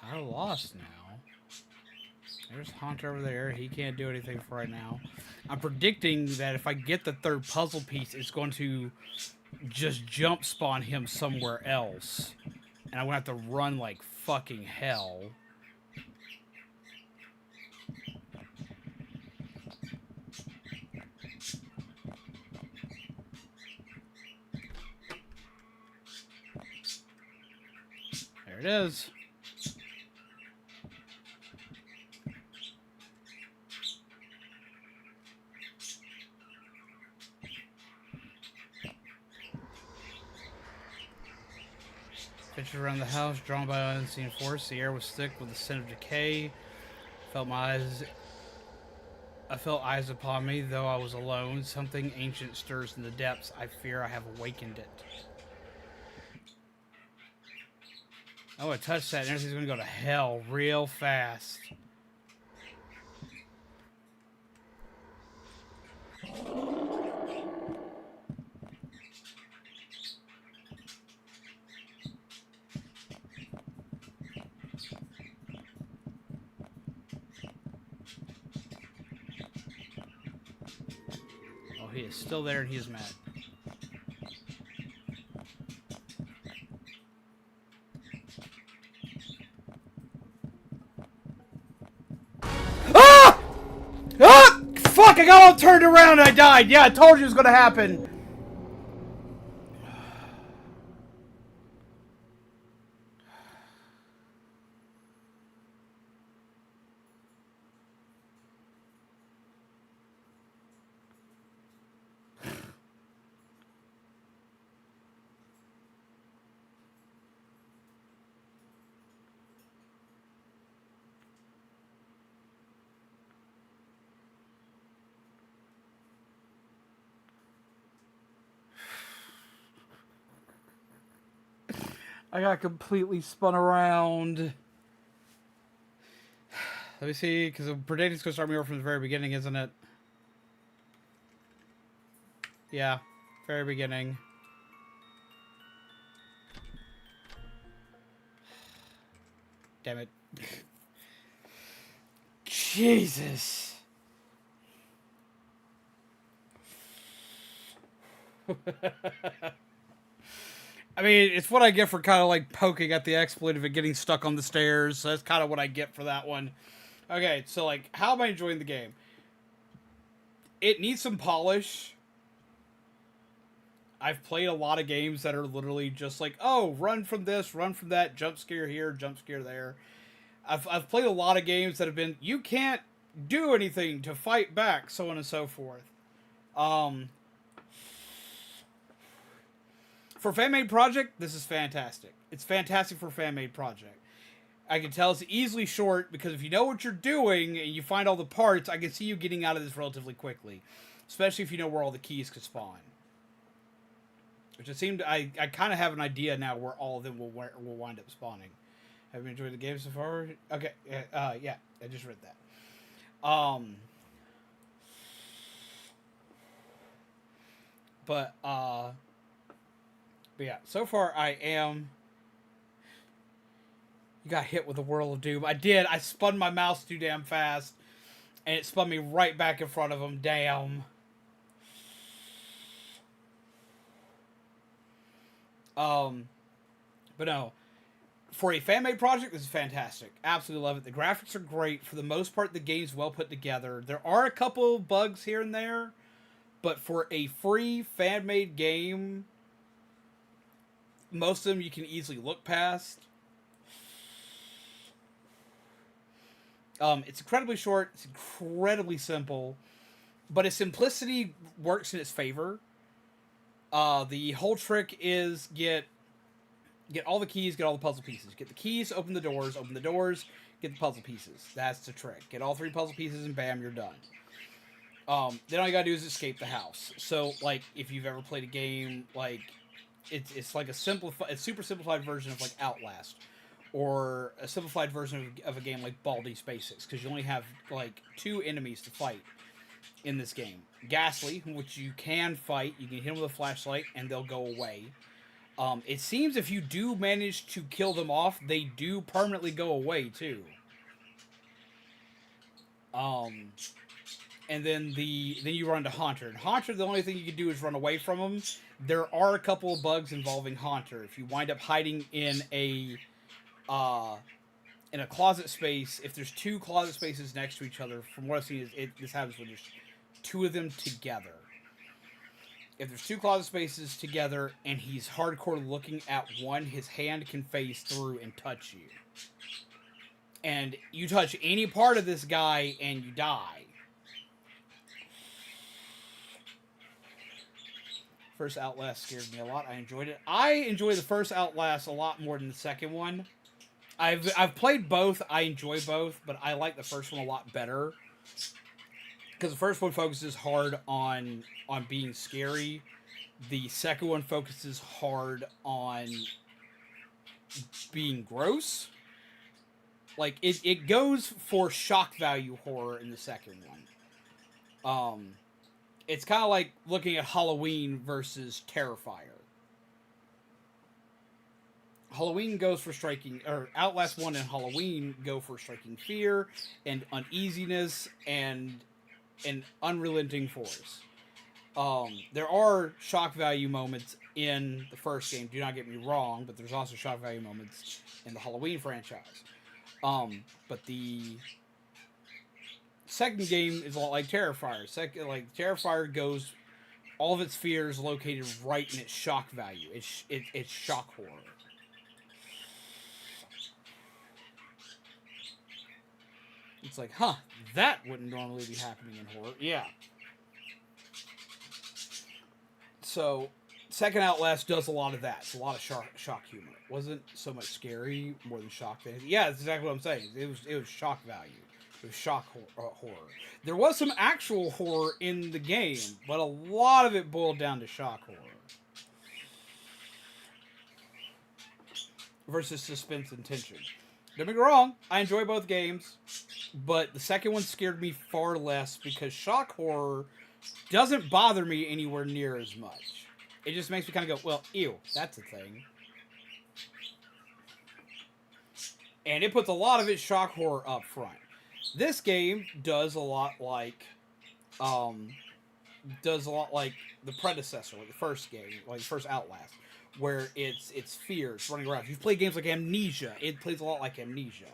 Speaker 1: Kind of lost now. There's Haunter over there. He can't do anything for right now. I'm predicting that if I get the third puzzle piece, it's going to just jump spawn him somewhere else. And I'm going to have to run like fucking hell. There it is. Pictured around the house, drawn by an unseen force. The air was thick with the scent of decay. I felt eyes upon me, though I was alone. Something ancient stirs in the depths. I fear I have awakened it. Oh, I touched that and everything's gonna go to hell real fast. he is still there and he is mad. Ah! Ah! Fuck, I got all turned around and I died. Yeah, I told you it was gonna happen. I got completely spun around. Let me see, because the predicting's going to start me over from the very beginning, isn't it? Yeah, very beginning. Damn it. Jesus. I mean, it's what I get for kind of like poking at the expletive and getting stuck on the stairs. So that's kind of what I get for that one. Okay, so like, how am I enjoying the game? It needs some polish. I've played a lot of games that are literally just like, oh, run from this, run from that, jump scare here, jump scare there. I've played a lot of games that have been, you can't do anything to fight back, so on and so forth. For fan-made project, this is fantastic. It's fantastic for a fan-made project. I can tell it's easily short because if you know what you're doing and you find all the parts, I can see you getting out of this relatively quickly. Especially if you know where all the keys could spawn. Which it seemed, I kind of have an idea now where all of them will wind up spawning. Have you enjoyed the game so far? Okay, yeah, I just read that. But yeah, so far I am... You got hit with a whirl of doom. I did. I spun my mouse too damn fast. And it spun me right back in front of him. Damn. But no. For a fan-made project, this is fantastic. Absolutely love it. The graphics are great. For the most part, the game's well put together. There are a couple bugs here and there. But for a free fan-made game, most of them you can easily look past. It's incredibly short. It's incredibly simple. But its simplicity works in its favor. The whole trick is get all the keys, get all the puzzle pieces. Get the keys, open the doors, get the puzzle pieces. That's the trick. Get all 3 puzzle pieces and bam, you're done. Then all you gotta do is escape the house. So, like, if you've ever played a game, like, it's like a super simplified version of, like, Outlast. Or a simplified version of a game like Baldi's Basics. Because you only have, like, 2 enemies to fight in this game. Ghastly, which you can fight. You can hit them with a flashlight, and they'll go away. It seems if you do manage to kill them off, they do permanently go away, too. And then you run to Haunter. And Haunter, the only thing you can do is run away from him. There are a couple of bugs involving Haunter. If you wind up hiding in a closet space, if there's 2 closet spaces next to each other, from what I've seen, this happens when there's 2 of them together. If there's 2 closet spaces together and he's hardcore looking at one, his hand can phase through and touch you. And you touch any part of this guy and you die. First Outlast scared me a lot. I enjoyed it. I enjoy the first Outlast a lot more than the second one. I've played both. I enjoy both, but I like the first one a lot better. Because the first one focuses hard on being scary. The second one focuses hard on being gross. Like, it goes for shock value horror in the second one. It's kind of like looking at Halloween versus Terrifier. Halloween goes for striking, or Outlast 1 and Halloween go for striking fear and uneasiness and an unrelenting force. There are shock value moments in the first game. Do not get me wrong, but there's also shock value moments in the Halloween franchise. But the second game is a lot like Terrifier. Terrifier goes, all of its fear is located right in its shock value. It's shock horror. It's like, huh, that wouldn't normally be happening in horror. Yeah. So, second Outlast does a lot of that. It's a lot of shock humor. It wasn't so much scary, more than shock value. Yeah, that's exactly what I'm saying. It was shock value. It was shock horror. There was some actual horror in the game, but a lot of it boiled down to shock horror. Versus suspense and tension. Don't get me wrong, I enjoy both games, but the second one scared me far less because shock horror doesn't bother me anywhere near as much. It just makes me kind of go, well, ew, that's a thing. And it puts a lot of its shock horror up front. This game does a lot like the predecessor, like the first game, like the first Outlast, where it's fears running around. If you've played games like Amnesia, it plays a lot like Amnesia.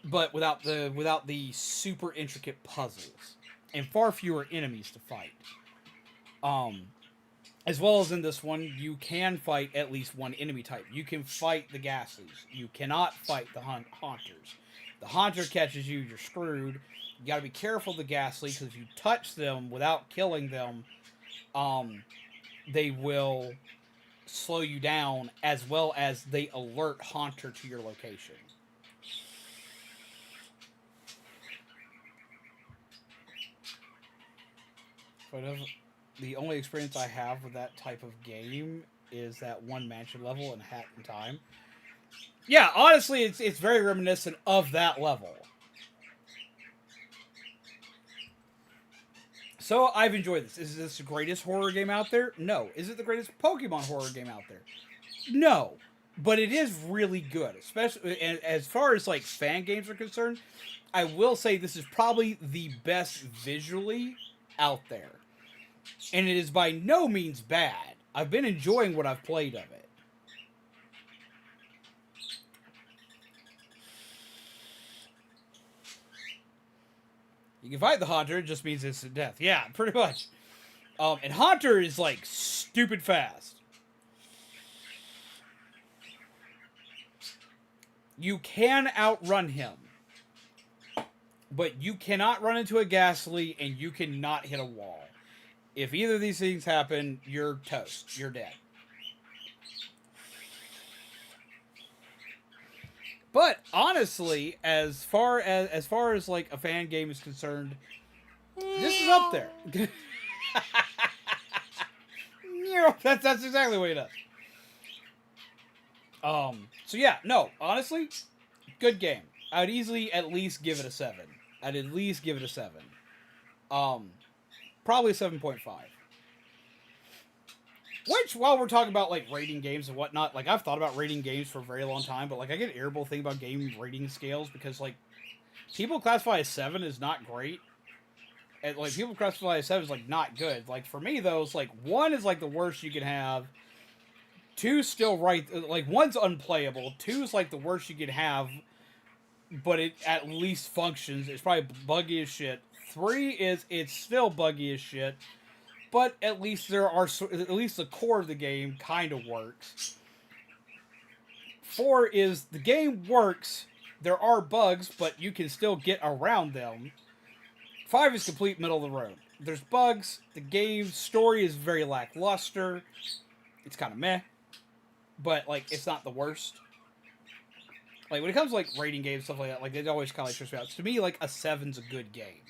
Speaker 1: But without the super intricate puzzles and far fewer enemies to fight. As well as in this one, you can fight at least one enemy type. You can fight the Ghastlies. You cannot fight the Haunters. The Haunter catches you, you're screwed. You gotta be careful of the Ghastly, because if you touch them without killing them, they will slow you down, as well as they alert Haunter to your location. But the only experience I have with that type of game is that one mansion level in Hat in Time. Yeah, honestly, it's very reminiscent of that level. So I've enjoyed this. Is this the greatest horror game out there? No. Is it the greatest Pokemon horror game out there? No. But it is really good, especially as far as like fan games are concerned. I will say this is probably the best visually out there. And it is by no means bad. I've been enjoying what I've played of it. You can fight the Haunter, it just means instant death. Yeah, pretty much. And Haunter is like stupid fast. You can outrun him. But you cannot run into a Ghastly, and you cannot hit a wall. If either of these things happen, you're toast. You're dead. But honestly, as far as like a fan game is concerned, this is up there. that's exactly what it does. So yeah, no, honestly, good game. I'd easily at least give it a 7. I'd at least give it a 7. Probably a 7.5. Which, while we're talking about, like, rating games and whatnot, like, I've thought about rating games for a very long time, but, like, I get an irritable thing about game rating scales because, like, people classify a 7 as not great. And, like, people classify a 7 as, like, not good. Like, for me, though, it's, like, 1 is, like, the worst you can have. 2's still right. Like, 1's unplayable. 2 is, like, the worst you could have, but it at least functions. It's probably buggy as shit. 3 is, it's still buggy as shit. But at least at least the core of the game kind of works. 4 is the game works. There are bugs, but you can still get around them. 5 is complete middle of the road. There's bugs. The game story is very lackluster. It's kind of meh. But, like, it's not the worst. Like, when it comes to, like, rating games, stuff like that, like, it always kind of, like, stress me out. To me, like, a 7's a good game.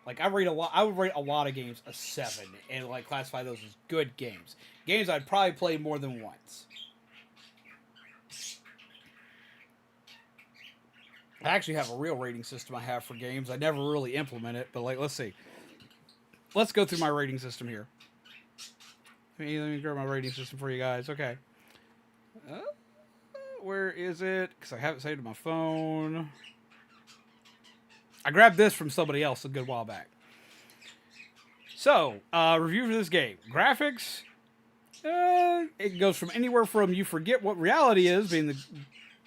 Speaker 1: Like, I would rate a lot of games a 7, and, like, classify those as good games. Games I'd probably play more than once. I actually have a real rating system I have for games. I never really implement it, but, like, let's see. Let's go through my rating system here. Let me grab my rating system for you guys. Okay. Where is it? Because I have it saved on my phone. I grabbed this from somebody else a good while back. So, review for this game. Graphics, it goes from anywhere from you forget what reality is, being the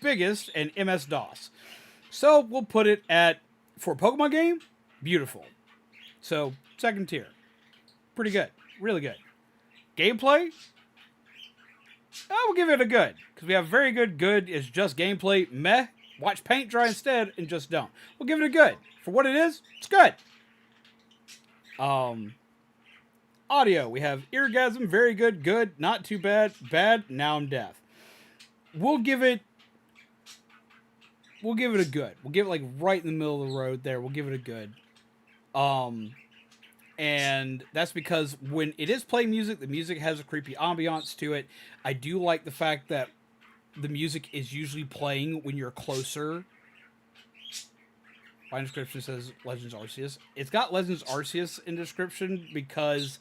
Speaker 1: biggest, and MS-DOS. So, we'll put it at, for a Pokemon game, beautiful. So, second tier. Pretty good. Really good. Gameplay, we'll give it a good. Because we have very good. Good is just gameplay. Meh. Watch paint dry instead and just don't. We'll give it a good. For what it is, it's good. Audio. We have Eargasm. Very good. Good. Not too bad. Bad. Now I'm deaf. We'll give it a good. We'll give it like right in the middle of the road there. We'll give it a good. And that's because when it is playing music, the music has a creepy ambiance to it. I do like the fact that the music is usually playing when you're closer. My description says Legends Arceus. It's got Legends Arceus in description because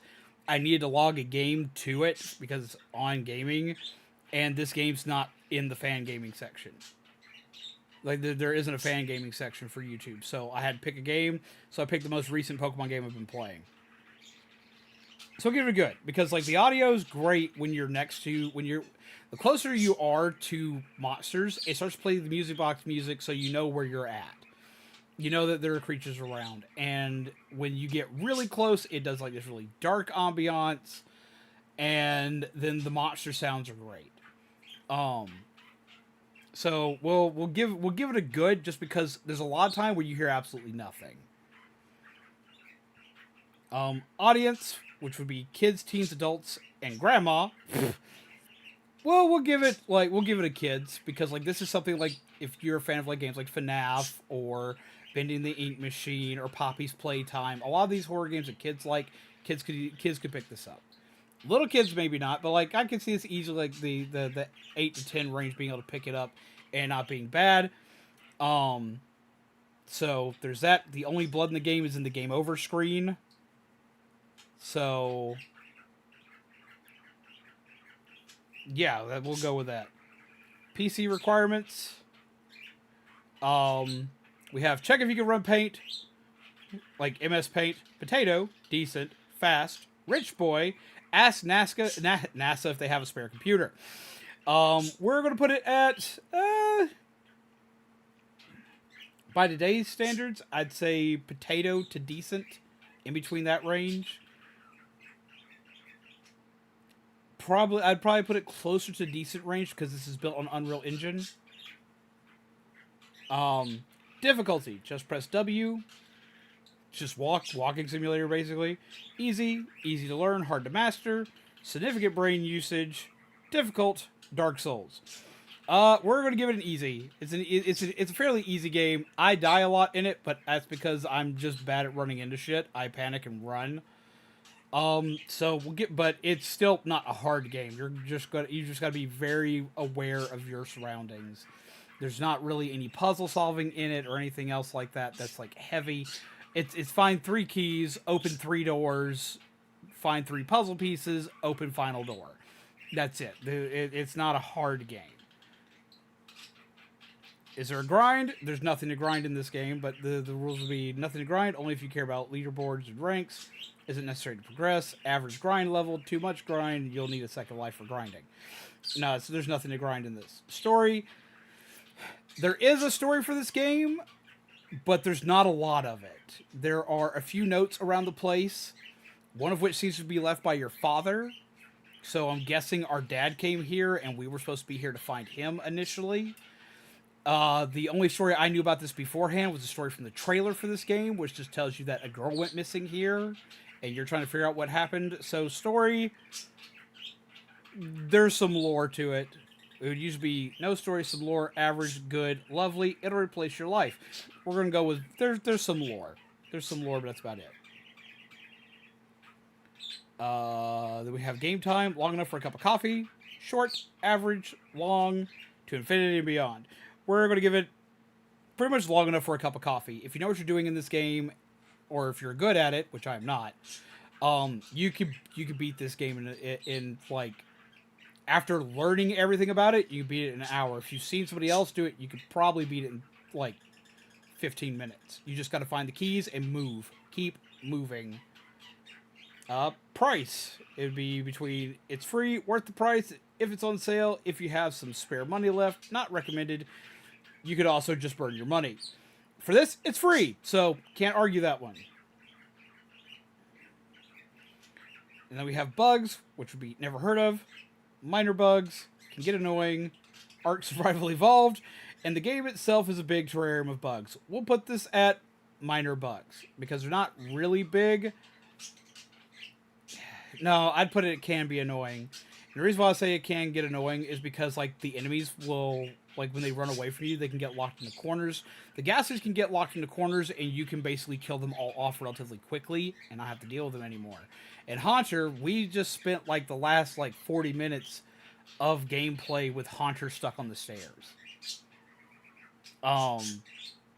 Speaker 1: I needed to log a game to it because it's on gaming, and this game's not in the fan gaming section. Like, there isn't a fan gaming section for YouTube, so I had to pick a game, so I picked the most recent Pokemon game I've been playing. So I'll give it a good, because, like, the audio is great when you're the closer you are to monsters, it starts to play the music box music, so you know where you're at. You know that there are creatures around, and when you get really close, it does, like, this really dark ambiance, and then the monster sounds are great. So we'll give it a good, just because there's a lot of time where you hear absolutely nothing. Audience, which would be kids, teens, adults, and grandma. Well, we'll give it a kids, because like this is something like if you're a fan of like games like FNAF or Bending the Ink Machine or Poppy's Playtime, a lot of these horror games that kids like, kids could pick this up. Little kids maybe not, but like I can see this easily like the 8 to 10 range being able to pick it up and not being bad. So there's that. The only blood in the game is in the game over screen. So yeah, we'll go with that. PC requirements. We have check if you can run paint, like MS Paint, potato, decent, fast, rich boy. Ask NASA if they have a spare computer. We're going to put it at, by today's standards, I'd say potato to decent, in between that range. I'd probably put it closer to decent range because this is built on Unreal Engine. Difficulty, just press W. Just walking simulator, basically. Easy to learn, hard to master. Significant brain usage. Difficult, Dark Souls. We're going to give it an easy. It's a fairly easy game. I die a lot in it, but that's because I'm just bad at running into shit. I panic and run. So but it's still not a hard game. You just got to be very aware of your surroundings. There's not really any puzzle solving in it or anything else like that that's like heavy. It's find 3 keys, open 3 doors, find 3 puzzle pieces, open final door. That's it. It's not a hard game. Is there a grind? There's nothing to grind in this game, but the rules will be nothing to grind, only if you care about leaderboards and ranks. Isn't necessary to progress. Average grind level, too much grind, you'll need a second life for grinding. No, so there's nothing to grind in this. Story. There is a story for this game, but there's not a lot of it. There are a few notes around the place, one of which seems to be left by your father. So I'm guessing our dad came here, and we were supposed to be here to find him initially. The only story I knew about this beforehand was the story from the trailer for this game, which just tells you that a girl went missing here, and you're trying to figure out what happened. So story, there's some lore to it. It would usually be no story, some lore, average, good, lovely. It'll replace your life. We're going to go with, there's some lore. There's some lore, but that's about it. Then we have game time, long enough for a cup of coffee. Short, average, long, to infinity and beyond. We're going to give it pretty much long enough for a cup of coffee. If you know what you're doing in this game, or if you're good at it, which I'm not, you could beat this game in like, after learning everything about it, you beat it in an hour. If you've seen somebody else do it, you could probably beat it in like 15 minutes. You just got to find the keys and move. Keep moving. Price. It would be between it's free, worth the price, if it's on sale, if you have some spare money left, not recommended. You could also just burn your money. For this, it's free, so can't argue that one. And then we have bugs, which would be never heard of. Minor bugs, can get annoying. Ark Survival Evolved, and the game itself is a big terrarium of bugs. We'll put this at minor bugs, because they're not really big. No, I'd put it can be annoying. And the reason why I say it can get annoying is because, like, the enemies will, like, when they run away from you, they can get locked into corners. The gases can get locked into corners, and you can basically kill them all off relatively quickly and not have to deal with them anymore. In Haunter, we just spent, like, the last, like, 40 minutes of gameplay with Haunter stuck on the stairs.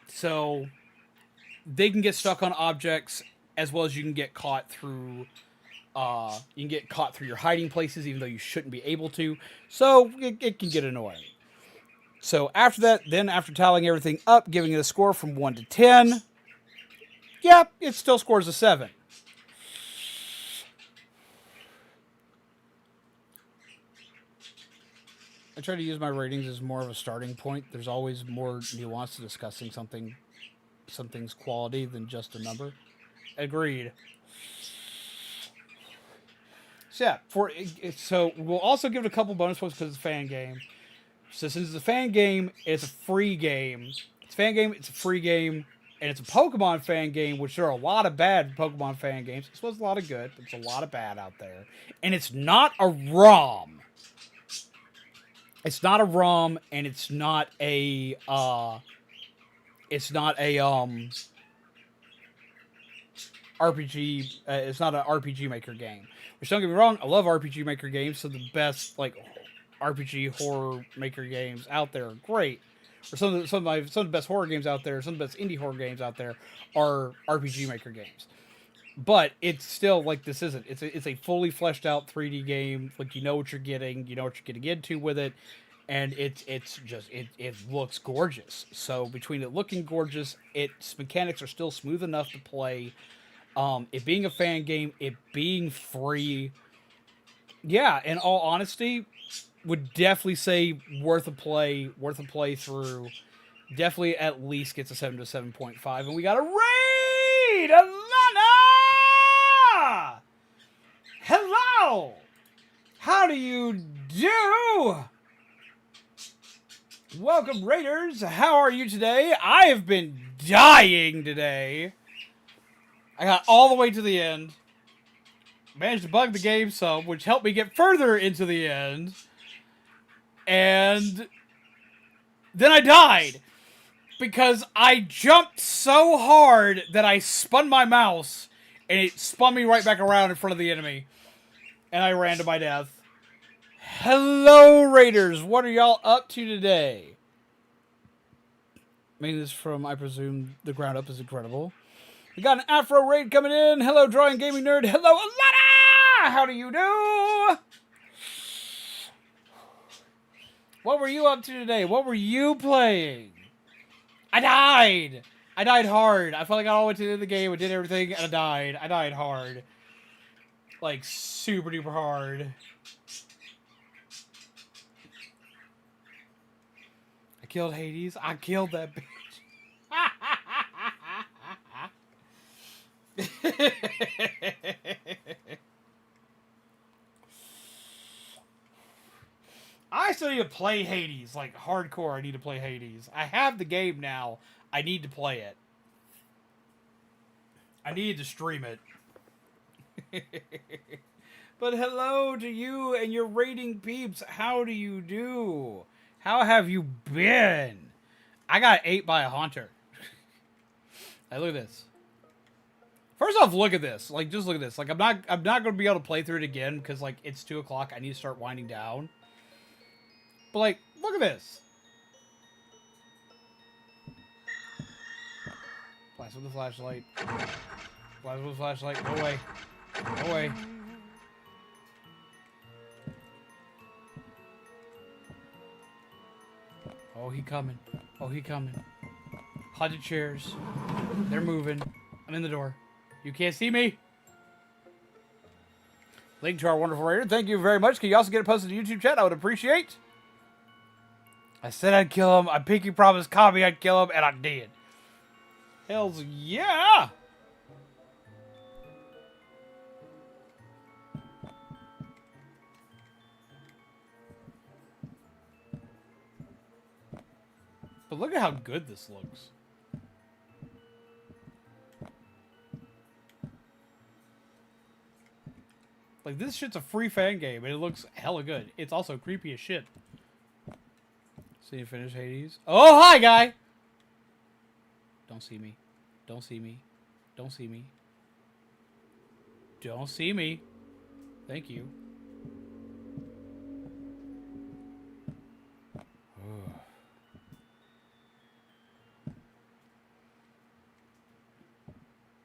Speaker 1: So they can get stuck on objects as well as you can get caught through your hiding places, even though you shouldn't be able to. So it can get annoying. So after that, then after tallying everything up, giving it a score from 1 to 10, yeah, it still scores a 7. I try to use my ratings as more of a starting point. There's always more nuance to discussing something's quality than just a number. Agreed. So yeah, so we'll also give it a couple bonus points because it's a fan game. So since it's a fan game, it's a free game. It's a fan game, it's a free game, and it's a Pokemon fan game, which there are a lot of bad Pokemon fan games. This was a lot of good, but it's a lot of bad out there. And it's not a ROM. It's not a ROM, and it's not a RPG. It's not an RPG Maker game. Which, don't get me wrong, I love RPG Maker games. So the best like RPG horror maker games out there are great. Or some of the best horror games out there, some of the best indie horror games out there are RPG Maker games. But it's still like this isn't. It's a fully fleshed out 3D game. Like you know what you're getting. You know what you're getting into with it, and it looks gorgeous. So between it looking gorgeous, its mechanics are still smooth enough to play. It being a fan game, it being free, yeah. In all honesty, would definitely say worth a playthrough. Definitely at least gets a 7 to 7.5, and we got a raid, Alanna. Hello! How do you do? Welcome, Raiders. How are you today? I have been dying today. I got all the way to the end. Managed to bug the game some, which helped me get further into the end. And then I died. Because I jumped so hard that I spun my mouse. And it spun me right back around in front of the enemy. And I ran to my death. Hello, Raiders. What are y'all up to today? Making this from, I presume, the ground up is incredible. We got an Afro raid coming in. Hello, Drawing Gaming Nerd. Hello, Alanna! How do you do? What were you up to today? What were you playing? I died! I died hard. I finally got all the way to the end of the game. I did everything, and I died. I died hard. Like, super duper hard. I killed Hades. I killed that bitch. I still need to play Hades, like hardcore. I need to play Hades. I have the game now. I need to play it. I need to stream it. But hello to you and your rating peeps. How do you do? How have you been? I got ate by a haunter. Hey, look at this. First off, look at this. Like, just look at this. Like, I'm not going to be able to play through it again because, like, it's 2 o'clock. I need to start winding down. But, like, look at this. Blast with the flashlight. Blast with the flashlight. Go away. Go away. Oh, he coming. Oh, he coming. Haunted chairs. They're moving. I'm in the door. You can't see me? Link to our wonderful raider. Thank you very much. Can you also get it posted to YouTube chat? I would appreciate. I said I'd kill him. I pinky promised Kami I'd kill him, and I did. Hells yeah! But look at how good this looks. Like, this shit's a free fan game, and it looks hella good. It's also creepy as shit. See you finish Hades. Oh, hi, guy! Don't see me. Don't see me. Don't see me. Don't see me. Thank you.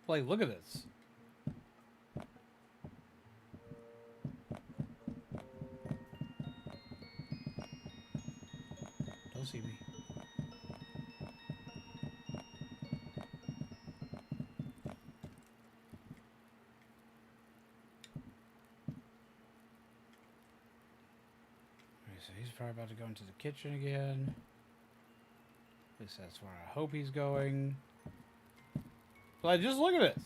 Speaker 1: Like, look at this. Don't see me. Okay, so he's probably about to go into the kitchen again. At least that's where I hope he's going. But just look at this.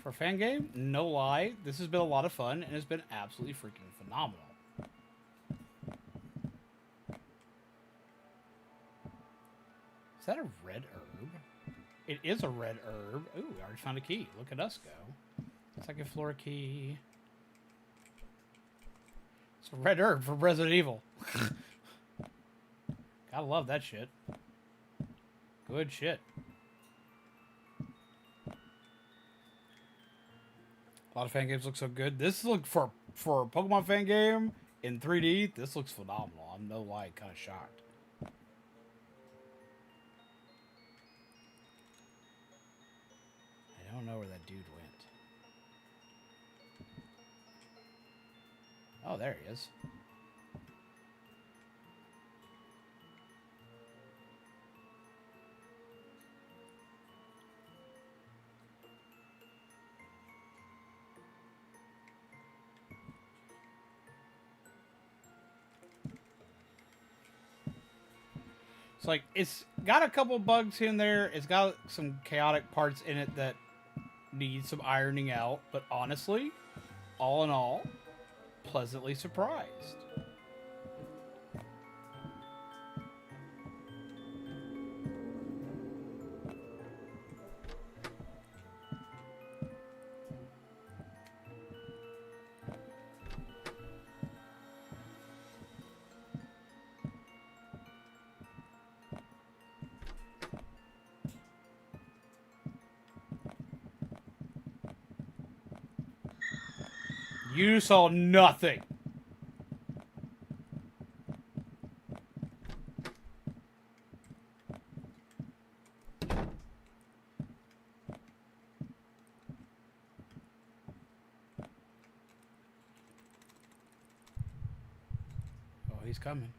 Speaker 1: For a fan game, no lie, this has been a lot of fun, and it's been absolutely freaking phenomenal. Is that a red herb? It is a red herb. Ooh, I already found a key. Look at us go. Second floor key. It's a red herb from Resident Evil. Gotta love that shit. Good shit. A lot of fan games look so good. This look for a Pokemon fan game in 3D. This looks phenomenal. I'm no lie, kind of shocked. I don't know where that dude went. Oh, there he is. It's like, it's got a couple bugs here and there. It's got some chaotic parts in it that need some ironing out. But honestly, all in all, pleasantly surprised. You saw nothing. Oh, he's coming.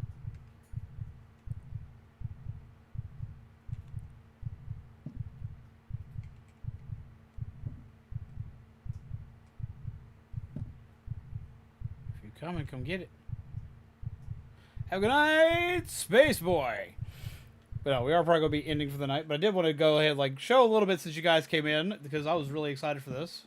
Speaker 1: Come and come get it. Have a good night, Space Boy. But no, we are probably going to be ending for the night. But I did want to go ahead and like show a little bit since you guys came in because I was really excited for this.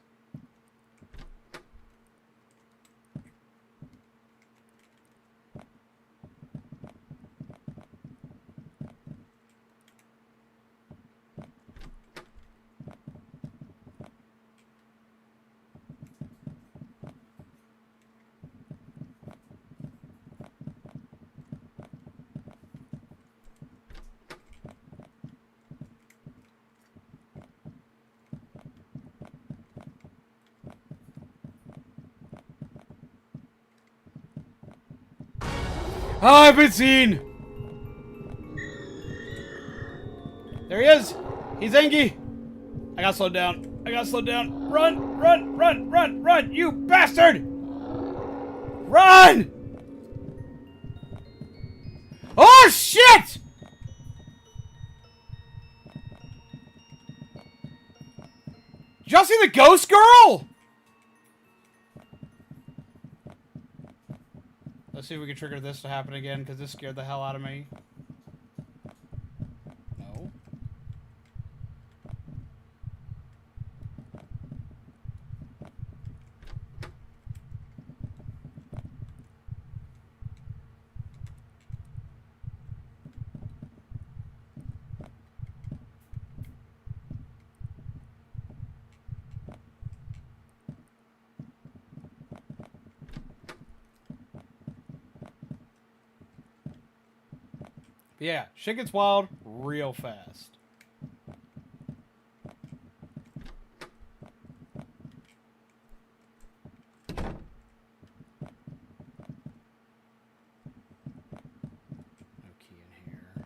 Speaker 1: I've been seen! There he is! He's Engie! I gotta slow down. I gotta slow down. Run! Run! Run! Run! Run! You bastard! Run! Oh shit! Did y'all see the ghost girl? Let's see if we can trigger this to happen again, because this scared the hell out of me. No. Yeah, shit gets wild real fast. No key in here.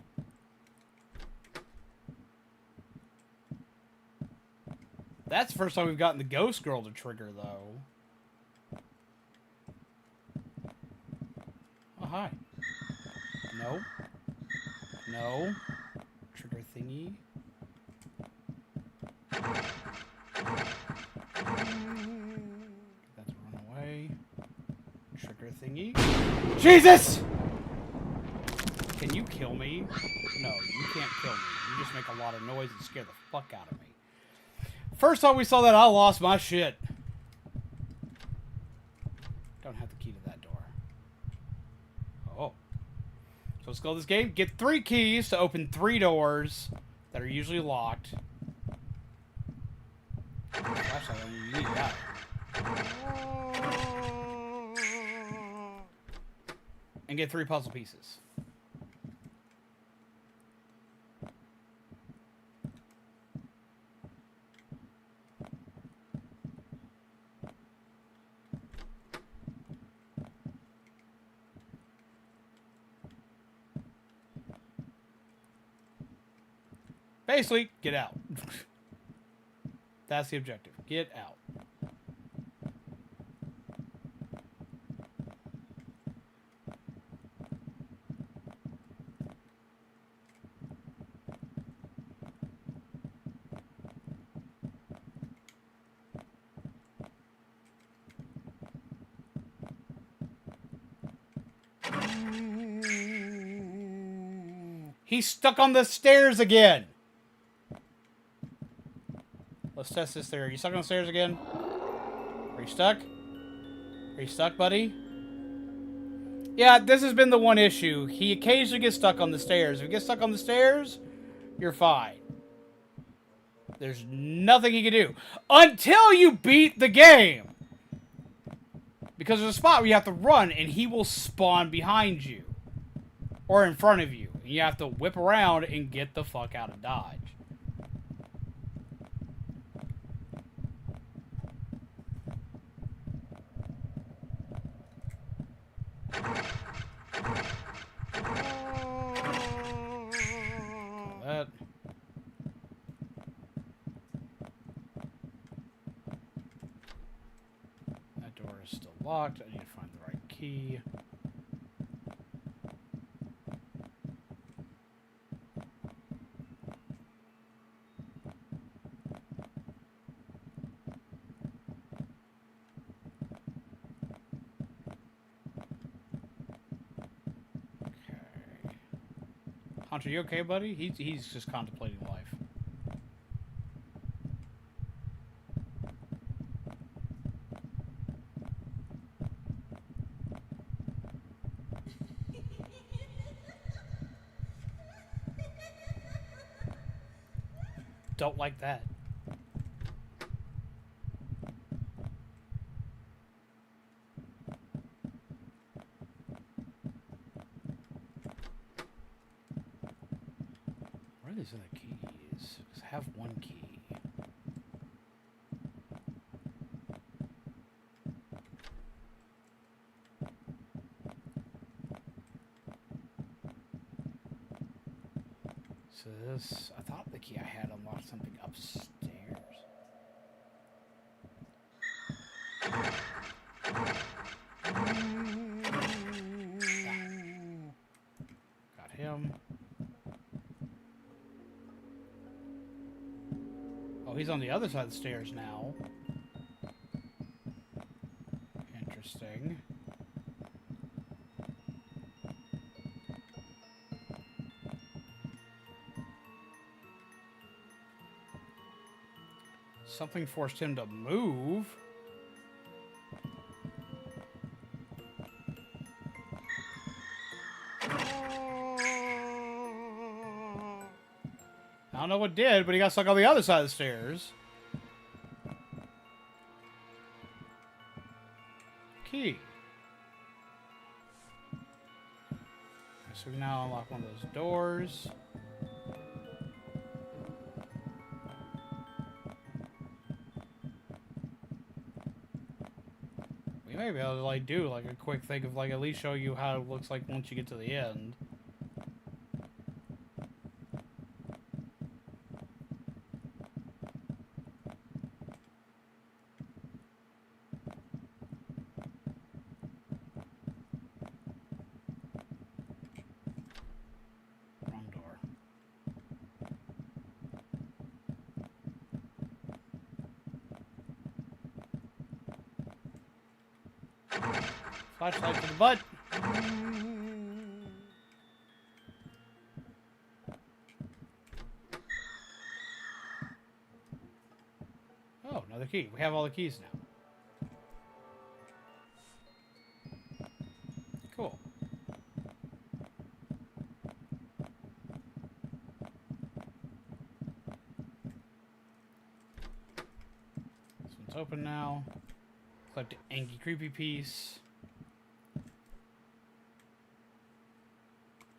Speaker 1: That's the first time we've gotten the ghost girl to trigger, though. Oh, hi. No. No. Trigger thingy. That's a run away. Trigger thingy. Jesus! Can you kill me? No, you can't kill me. You just make a lot of noise and scare the fuck out of me. First time we saw that, I lost my shit. Don't have the key to that door. Oh. So let's go this game. Get 3 keys to open 3 doors that are usually locked. Flashlight, you need that. And get 3 puzzle pieces. Basically, get out. That's the objective. Get out. He's stuck on the stairs again. Let's test this theory. Are you stuck on the stairs again? Are you stuck? Are you stuck, buddy? Yeah, this has been the one issue. He occasionally gets stuck on the stairs. If he gets stuck on the stairs, you're fine. There's nothing he can do. Until you beat the game! Because there's a spot where you have to run, and he will spawn behind you. Or in front of you. And you have to whip around and get the fuck out of Dodge. That. That door is still locked. I need to find the right key. Hunter, you okay, buddy? He's just contemplating life. Don't like that. Where are these other keys? 'Cause I have one key. So this, I thought the key I had unlocked something upstairs. Got him. Oh, he's on the other side of the stairs now. Interesting. Something forced him to move. I don't know what did, but he got stuck on the other side of the stairs. Key. So we can now unlock one of those doors. We may be able to like do like a quick thing of like at least show you how it looks like once you get to the end. Flashlight to the butt. Oh, another key. We have all the keys now. Cool. This one's open now. Collect the Anky Creepy piece.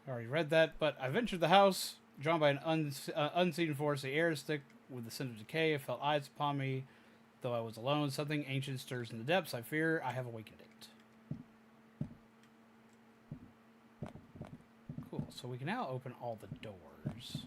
Speaker 1: I already read that, but I ventured the house, drawn by an unseen force. The air is thick with the scent of decay. I felt eyes upon me, though I was alone. Something ancient stirs in the depths. I fear I have awakened it. Cool. So we can now open all the doors.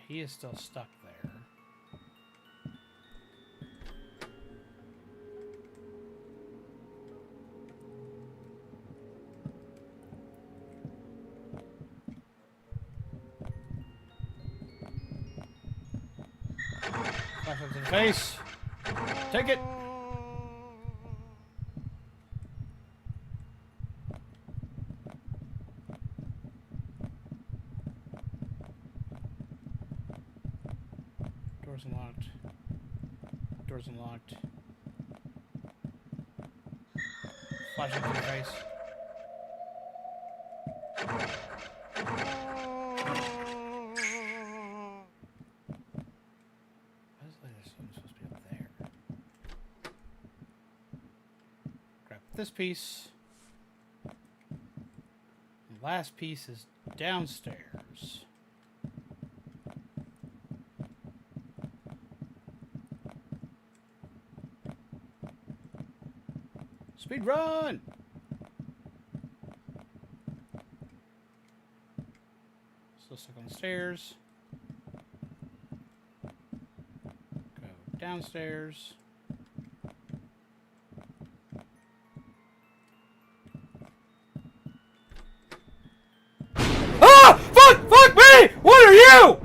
Speaker 1: He is still stuck there. Flash up to the face. Take it. Doors unlocked. Doors unlocked. Flash up to the face. Why is this supposed to be up there? Grab this piece. The last piece is downstairs. Speed run! Still stuck on the stairs. Go downstairs. Ah! Fuck me! What are you?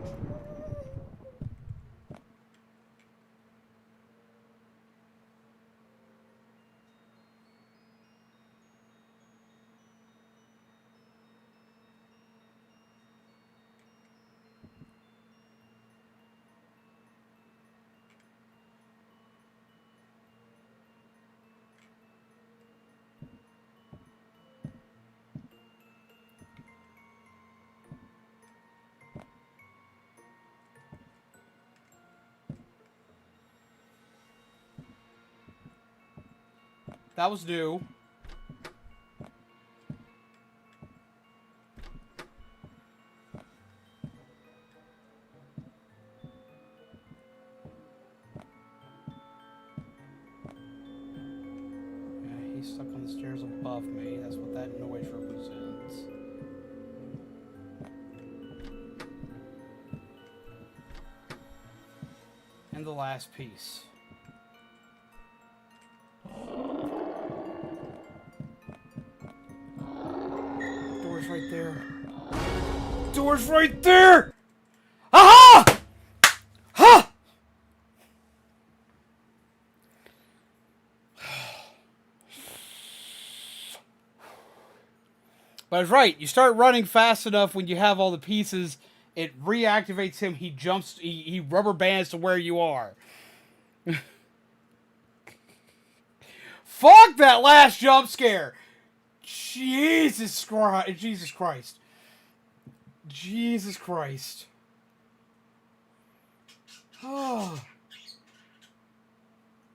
Speaker 1: That was new. Yeah, he's stuck on the stairs above me. That's what that noise represents. And the last piece. Door's right there. Door's right there! Aha! Ha! But I was right. You start running fast enough when you have all the pieces, it reactivates him. He jumps, he rubber bands to where you are. Fuck that last jump scare! Jesus Christ. Jesus Christ. Jesus Christ. Oh.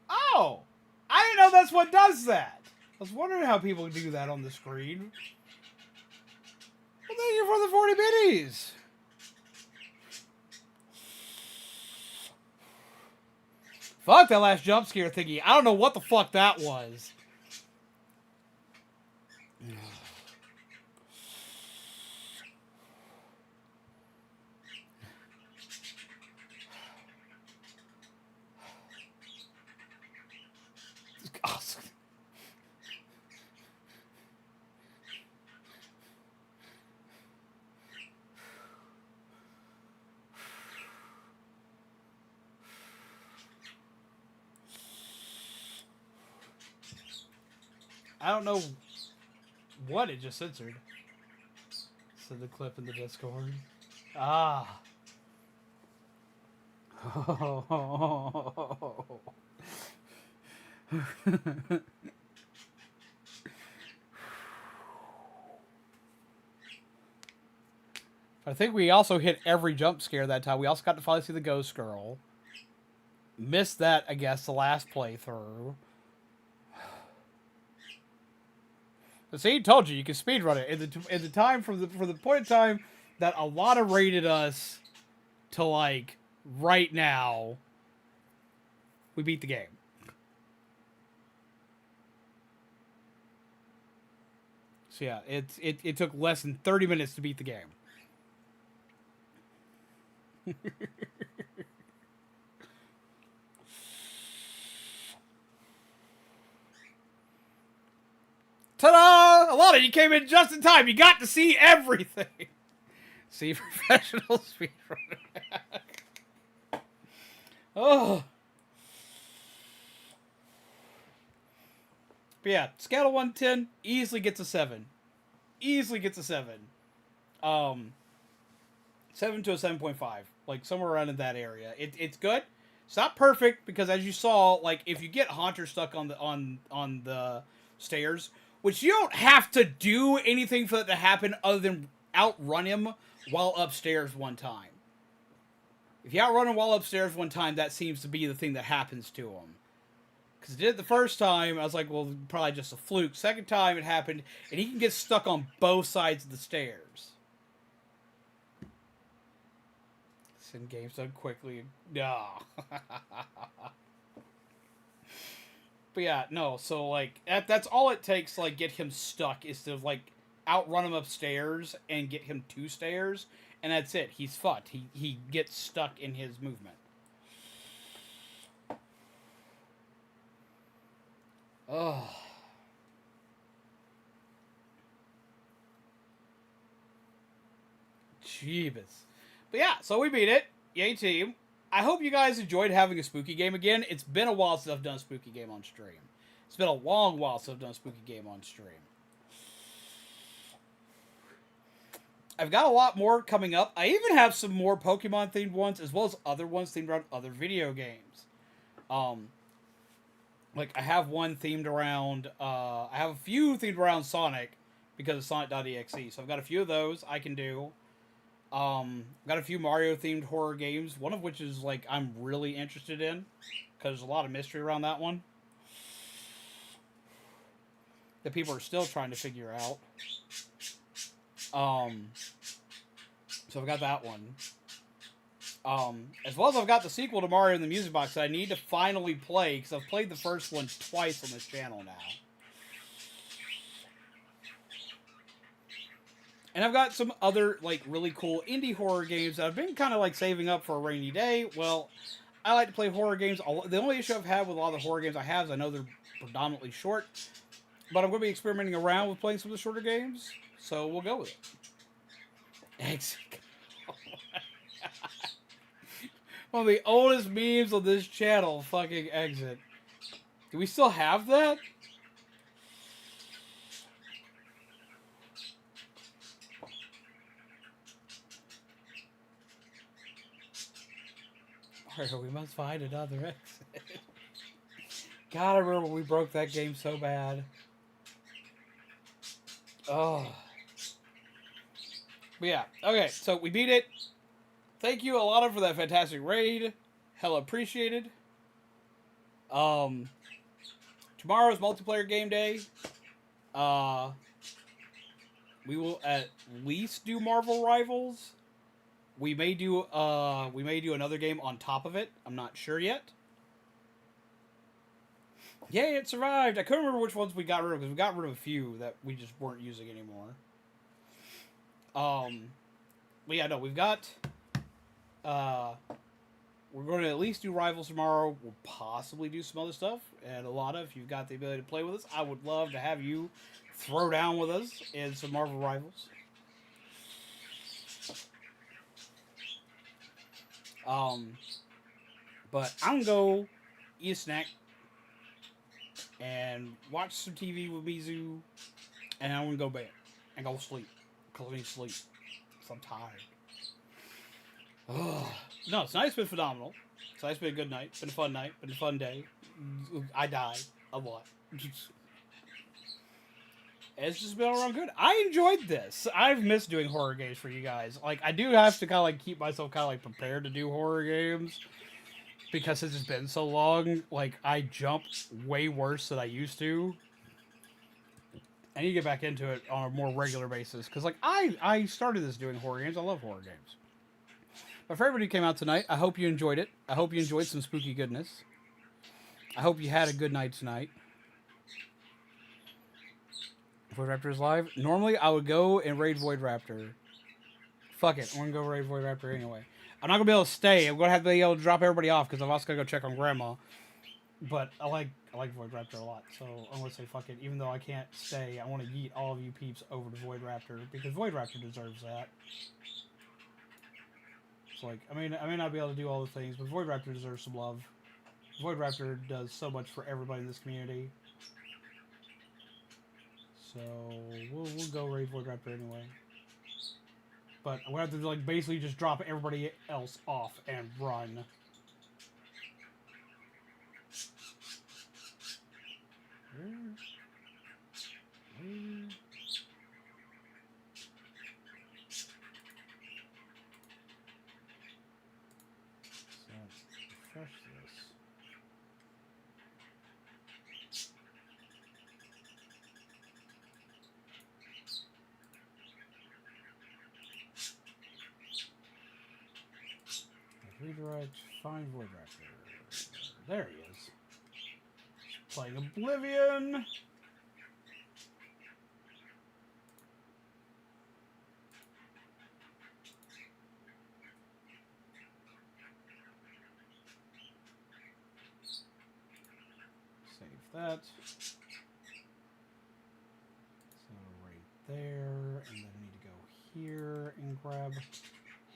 Speaker 1: Oh! I didn't know that's what does that. I was wondering how people do that on the screen. Well, thank you for the 40 biddies. Fuck that last jump scare thingy. I don't know what the fuck that was. Awesome. I don't know what it just censored. Send the clip in the Discord. Ah. I think we also hit every jump scare that time. We also got to finally see the ghost girl. Missed that, I guess, the last playthrough. But see, told you can speedrun it. In the time for the point in time that Alanna rated us to like right now, we beat the game. So yeah, it took less than 30 minutes to beat the game. Ta-da! Alanna, you came in just in time. You got to see everything. See professional speedrunner. Oh. But yeah, scale of 1 to 10, easily gets a 7. Easily gets a 7. 7 to a 7.5. Like, somewhere around in that area. It's good. It's not perfect, because as you saw, like, if you get Haunter stuck on the stairs, which you don't have to do anything for that to happen other than outrun him while upstairs one time. If you outrun him while upstairs one time, that seems to be the thing that happens to him. Because it did the first time, I was like, well, probably just a fluke. Second time it happened, and he can get stuck on both sides of the stairs. Send games done quickly. No. But yeah, no, so, like, that's all it takes to, like, get him stuck, is to, like, outrun him upstairs and get him 2 stairs, and that's it. He's fucked. He gets stuck in his movement. Oh. Jeebus. But yeah, so we beat it. Yay, team. I hope you guys enjoyed having a spooky game again. It's been a while since I've done a spooky game on stream. It's been a long while since I've done a spooky game on stream. I've got a lot more coming up. I even have some more Pokemon-themed ones, as well as other ones themed around other video games. Like, I have one themed around... I have a few themed around Sonic, because of Sonic.exe. So I've got a few of those I can do. Got a few Mario-themed horror games, one of which is, like, I'm really interested in, because there's a lot of mystery around that one that people are still trying to figure out. So I've got that one. As well as I've got the sequel to Mario in the Music Box that I need to finally play, because I've played the first one twice on this channel now. And I've got some other, like, really cool indie horror games that I've been kind of, like, saving up for a rainy day. Well, I like to play horror games. The only issue I've had with a lot of the horror games I have is I know they're predominantly short. But I'm going to be experimenting around with playing some of the shorter games. So we'll go with it. Exit. One of the oldest memes on this channel, fucking Exit. Do we still have that? Alright, we must find another exit. God, I remember we broke that game so bad. Oh. But yeah, okay, so we beat it. Thank you, Alanna, for that fantastic raid. Hella appreciated. Tomorrow's multiplayer game day. We will at least do Marvel Rivals. We may do another game on top of it. I'm not sure yet. Yay, it survived. I couldn't remember which ones we got rid of because we got rid of a few that we just weren't using anymore. But yeah, no, we've got we're going to at least do Rivals tomorrow. We'll possibly do some other stuff. And Alanna, if you've got the ability to play with us, I would love to have you throw down with us in some Marvel Rivals. But I'm gonna go eat a snack and watch some TV with Mizu, and I'm gonna go bed and go sleep. Cause I need sleep. So I'm tired. No, tonight's been phenomenal. Tonight's been a good night. Been a fun night. Been a fun day. I died a lot. It's just been all around good. I enjoyed this. I've missed doing horror games for you guys. Like, I do have to kind of like keep myself kind of like prepared to do horror games because it's just been so long. Like, I jump way worse than I used to. I need to get back into it on a more regular basis because, like, I started this doing horror games. I love horror games. But for everybody who came out tonight, I hope you enjoyed it. I hope you enjoyed some spooky goodness. I hope you had a good night tonight. Void Raptor is live. Normally, I would go and raid Void Raptor. Fuck it. I'm going to go raid Void Raptor anyway. I'm not going to be able to stay. I'm going to have to be able to drop everybody off because I'm also going to go check on Grandma. But I like Void Raptor a lot. So I'm going to say fuck it. Even though I can't stay, I want to yeet all of you peeps over to Void Raptor because Void Raptor deserves that. It's like, I may not be able to do all the things, but Void Raptor deserves some love. Void Raptor does so much for everybody in this community. So we'll go raid Void Raptor anyway. But we have to like basically just drop everybody else off and run. So refresh this. Redirect, find Void Raptor. There he is. Playing Oblivion. Save that. So right there, and then I need to go here and grab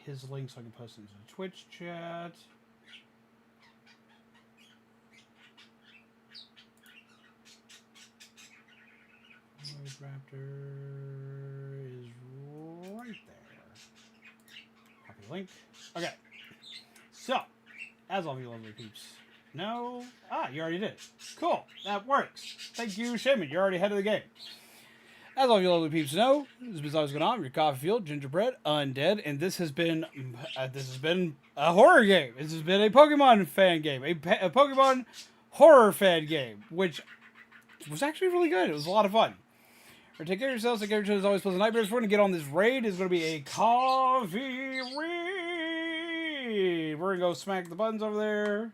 Speaker 1: his link so I can post it into the Twitch chat. Void Raptor is right there. Copy link. Okay. So, as all of you lovely peeps know, you already did. Cool. That works. Thank you, Shaman. You're already ahead of the game. As all of you lovely peeps know, this is always going on. Your coffee field, gingerbread, undead, and this has been a horror game. This has been a Pokemon fan game, a Pokemon horror fan game, which was actually really good. It was a lot of fun. Take care of yourselves. Take care of yourselves. Always pleasant nightmares. We're going to get on this raid. It's going to be a coffee raid. We're going to go smack the buttons over there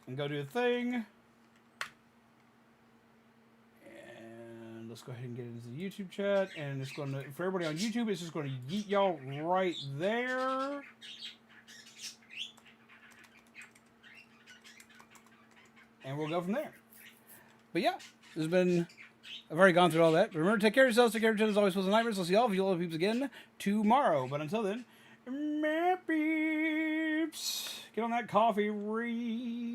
Speaker 1: and go do a thing. Let's go ahead and get into the YouTube chat, and it's going to, for everybody on YouTube, it's just going to yeet y'all right there. and we'll go from there. But yeah, there's been... I've already gone through all that. But remember, take care of yourselves, take care of each other, as always, was a nightmare. So I'll see all of you little peeps again tomorrow. But until then, my peeps, get on that coffee, read.